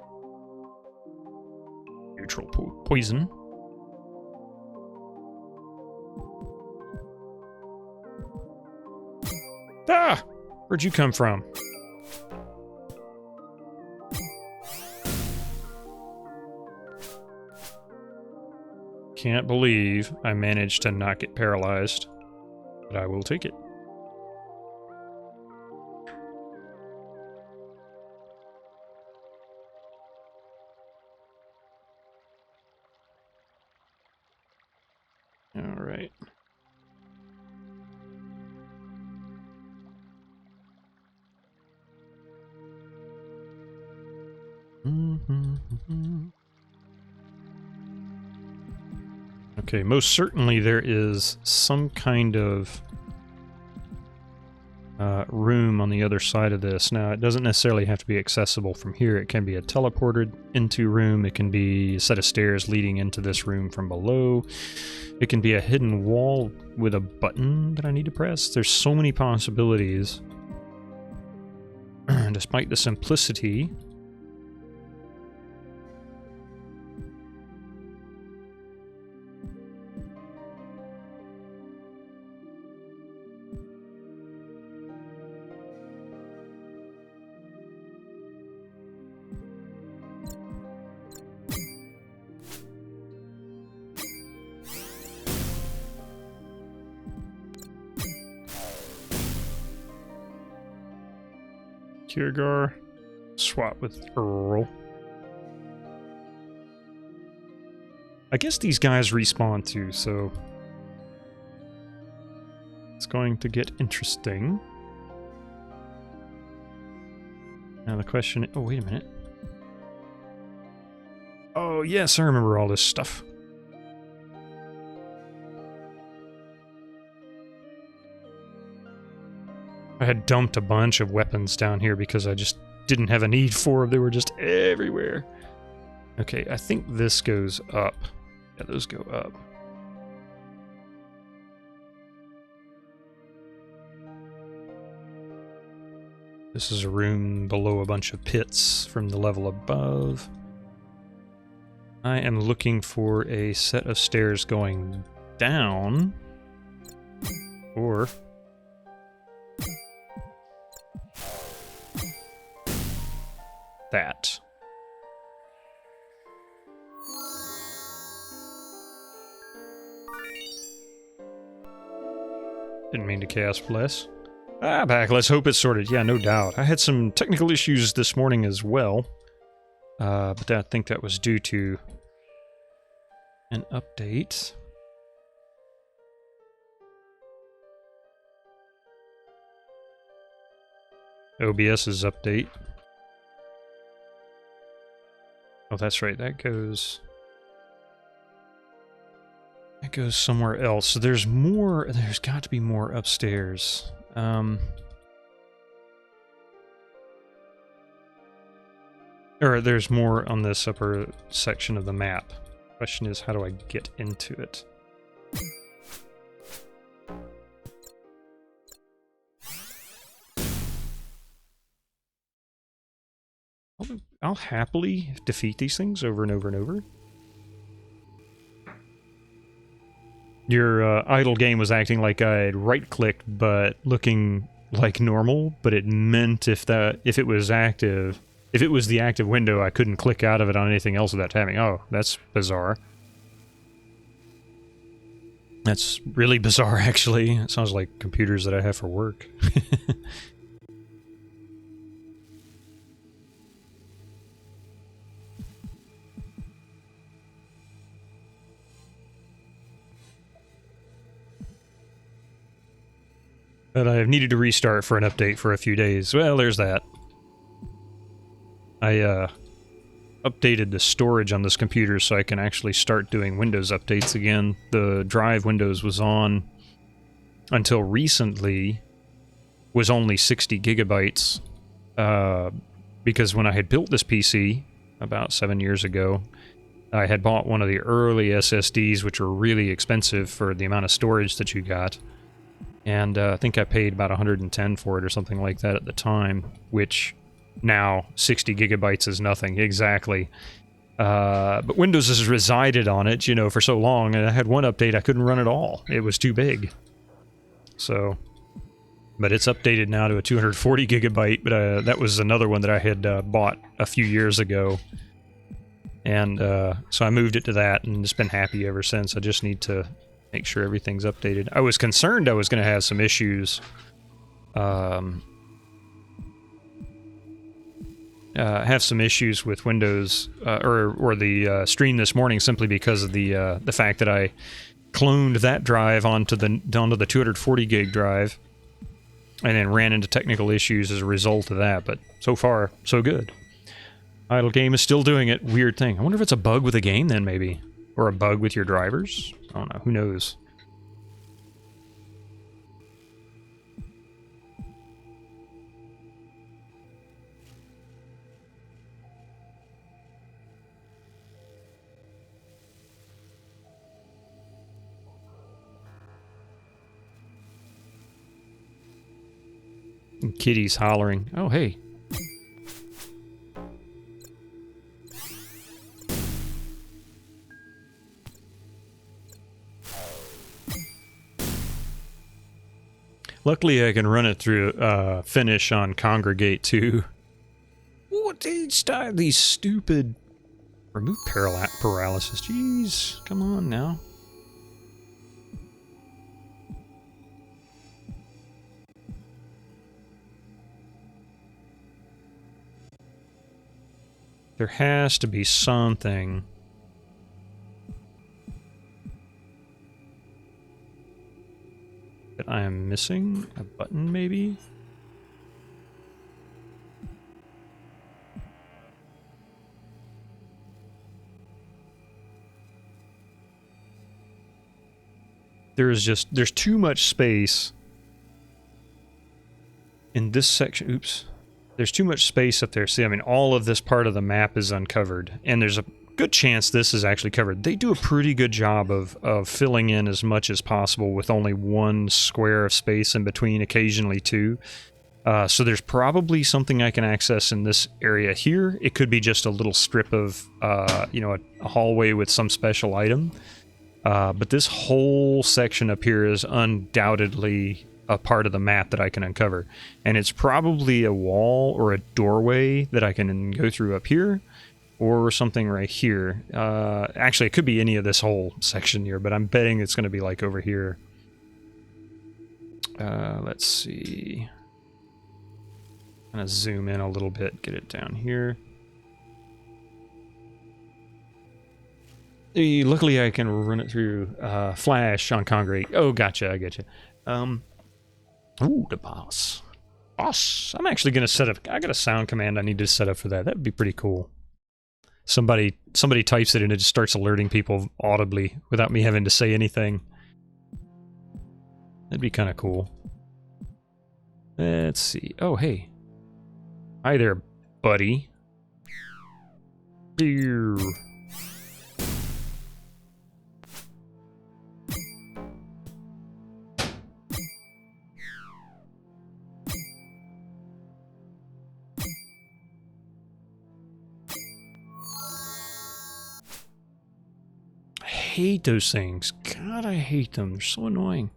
Neutral poison. Ah! Where'd you come from? Can't believe I managed to not get paralyzed, but I will take it. All right. Okay, most certainly there is some kind of room on the other side of this. Now, it doesn't necessarily have to be accessible from here. It can be a teleported into room. It can be a set of stairs leading into this room from below. It can be a hidden wall with a button that I need to press. There's so many possibilities. Despite the simplicity, Kiergar, swap with Earl. I guess these guys respawn too, so it's going to get interesting. Now the question... Oh, wait a minute. Oh, yes, I remember all this stuff. I had dumped a bunch of weapons down here because I just didn't have a need for them. They were just everywhere. Okay, I think this goes up. Yeah, those go up. This is a room below a bunch of pits from the level above. I am looking for a set of stairs going down. Or... that. Didn't mean to cast Bless. Ah, back. Let's hope it's sorted. Yeah, no doubt. I had some technical issues this morning as well. But I think that was due to an update. OBS's update. Oh, that's right. That goes somewhere else. So there's more. There's got to be more upstairs. Or there's more on this upper section of the map. Question is, how do I get into it? I'll happily defeat these things over and over and over. Your idle game was acting like I'd right-clicked, but looking like normal. But it meant if it was active, if it was the active window, I couldn't click out of it on anything else without tapping. Oh, that's bizarre. That's really bizarre, actually. It sounds like computers that I have for work. But I've needed to restart for an update for a few days. Well, there's that. I updated the storage on this computer so I can actually start doing Windows updates again. The drive Windows was on until recently was only 60 gigabytes because when I had built this PC about 7 years ago, I had bought one of the early SSDs, which were really expensive for the amount of storage that you got. And I think I paid about 110 for it or something like that at the time, which now 60 gigabytes is nothing, exactly. But Windows has resided on it, you know, for so long, and I had one update I couldn't run at all. It was too big. So, but it's updated now to a 240 gigabyte, but that was another one that I had bought a few years ago. And so I moved it to that, and it's been happy ever since. I just need to make sure everything's updated. I was concerned I was going to have some issues. Have some issues with Windows or the stream this morning simply because of the fact that I cloned that drive onto the 240 gig drive and then ran into technical issues as a result of that. But so far, so good. Idle game is still doing it. Weird thing. I wonder if it's a bug with the game then, maybe, or a bug with your drivers. I don't know. Who knows? And kitty's hollering. Oh, hey. Luckily, I can run it through finish on Congregate too. What these stupid remove paralysis? Jeez, come on now. There has to be something. That I am missing? A button, maybe? There's too much space in this section. Oops. There's too much space up there. See, I mean, all of this part of the map is uncovered, and there's a good chance this is actually covered. They do a pretty good job of filling in as much as possible with only one square of space in between, occasionally two. So there's probably something I can access in this area here. It could be just a little strip of, you know, a hallway with some special item. But this whole section up here is undoubtedly a part of the map that I can uncover. And it's probably a wall or a doorway that I can go through up here. Or something right here. Actually, it could be any of this whole section here, but I'm betting it's going to be like over here. Let's see. I'm going to zoom in a little bit, get it down here. Luckily, I can run it through Flash on Congregate. Oh, gotcha, I getcha. Ooh, the boss. Boss. I'm actually going to set up... I got a sound command I need to set up for that. That would be pretty cool. Somebody types it and it just starts alerting people audibly without me having to say anything. That'd be kind of cool. Let's see. Oh, hey. Hi there, buddy. Ew. I hate those things. God, I hate them. They're so annoying.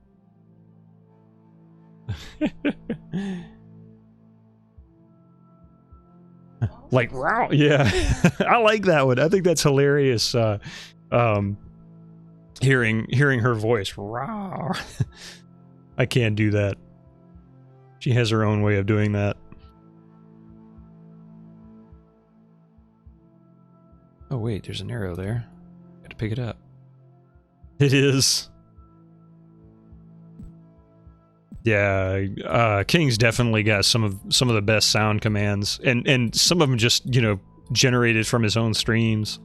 Like, wow, yeah. I like that one. I think that's hilarious. Hearing her voice. Wow. I can't do that. She has her own way of doing that. Oh wait, there's an arrow there. Got to pick it up. It is. Yeah, King's definitely got some of the best sound commands, and some of them just, you know, generated from his own streams.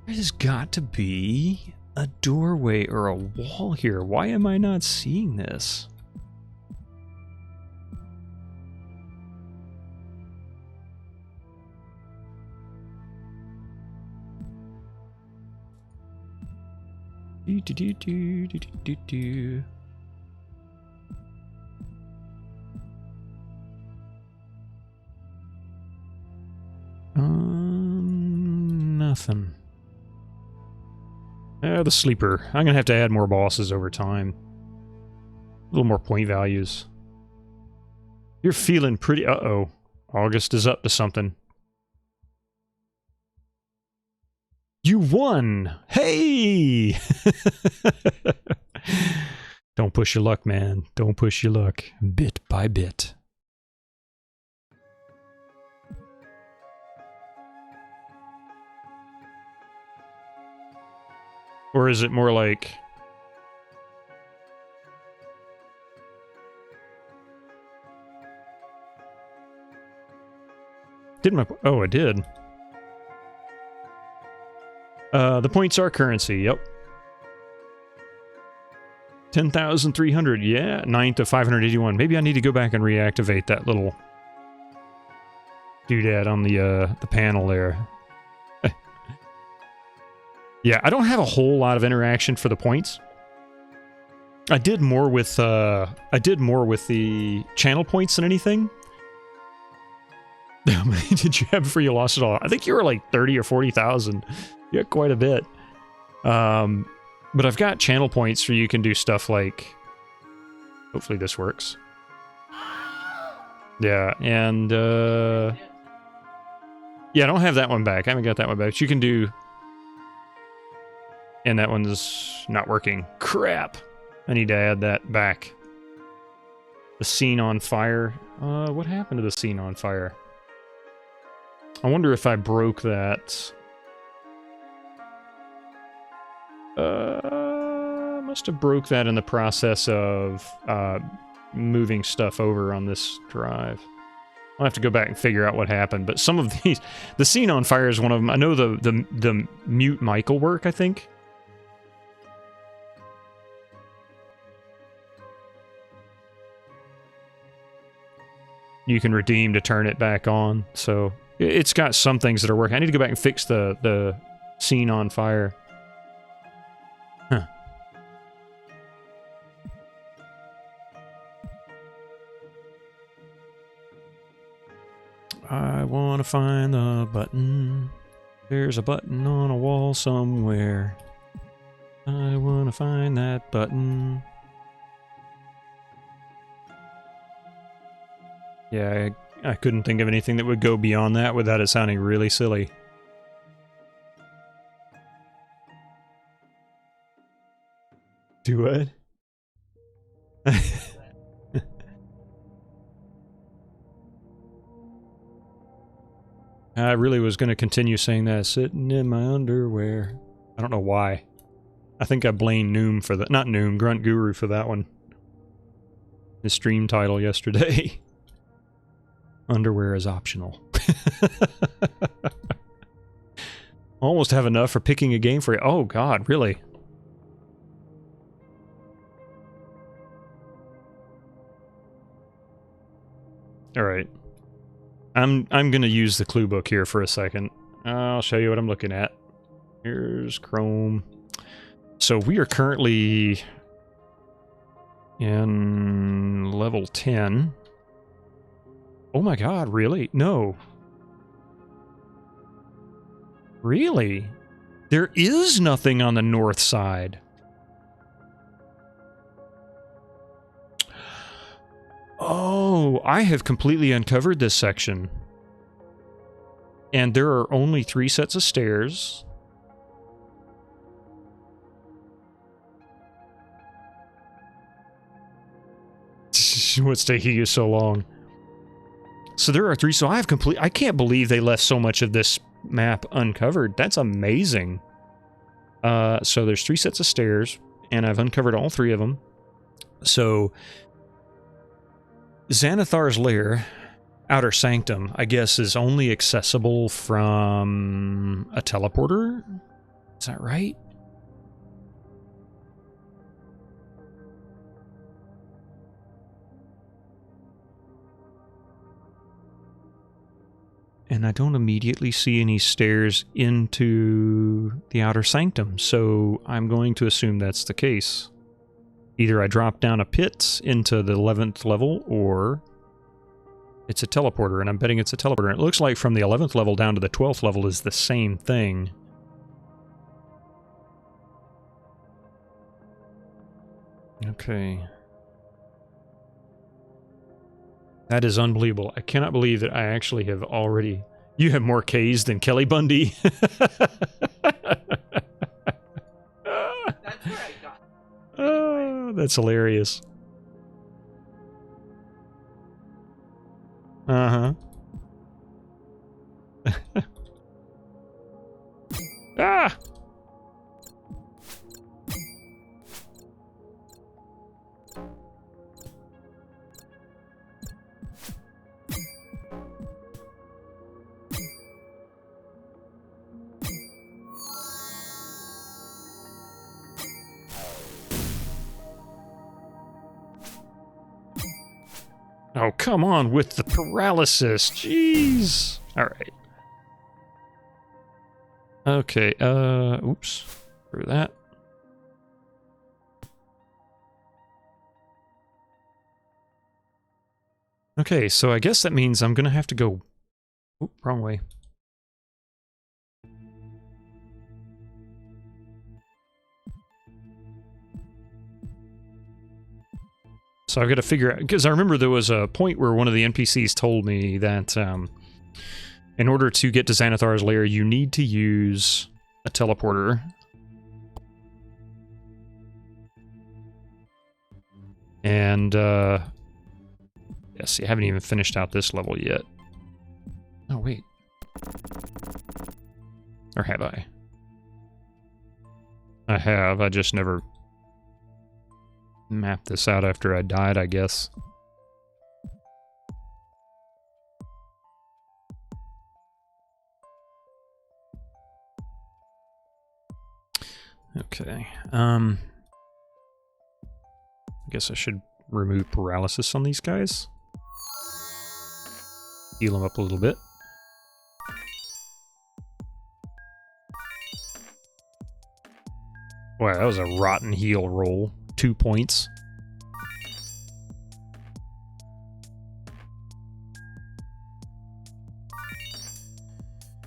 There's got to be a doorway or a wall here. Why am I not seeing this? Nothing. The sleeper. I'm gonna have to add more bosses over time. A little more point values. You're feeling pretty... Uh-oh. August is up to something. You won! Hey! Don't push your luck, man. Don't push your luck. Bit by bit. Or is it more like... Did my... Oh, I did. The points are currency, yep. 10,300, yeah. 9 to 581. Maybe I need to go back and reactivate that little doodad on the panel there. Yeah, I don't have a whole lot of interaction for the points. I did more with the channel points than anything. How many did you have before you lost it all? I think you were like 30 or 40,000. You had quite a bit. But I've got channel points where you can do stuff like... Hopefully this works. Yeah, and... Yeah, I don't have that one back. I haven't got that one back. But you can do... And that one's not working. Crap! I need to add that back. The scene on fire. What happened to the scene on fire? I wonder if I broke that. Must have broke that in the process of moving stuff over on this drive. I'll have to go back and figure out what happened. But some of these, the scene on fire is one of them. I know the mute mic will work, I think. You can redeem to turn it back on, so it's got some things that are working. I need to go back and fix the scene on fire. Huh. I want to find the button. There's a button on a wall somewhere. I want to find that button. Yeah, I couldn't think of anything that would go beyond that without it sounding really silly. Do what? I really was going to continue saying that. Sitting in my underwear. I don't know why. I think I blame Noom for that. Not Noom, Grunt Guru for that one. His stream title yesterday. Underwear is optional. Almost have enough for picking a game for you. Oh god, really? Alright. I'm gonna use the clue book here for a second. I'll show you what I'm looking at. Here's Chrome. So we are currently in level 10. Oh my god, really? No. Really? There is nothing on the north side. Oh, I have completely uncovered this section. And there are only 3 sets of stairs. What's taking you so long? So there are 3, so I can't believe they left so much of this map uncovered. That's amazing. So there's 3 sets of stairs, and I've uncovered all 3 of them. So, Xanathar's Lair, Outer Sanctum, I guess, is only accessible from a teleporter? Is that right? And I don't immediately see any stairs into the Outer Sanctum, so I'm going to assume that's the case. Either I drop down a pit into the 11th level, or it's a teleporter, and I'm betting it's a teleporter. It looks like from the 11th level down to the 12th level is the same thing. Okay. That is unbelievable. I cannot believe that I actually have already... You have more Ks than Kelly Bundy. That's where I got. Oh, that's hilarious. Uh-huh. Ah! Oh, come on with the paralysis. Jeez. All right. Okay, oops. Through that. Okay, so I guess that means I'm gonna have to go... Oop, wrong way. So I've got to figure out, because I remember there was a point where one of the NPCs told me that in order to get to Xanathar's Lair, you need to use a teleporter. And, yes, I haven't even finished out this level yet. Oh, wait. Or have I? I have, I just never... map this out after I died, I guess. Okay. I guess I should remove paralysis on these guys. Heal them up a little bit. Wow, that was a rotten heal roll. 2 points.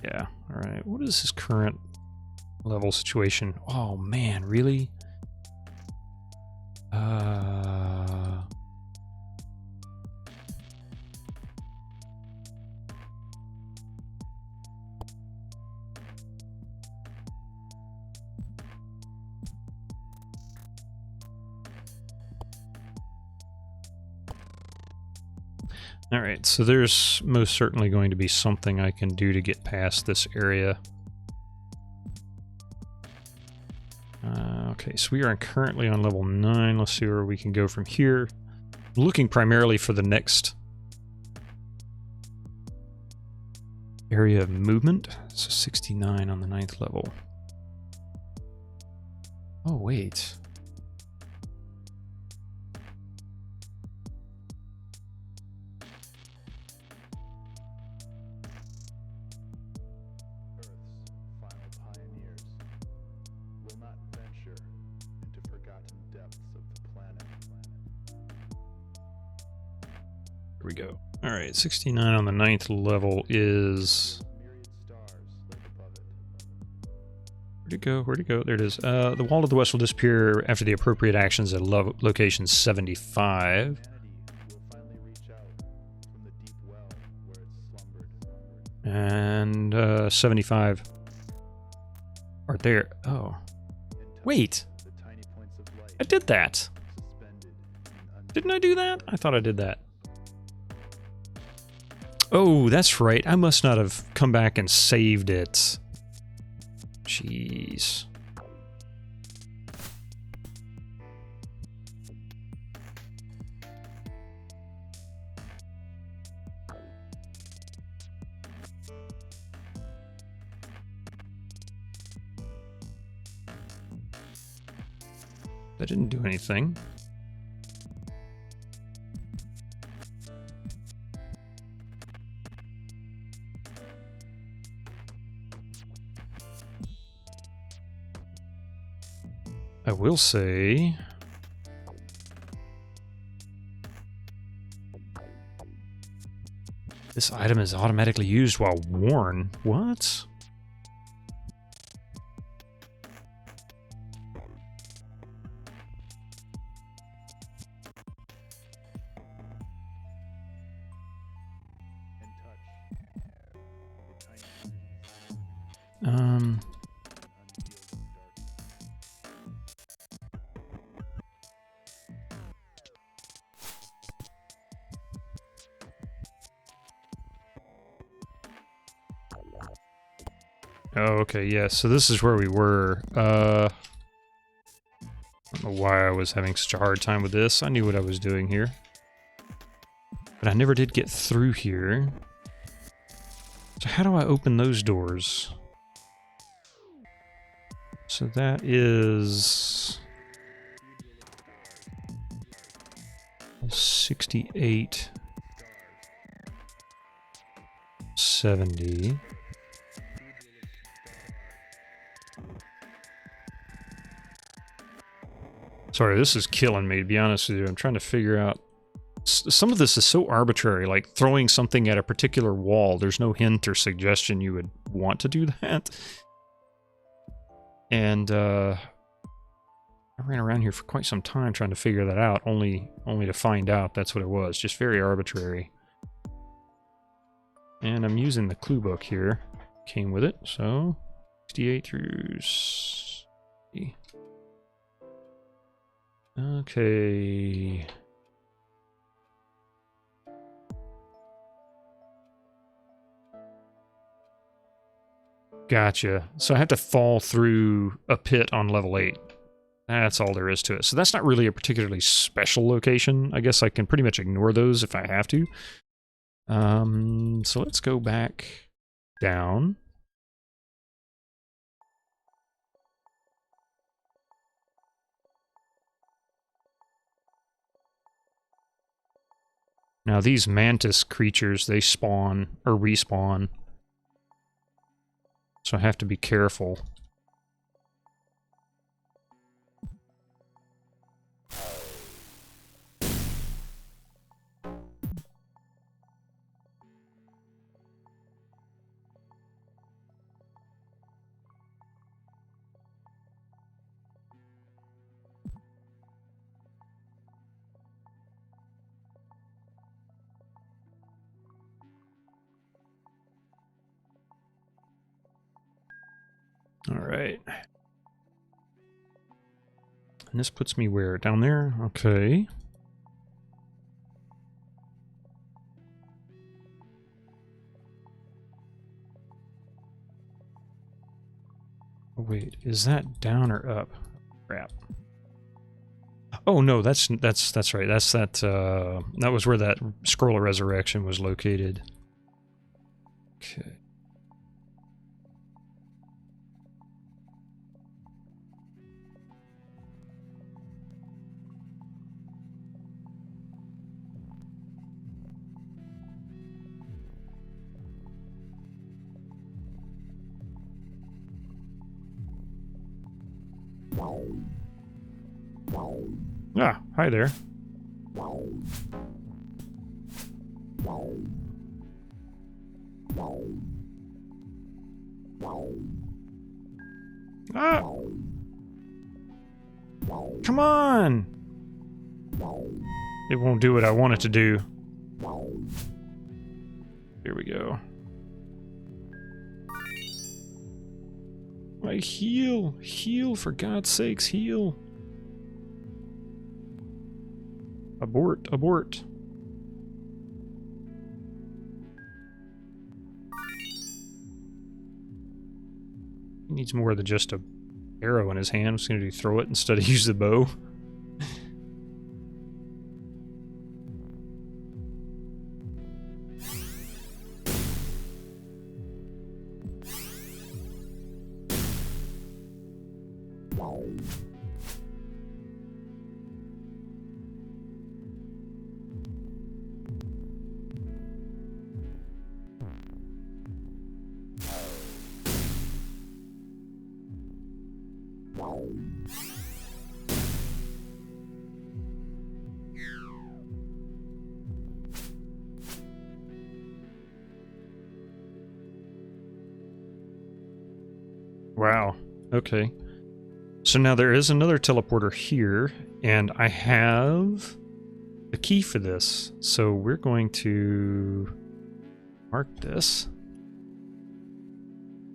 Yeah, alright. What is his current level situation? Oh man, really? Alright, so there's most certainly going to be something I can do to get past this area. Okay, so we are currently on level 9. Let's see where we can go from here. I'm looking primarily for the next area of movement. So 69 on the 9th level. Oh, wait. Here we go. Alright, 69 on the 9th level is... Where'd it go? Where'd it go? There it is. The wall to the west will disappear after the appropriate actions at location 75. And 75 are there. Oh. Wait! I did that! Didn't I do that? I thought I did that. Oh, that's right. I must not have come back and saved it. Jeez. That didn't do anything. I will say... this item is automatically used while worn. What? Oh, okay, yeah, so this is where we were. I don't know why I was having such a hard time with this. I knew what I was doing here. But I never did get through here. So how do I open those doors? So that is... 68... 70... Sorry, this is killing me, to be honest with you. I'm trying to figure out... some of this is so arbitrary, like throwing something at a particular wall. There's no hint or suggestion you would want to do that. And, I ran around here for quite some time trying to figure that out, only to find out that's what it was. Just very arbitrary. And I'm using the clue book here. Came with it, so... 68 through... 60. Okay. Gotcha. So I have to fall through a pit on level 8. That's all there is to it. So that's not really a particularly special location. I guess I can pretty much ignore those if I have to. So let's go back down. Now these mantis creatures, they spawn, or respawn. So I have to be careful. All right. And this puts me where? Down there? Okay. Oh, wait, is that down or up? Crap. Oh no, that's right. That's that that was where that scroll of resurrection was located. Okay. Ah, hi there. Ah! Come on! It won't do what I want it to do. Here we go. Like, heal! Heal, for God's sakes, heal! Abort, abort. He needs more than just a arrow in his hand. I'm just going to throw it instead of use the bow. Wow. Okay. So now there is another teleporter here, and I have the key for this. So we're going to mark this.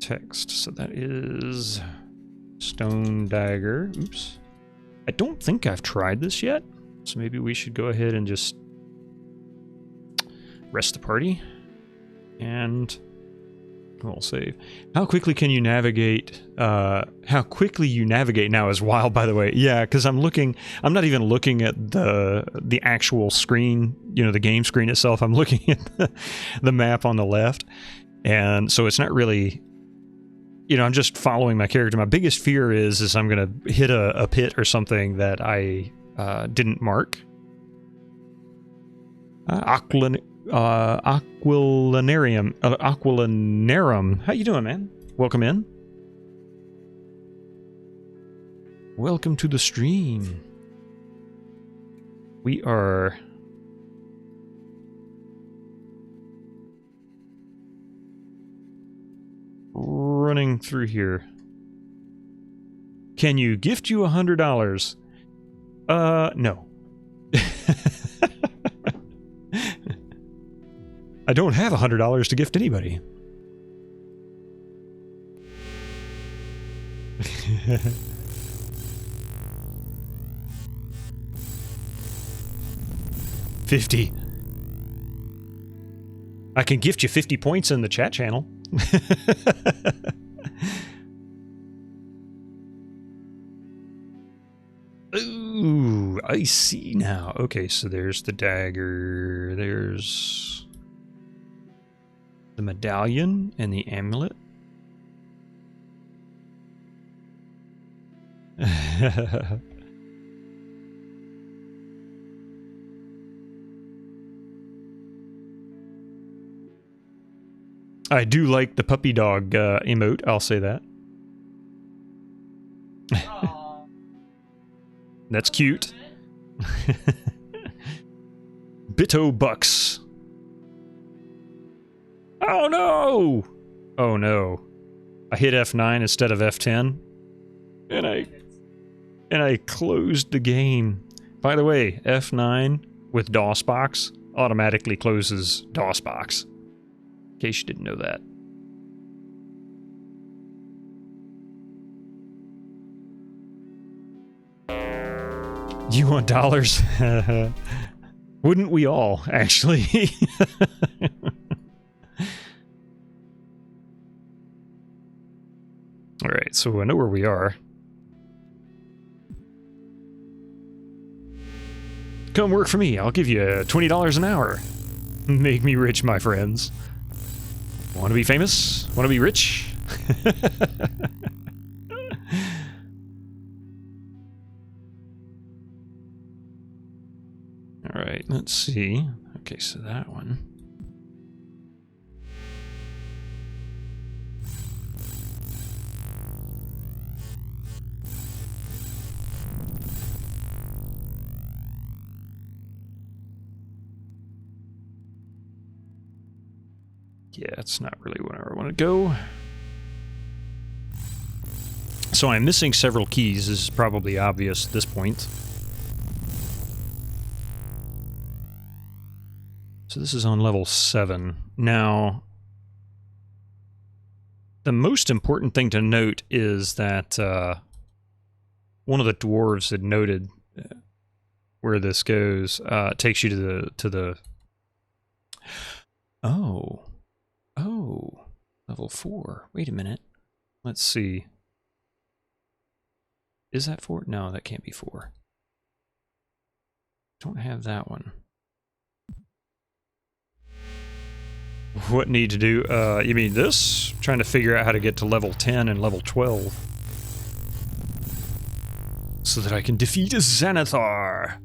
Text. So that is stone dagger. Oops. I don't think I've tried this yet. So maybe we should go ahead and just rest the party. And we'll save. How quickly can you navigate? How quickly you navigate now is wild, by the way. Yeah, because I'm not even looking at the actual screen, the game screen itself. I'm looking at the map on the left. And so it's not really, I'm just following my character. My biggest fear is I'm going to hit a pit or something that I didn't mark. Aquilinarum. How you doing, man? Welcome in. Welcome to the stream. We are running through here. Can you gift you $100? No. I don't have $100 to gift anybody. $50. I can gift you 50 points in the chat channel. Ooh, I see now. Okay, so there's the dagger. There's the medallion and the amulet. I do like the puppy dog emote, I'll say that. That's cute. Bitto bucks. Oh no! Oh no. I hit F9 instead of F10. And I closed the game. By the way, F9 with DOSBox automatically closes DOSBox. In case you didn't know that. You want dollars? Wouldn't we all, actually? Alright, so I know where we are. Come work for me. I'll give you $20 an hour. Make me rich, my friends. Want to be famous? Want to be rich? Alright, let's see. Okay, so that one. Yeah, it's not really where I want to go. So I'm missing several keys. This is probably obvious at this point. So this is on level 7. Now, the most important thing to note is that one of the dwarves had noted where this goes. Takes you to the. Oh, level 4. Wait a minute. Let's see. Is that 4? No, that can't be 4. Don't have that one. What need to do? You mean this? Trying to figure out how to get to level 10 and level 12. So that I can defeat a Xanathar.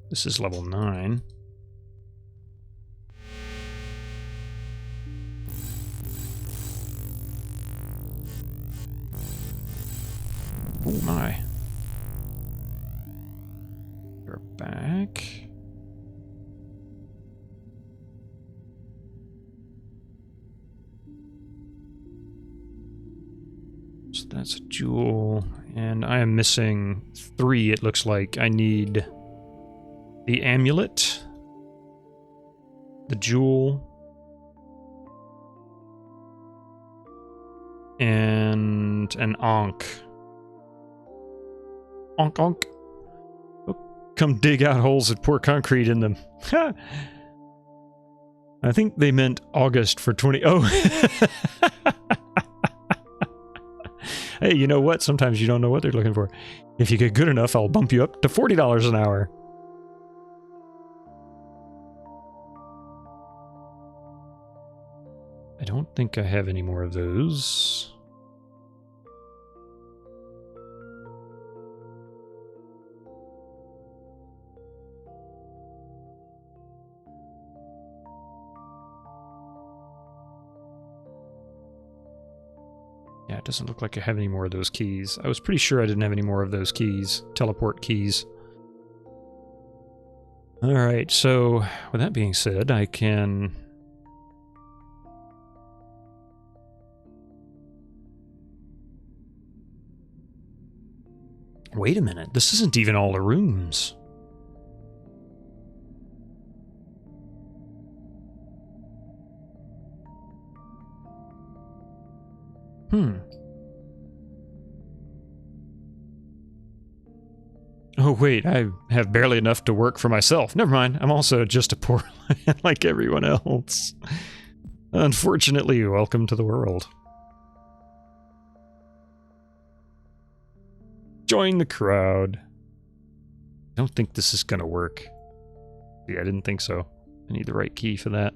This is level 9. Oh my. We're back. That's a jewel. And I am missing 3, it looks like. I need the amulet, the jewel, and an onk. Onk onk. Oh, come dig out holes and pour concrete in them. I think they meant August for 20... Oh! Hey, you know what? Sometimes you don't know what they're looking for. If you get good enough, I'll bump you up to $40 an hour. I don't think I have any more of those. Yeah, it doesn't look like I have any more of those keys. I was pretty sure I didn't have any more of those keys. Teleport keys. Alright, so with that being said, I can... Wait a minute, this isn't even all the rooms. Oh wait, I have barely enough to work for myself. Never mind, I'm also just a poor man like everyone else. Unfortunately, welcome to the world. Join the crowd. I don't think this is gonna work. Yeah, I didn't think so. I need the right key for that.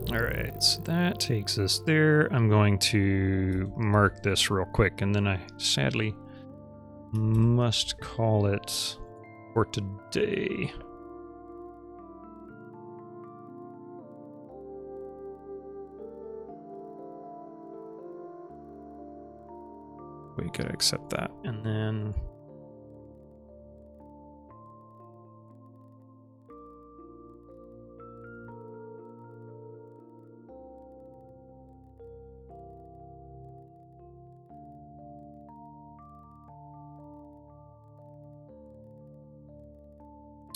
Alright, so that takes us there. I'm going to mark this real quick, and then I sadly must call it for today. We gotta accept that, and then...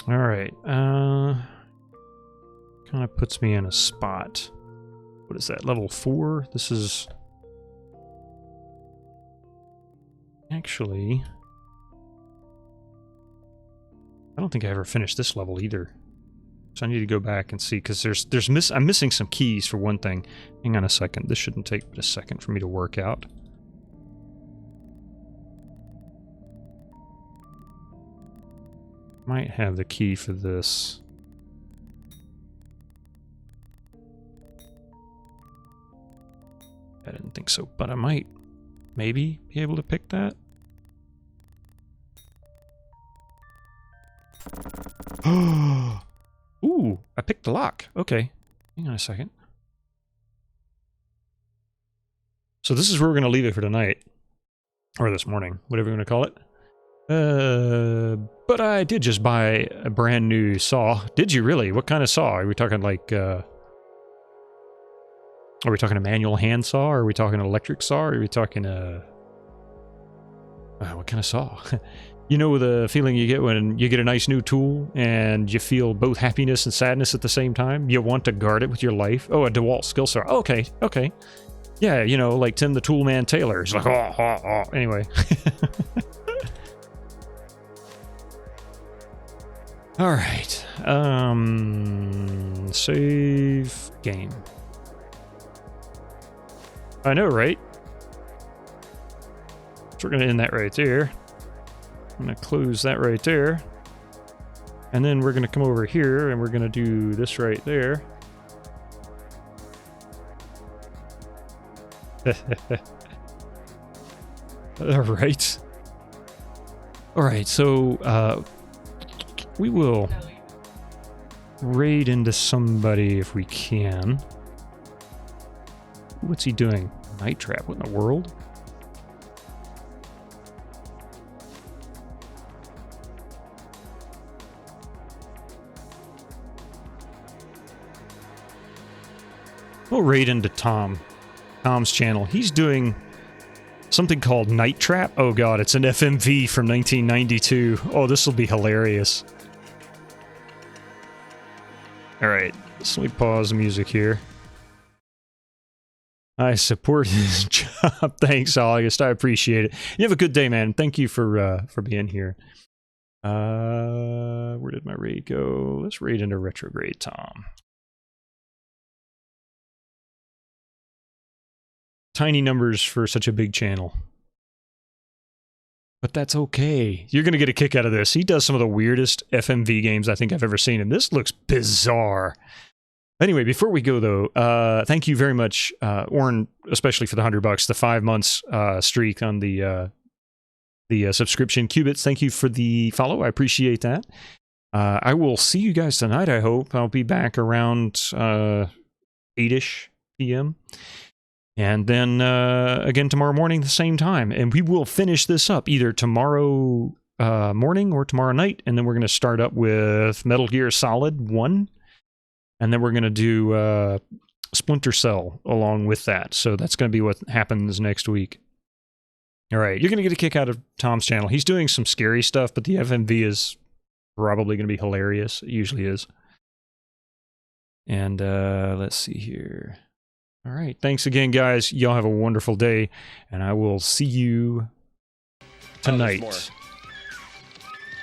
Alright, kind of puts me in a spot. What is that, level 4? This is... Actually... I don't think I ever finished this level either. So I need to go back and see, because I'm missing some keys for one thing. Hang on a second, this shouldn't take but a second for me to work out. Might have the key for this. I didn't think so, but I might maybe be able to pick that. Ooh, I picked the lock. Okay, hang on a second. So this is where we're going to leave it for tonight. Or this morning, whatever you want to call it. But I did just buy a brand new saw. Did you really? What kind of saw? Are we talking like, are we talking a manual hand saw? Or are we talking an electric saw? Or are we talking a... what kind of saw? You know the feeling you get when you get a nice new tool and you feel both happiness and sadness at the same time? You want to guard it with your life? Oh, a DeWalt skill saw. Oh, okay, okay. Yeah, you know, like Tim the Toolman Taylor. He's like, oh, oh, oh. Anyway. Alright, save game. I know, right? So we're gonna end that right there. I'm gonna close that right there. And then we're gonna come over here and we're gonna do this right there. Alright. Alright, so we will raid into somebody if we can. What's he doing? Night Trap, what in the world? We'll raid into Tom's channel. He's doing something called Night Trap. Oh god, it's an FMV from 1992. Oh, this will be hilarious. Alright, so let me pause the music here. I support his job. Thanks, August. I appreciate it. You have a good day, man. Thank you for being here. Where did my raid go? Let's raid into Retrograde Tom. Tiny numbers for such a big channel. But that's okay. You're going to get a kick out of this. He does some of the weirdest FMV games I think I've ever seen, and this looks bizarre. Anyway, before we go, though, thank you very much, Warren, especially for the $100, the 5 months streak on the subscription. Qubits, thank you for the follow. I appreciate that. I will see you guys tonight, I hope. I'll be back around 8-ish p.m., and then again tomorrow morning, the same time. And we will finish this up either tomorrow morning or tomorrow night. And then we're going to start up with Metal Gear Solid 1. And then we're going to do Splinter Cell along with that. So that's going to be what happens next week. All right, you're going to get a kick out of Tom's channel. He's doing some scary stuff, but the FMV is probably going to be hilarious. It usually is. And let's see here. All right. Thanks again, guys. Y'all have a wonderful day, and I will see you tonight.